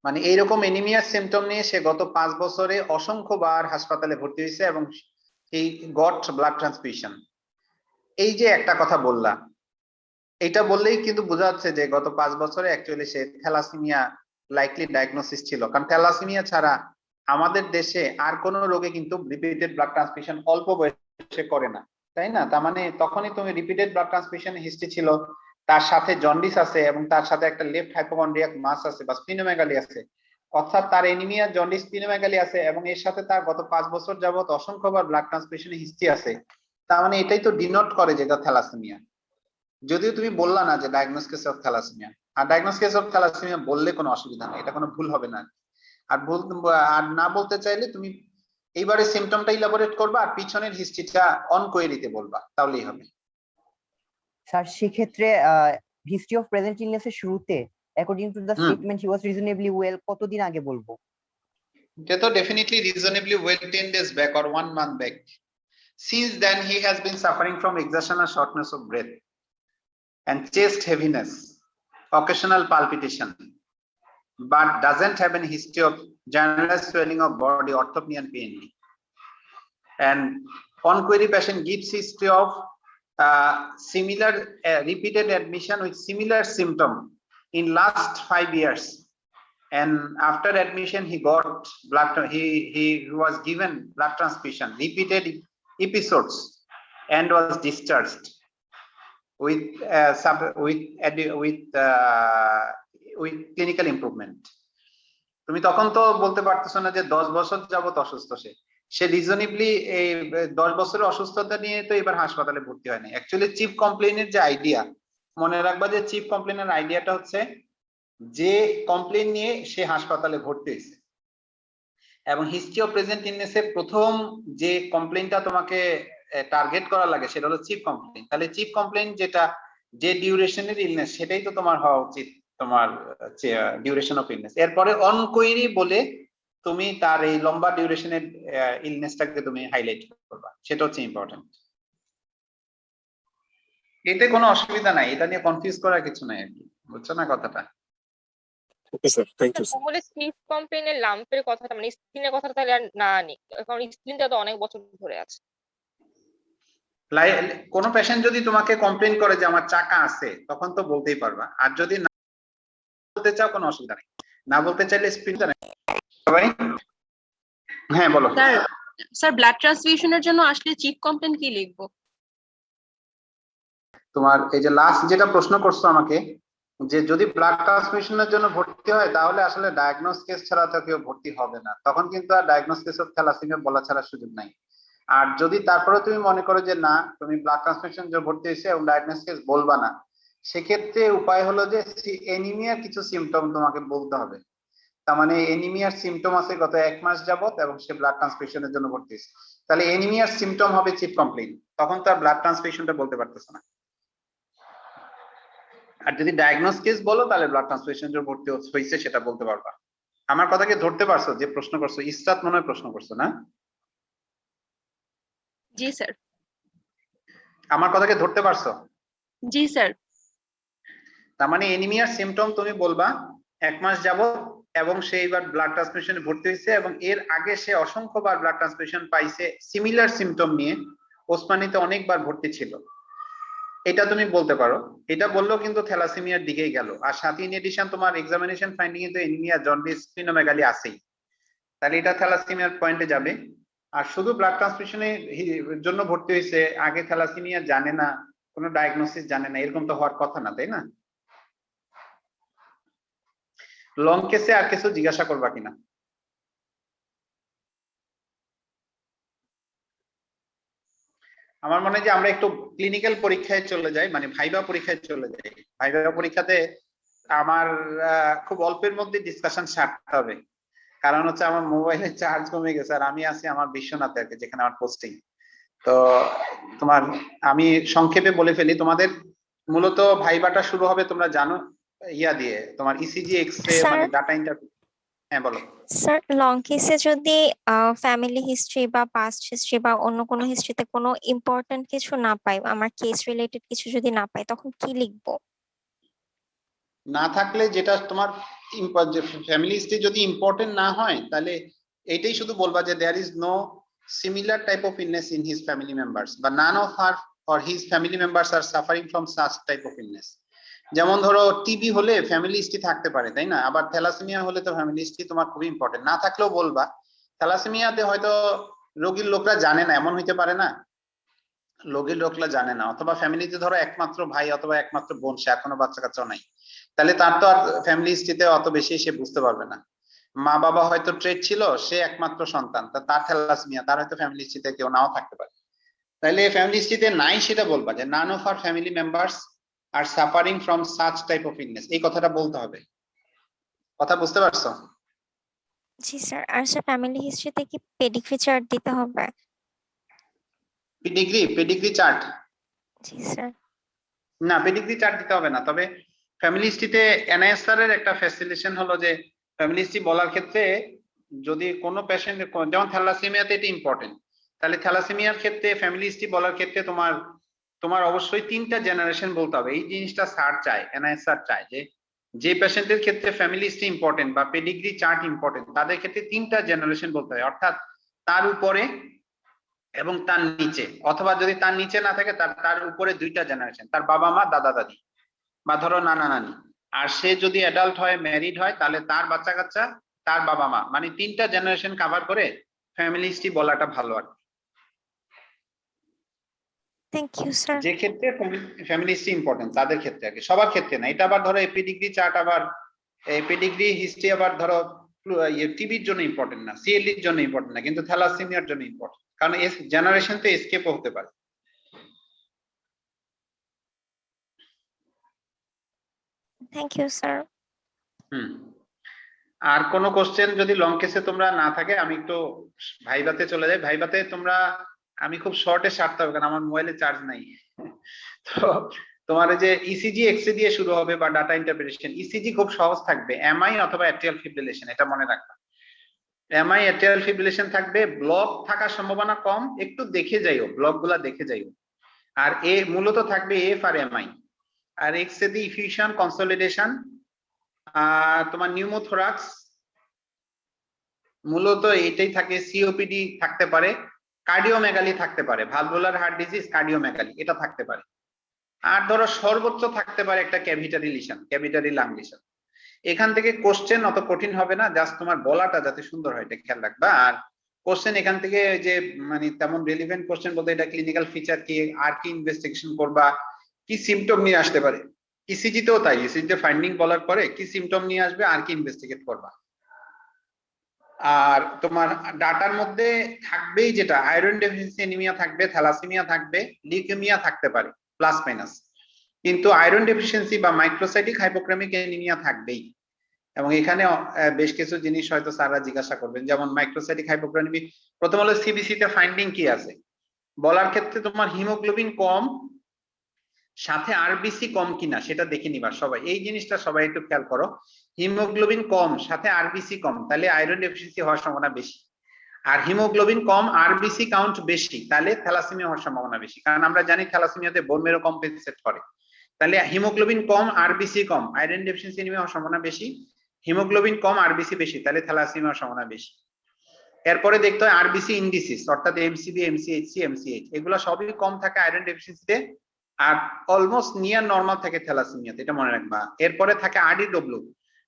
মানে এইরকম এনিমিয়ার সিমটম নিয়ে সে গত 5 বছরে অসংখ্যবার হাসপাতালে ভর্তি হয়েছে এবং he got blood transfusion। এই যে একটা কথা বললা, এটা বললেই কিন্তু বোঝা যাচ্ছে যে গত 5 বছরে অ্যাকচুয়ালি সে থ্যালাসেমিয়া লাইকলি ডায়াগনোসিস ছিল, কারণ থ্যালাসেমিয়া ছাড়া আমাদের দেশে আর কোন রোগে কিন্তু রিপিটেড ব্লাড ট্রান্সফিউশন অল্প বয়সে করে না, তাই না? তার মানে তখনই তুমি রিপিটেড ব্লাড ট্রান্সফিউশন হিস্ট্রি ছিল, তার সাথে জন্ডিস আছে এবং তার সাথে একটা লেফট হাইপোকন্ড্রিয়াক মাস আছে বা স্প্লিনোমেগালি আছে, অর্থাৎ তার এনিমিয়া, জন্ডিস, স্প্লিনোমেগালি আছে এবং এর সাথে তার গত 5 বছর যাবত অসংখ্যবার ব্লাড ট্রান্সফিউশনের হিস্ট্রি আছে। তার মানে এটাই তো ডিনোট করে যে এটা থ্যালাসেমিয়া। যদিও তুমি বললা না যে ডায়াগনোস কেস অফ থ্যালাসেমিয়া, আর ডায়াগনোস কেস অফ থ্যালাসেমিয়া বললে কোনো অসুবিধা নেই, এটা কোনো ভুল হবে না। আর না বলতে চাইলে তুমি এইবারে সিমটমটা ইলাবোরেট করবা আর পিছনের হিস্ট্রিটা অন কোয়েরিতে বলবা, তাহলেই হবে। স্যার সেক্ষেত্রে হিস্ট্রি অফ প্রেজেন্ট ইলনেসের শুরুতে according to the statement he was reasonably well কতদিন আগে বলবো? এটা তো definitely reasonably well 10 days back or 1 month back. Since then he has been suffering from exertional shortness of breath and chest heaviness, occasional palpitation, but doesn't have any history of general swelling of body, orthopnea and PND. And on query patient gives history of similar repeated admission with similar symptom in last 5 years, and after admission he got blood, he was given blood transfusion, repeated episodes, and was discharged with clinical improvement. তুমি তখন তো বলতে পারতেছো না যে 10 বছর যাবত অসুস্থ সে রিজনেবলি এই 10 বছরের অসুস্থতা নিয়ে তো এবার হাসপাতালে ভর্তি হয় না। অ্যাকচুয়ালি চিফ কমপ্লেইনের যে আইডিয়া, মনে রাখবা যে চিফ কমপ্লেইনের আইডিয়াটা হচ্ছে যে কমপ্লেইন নিয়ে সে হাসপাতালে ভর্তি হয়েছে এবং হিস্ট্রি অফ প্রেজেন্ট ইলনেসের প্রথম যে কমপ্লেইনটা তোমাকে টার্গেট করা লাগে সেটা হলো চিফ কমপ্লেইন। তাহলে চিফ কমপ্লেইন যেটা যে ডিউরেশনের ইলনেস সেটাই তো তোমার হওয়া উচিত, তোমার ডিউরেশন অফ ইলনেস। এরপরে অন কোয়েরি বলে তুমি তার এই লম্বা ডিউরেশনের ইলনেসটাকে তুমি হাইলাইট করবা, সেটা হচ্ছে ইম্পর্টেন্ট। এতে কোনো অসুবিধা নাই, এটা নিয়ে কনফিউজ করার কিছু নাই আর কি, বুঝছো না কথাটা? Okay sir, thank you sir. তাহলে চিফ কমপ্লেনের লাম্পের কথাটা মানে স্ক্রিনের কথাটা তাহলে আর না নি, কারণ স্ক্রিনটা তো অনেক বছর ধরে আছে। কোনো পেশেন্ট যদি তোমাকে কমপ্লেন করে যে আমার চাকা আছে, তখন তো বলতেই পারবা। আর যদি না বলতে চাও কোনো অসুবিধা নেই, না বলতে চাইলে স্ক্রিনটা নেই। সবাই হ্যাঁ বলো। স্যার ব্লাড ট্রান্সফিউশনের জন্য আসলে চিফ কমপ্লেন কি লিখবো? তোমার এই যে লাস্ট যেটা প্রশ্ন করছো আমাকে, যে যদি ব্লাড ট্রান্সফিউশনের জন্য ভর্তি হয় তাহলে আসলে ডায়াগনোস কেস ছাড়া তো কেউ ভর্তি হবে না, তখন কিন্তু আর ডায়াগনোস কেস অফ থ্যালাসেমিয়া বলা ছাড়া সুযোগ নাই। আর যদি তারপরে তুমি মনে করো যে না তুমি ব্লাড ট্রান্সফিউশন জন্য ভর্তি হয়েছে এবং ডায়াগনোস কেস বলবা না, সেক্ষেত্রে উপায় হলো যে এনিমিয়ার কিছু সিমটম তোমাকে বলতে হবে। তার মানে এনিমিয়ার সিমটম আছে গত 1 মাস যাবত এবং সে ব্লাড ট্রান্সফিউশনের জন্য ভর্তি হয়েছে, তাহলে এনিমিয়ার সিমটম হবে চিফ কমপ্লেইন, তখন তো আর ব্লাড ট্রান্সফিউশনটা বলতে পারতেছ না। আর যদি ডায়াগনোস কেস বলো তাহলে ব্লাড ট্রান্সফিউশন যে ভর্তি হয়েছে সেটা বলতে পারবা। আমার কথাকে ধরতে পারছো? যে প্রশ্ন করছো ইসরাত মনে হয় প্রশ্ন করছো না? জি স্যার। আমার কথাকে ধরতে পারছো? জি স্যার। তার মানে এনিমিয়ার সিমটম তুমি বলবা 1 মাস যাবত এবং সে এবার ব্লাড ট্রান্সফিউশনে ভর্তি হয়েছে এবং এর আগে সে অসংখ্যবার ব্লাড ট্রান্সফিউশন পাইছে সিমিলার সিমটম নিয়ে, ওসমানীতে অনেকবার ভর্তি ছিল, এটা তুমি বলতে পারো। এটা বললেও কিন্তু থ্যালাসেমিয়ার দিকেই গেল। আর সাথে ইন এডিশন তোমার এক্সামিনেশন ফাইন্ডিং এ তো এনিমিয়া, জন্ডিস, স্প্লিনোমেগালি আছেই, তাহলে এটা থ্যালাসেমিয়ার পয়েন্টে যাবে। আর শুধু ব্লাড ট্রান্সফিউশনের জন্য ভর্তি হয়েছে, আগে থ্যালাসেমিয়া জানে না, কোনো ডায়াগনোসিস জানে না, এরকম তো হওয়ার কথা না, তাই না? লং কেসে আর কিছু জিজ্ঞাসা করবা কিনা? আমার মনে হয় যে আমরা একটু ক্লিনিক্যাল পরীক্ষায় চলে যাই, মানে ভাইবা পরীক্ষায় চলে যাই। ভাইবা পরীক্ষাতে আমার খুব অল্পের মধ্যে ডিসকাশন সারতে হবে, কারণ হচ্ছে আমার মোবাইলের চার্জ কমে গেছে আর আমি আছি আমার বিশ্বনাথে আর কি, যেখানে আমার পোস্টিং। তো তোমার আমি সংক্ষেপে বলে ফেলি, তোমাদের মূলত ভাইবাটা শুরু হবে তোমরা জানো ইয়া দিয়ে, তোমার ইসিজি এক্সরে মানে ডাটা ইন্টারভিউ। হ্যাঁ বলো। স্যার লং কেসে যদি ফ্যামিলি হিস্ট্রি বা পাস্ট হিস্ট্রি বা অন্য কোনো হিস্ট্রিতে কোনো ইম্পর্টেন্ট কিছু না পাই, আমার কেস রিলেটেড কিছু যদি না পাই, তখন কি লিখবো? না থাকলে যেটা তোমার ফ্যামিলি হিস্ট্রি যদি ইম্পর্টেন্ট না হয় তাহলে এইটাই শুধু বলবা যে there is no similar type of illness in his family members বা none of her or his family members are suffering from such type of illness. যেমন ধরো টিবি হলে ফ্যামিলি হিস্ট্রি থাকতে পারে, তাই না? আবার থ্যালাসেমিয়া হলে তো ফ্যামিলি হিস্ট্রি তোমার খুবই ইম্পর্টেন্ট, না থাকলেও বলবা। থ্যালাসেমিয়াতে হয়তো রোগীর লোকরা জানে না, এমন হইতে পারে না, রোগীর লোকরা জানে না, অথবা ফ্যামিলিতে ধরো একমাত্র ভাই অথবা একমাত্র বোন, সে এখনো বাচ্চা কাচ্চাও নাই, তাহলে তার তো আর ফ্যামিলি হিস্ট্রিতে অত বেশি সে বুঝতে পারবে না। মা বাবা হয়তো ট্রেড ছিল, সে একমাত্র সন্তান, তার থ্যালাসেমিয়া, তার হয়তো ফ্যামিলি হিস্ট্রিতে কেউ নাও থাকতে পারে। তাহলে ফ্যামিলি হিস্ট্রিতে নাই সেটা বলবা যে none of our family members are suffering from such type of illness, এই কথাটা বলতে হবে। কথা বুঝতে পারছো? জি স্যার। আর স্যার ফ্যামিলি হিস্ট্রিতে কি পেডিগ্রি চার্ট দিতে হবে? Pedigree chart? জি স্যার। না, পেডিগ্রি চার্ট দিতে হবে না, তবে ফ্যামিলি হিস্ট্রিতে এনআইএসআর এর একটা ফ্যাসিলিটেশন হলো যে ফ্যামিলি হিস্ট্রি বলার ক্ষেত্রে যদি কোনো পেশেন্ট, যেমন থ্যালাসেমিয়াতে এটা ইম্পর্টেন্ট, তাহলে থ্যালাসেমিয়ার ক্ষেত্রে ফ্যামিলি হিস্ট্রি বলার ক্ষেত্রে তোমার অবশ্যই 3টা জেনারেশন বলতে হবে। এই জিনিসটা স্যার চায়, এনআইএসআর চায় যে পেশেন্টের ক্ষেত্রে ফ্যামিলি হিস্ট্রি ইম্পর্টেন্ট বা পেডিগ্রি চার্ট ইম্পর্টেন্ট, তাদের ক্ষেত্রে 3টা জেনারেশন বলতে হয়, অর্থাৎ তার উপরে এবং তার নিচে, অথবা যদি তার নিচে না থাকে তার উপরে 2টা জেনারেশন, তার বাবা মা, দাদা দাদি বা ধরো নানা নানি। আর সে যদি অ্যাডাল্ট হয়, ম্যারিড হয়, তাহলে তার বাচ্চা কাচ্চা, তার বাবা মা, মানে 3টা জেনারেশন কভার করে ফ্যামিলি হিস্ট্রি বলাটা ভালো আর কি। Thank you sir. যে ক্ষেত্রে ফ্যামিলি হিস্ট্রি ইম্পর্টেন্ট তাদের ক্ষেত্রে আর কি, সবার ক্ষেত্রে না। এটা আবার ধরো এপিডিগ্রি চার্ট, আবার এপিডিগ্রি হিস্ট্রি আবার ধরো টিবির জন্য ইম্পর্টেন্ট না, সিএলডির জন্য ইম্পর্টেন্ট না, কিন্তু থ্যালাসেমিয়ার জন্য ইম্পর্টেন্ট, কারণ জেনারেশন তো এসকেপ হতে পারে। Thank you sir. আর কোনো কোশ্চেন যদি লং কেসে তোমরা না থাকে, আমি একটু ভাইভাতে চলে যাই। ভাইভাতে তোমরা, আমি খুব শর্টে সারতে হবে কারণ আমার মোবাইলে চার্জ নাই। তো তোমার এই যে ইসিজি এক্সে দিয়ে শুরু হবে বা ডাটা ইন্টারপ্রিটেশন, ইসিজি খুব সহজ থাকবে, এমআই অথবা অ্যাট্রিয়াল ফিব্রিলেশন, এটা মনে রাখবা। এমআই অ্যাট্রিয়াল ফিব্রিলেশন থাকবে, ব্লক থাকার সম্ভাবনা কম, একটু দেখে যাইও, ব্লক গুলা দেখে যাইও। আর এ মূলত থাকবে এফ আর এমআই। আর এক্স এ দিয়ে ইফিউশন, কনসলিডেশন, আর তোমার নিউমোথোরাক্স, মূলত এটাই থাকে। সিওপিডি থাকতে পারে, কার্ডিওমেগালি থাকতে পারে, ভালভুলার হার্ট ডিজিজ, কার্ডিওমেগালি এটা থাকতে পারে। আর ধরো সর্বোচ্চ থাকতে পারে একটা ক্যাভিটারি লিশন, ক্যাভিটারি লাং লিশন। এখান থেকে কোশ্চেন অত কঠিন হবে না, জাস্ট তোমার বলাটা যাতে সুন্দর হয় এটা খেয়াল রাখবা। আর কোশ্চেন এখান থেকে যে মানে তেমন রিলিভেন্ট কোশ্চেন বলতে এটা ক্লিনিক্যাল ফিচার কি, আর কি ইনভেস্টিগেশন করবা, কি সিমটম নিয়ে আসতে পারে, ইসিজি তেও তাই, ইসিজি ফাইন্ডিং বলার পরে কি সিমটম নিয়ে আসবে আর কি ইনভেস্টিগেট করবা। আর তোমার ডাটার মধ্যে থাকবেই যেটা আয়রন ডেফিসিয়েন্সি অ্যানিমিয়া থাকবে, থ্যালাসেমিয়া থাকবে, লিউকেমিয়া থাকতে পারে প্লাস মাইনাস, কিন্তু আয়রন ডেফিসিয়েন্সি বা মাইক্রোসাইটিক হাইপোক্রমিক অ্যানিমিয়া থাকবেই। এবং এখানে বেশ কিছু জিনিস হয়তো স্যাররা জিজ্ঞাসা করবেন, যেমন মাইক্রোসাইটিক হাইপোক্রমিক, প্রথম হলো সিবিসি তে ফাইন্ডিং কি আছে বলার ক্ষেত্রে তোমার হিমোগ্লোবিন কম সাথে আরবিসি কম কিনা সেটা দেখে নিবা সবাই, এই জিনিসটা সবাই একটু খেয়াল করো। হিমোগ্লোবিন কম সাথে আরবিসি কম, তাহলে আয়রন ডেফিসিয়েন্সি হওয়ার সম্ভাবনা বেশি। আর হিমোগ্লোবিন কম আরবিসি কাউন্ট বেশি, তাহলে থ্যালাসেমিয়া হওয়ার সম্ভাবনা বেশি, কারণ আমরা জানি থ্যালাসেমিয়াতে বোন মেরো কম্পেনসেট করে। তাহলে হিমোগ্লোবিন কম আরবিসি কম, আয়রন ডেফিসিয়েন্সি অ্যানিমিয়া হওয়ার সম্ভাবনা বেশি। হিমোগ্লোবিন কম আরবিসি বেশি, তাহলে থ্যালাসেমিয়া হওয়ার সম্ভাবনা বেশি। এরপরে দেখতে হয় আরবিসি ইন্ডিসিস, অর্থাৎ এমসিবি, এমসিএইচসি, এমসিএইচ, এগুলো সবই কম থাকে আয়রন ডেফিসিয়েন্সিতে, আর অলমোস্ট নিয়ার নরমাল থাকে থ্যালাসেমিয়াতে, এটা মনে রাখবা। এরপরে থাকে আরডিডব্লিউ,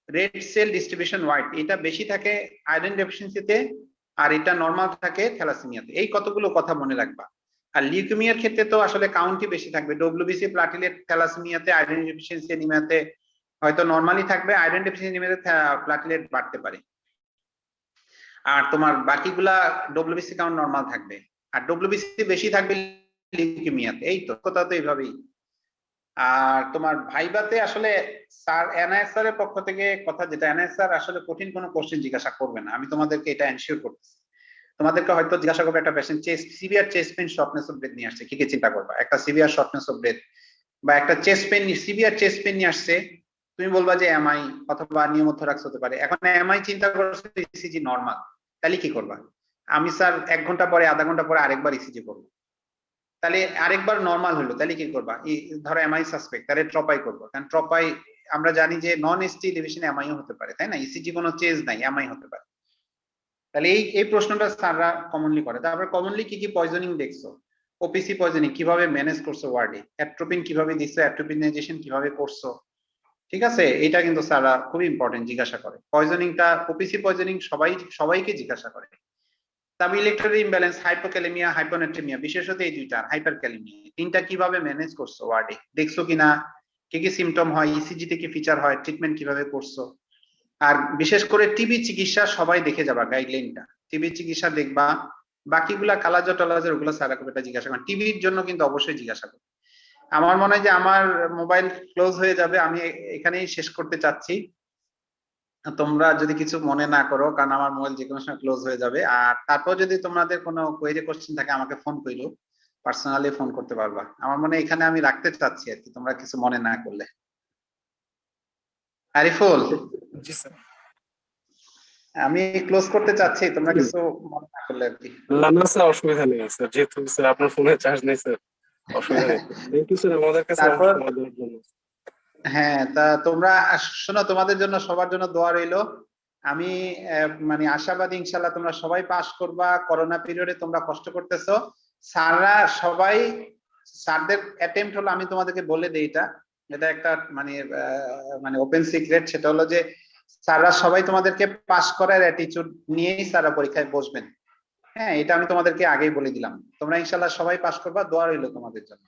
রেড সেল ডিস্ট্রিবিউশন হোয়াইট, এটা বেশি থাকে আয়রন ডেফিসিয়েন্সিতে আর এটা নরমাল থাকে থ্যালাসেমিয়াতে, এই কতগুলো কথা মনে রাখবা। আর লিউকেমিয়ার ক্ষেত্রে তো আসলে কাউন্টই বেশি থাকবে, ডব্লিউবিসি প্লাটিলেট থ্যালাসেমিয়াতে, আয়রন ডেফিসিয়েন্সি অ্যানিমিয়াতে হয়তো নরমালি থাকবে, আয়রন ডেফিসিয়েন্সি অ্যানিমিয়াতে প্লাটিলেট বাড়তে পারে। আর তোমার বাকিগুলা ডব্লিউবিসি কাউন্ট নরমাল থাকবে, আর ডব্লিউবিসি বেশি থাকবে লিউকেমিয়াতে, এই তো কথা তো এইভাবেই। আর তোমার ভাইবাতে আসলে স্যার এনআইএস স্যারের পক্ষ থেকে কথা যেটা, এনআইএস স্যার আসলে কঠিন কোনো কোশ্চেন জিজ্ঞাসা করবে না, আমি তোমাদেরকে এটা এনশিওর করতেছি। তোমাদেরকে হয়তো জিজ্ঞাসা করবে একটা patient chest severe chest pain shortness of breath নিয়ে আসছে, কি কি চিন্তা করবা, একটা সিভিয়ার শর্টনেস অফ ব্রেথ বা একটা chest pain, severe chest pain নিয়ে আসছে, তুমি বলবা যে এমআই অথবা নিউমোথোরাক্স হতে পারে। এখন এমআই চিন্তা করছো ইসিজি নরমাল, তাহলে কি করবা? আমি স্যার 1 ঘন্টা পরে, আধা ঘন্টা পরে আরেকবার ইসিজি করবো, তাহলে আরেকবার নরমাল হলো, তাহলে কি করবা? ধরো এমআই সাসপেক্ট, তাহলে ট্রপাই করবো, কারণ ট্রপাই আমরা জানি যে নন এসটি ডিভিশনে এমআইও হতে পারে, তাই না? ইসিজি কোনো চেঞ্জ নাই, এমআই হতে পারে। তাহলে এই প্রশ্নটা স্যাররা কমনলি করে। তারপরে কমনলি কি কি পয়জনিং দেখছো, ওপিসি পয়জনিং কিভাবে ম্যানেজ করছো ওয়ার্ডে, অ্যাট্রোপিন কিভাবে দিচ্ছো, অ্যাট্রোপিনাইজেশন কিভাবে করছো, ঠিক আছে? এটা কিন্তু স্যাররা খুবই ইম্পর্টেন্ট জিজ্ঞাসা করে। পয়জনিংটা, ওপিসি পয়জনিং সবাইকে জিজ্ঞাসা করে। তারপর ইলেকট্রোলাইট ইমব্যালেন্স, হাইপোক্যালেমিয়া, হাইপোনাট্রিমিয়া, বিশেষত এই দুইটা, হাইপারক্যালেমিয়া, তিনটা কিভাবে ম্যানেজ করছো ওয়ার্ডে, দেখছো কিনা, কি কি সিমটম হয়, ইসিজি তে কি ফিচার হয়, ট্রিটমেন্ট কিভাবে করছো। আর বিশেষ করে টিবি চিকিৎসা সবাই দেখে যাবা, গাইডলাইনটা টিবি চিকিৎসা দেখবা, বাকিগুলা কালাজ্জর টালাজ্জর ওগুলো স্যার খুব একটা জিজ্ঞাসা করেন, টিবির জন্য কিন্তু অবশ্যই জিজ্ঞাসা করবে। আমার মনে হয় যে আমার মোবাইল ক্লোজ হয়ে যাবে, আমি এখানেই শেষ করতে চাচ্ছি, তোমরা যদি কিছু মনে না করো, কারণ আমার মোবাইল যে কোনো সময় ক্লোজ হয়ে যাবে। আর তারপর যদি তোমাদের কোনো কোয়েরি কোশ্চেন থাকে আমাকে ফোন কইলো, পার্সোনালি ফোন করতে পারবা। আমার মনে হয় এখানে আমি রাখতে চাচ্ছি আর কি, তোমরা কিছু মনে না করলে। আরিফুল, জি স্যার, আমি ক্লোজ করতে চাচ্ছি, তোমরা কিছু মনে না করলে আর কি। না স্যার, অসুবিধা নেই স্যার, যেহেতু স্যার আপনার ফোনে চার্জ নেই স্যার, অসুবিধা নেই। থ্যাংক ইউ স্যার আমাদের কাছে তারপর সময় দেওয়ার জন্য। হ্যাঁ, তা তোমরা শোনো, তোমাদের জন্য সবার জন্য দোয়া রইলো। আমি মানে আশাবাদী, ইনশাল্লাহ তোমরা সবাই পাস করবা। করোনা পিরিয়ডে তোমরা কষ্ট করতেছো, স্যাররা সবাই, স্যারদের অ্যাটেম্প্ট হলো, আমি তোমাদেরকে বলে দিই, এটা একটা মানে ওপেন সিক্রেট, সেটা হলো যে স্যাররা সবাই তোমাদেরকে পাস করার অ্যাটিটিউড নিয়েই স্যাররা পরীক্ষায় বসবেন। হ্যাঁ, এটা আমি তোমাদেরকে আগেই বলে দিলাম। তোমরা ইনশাল্লাহ সবাই পাস করবা, দোয়া রইলো তোমাদের জন্য।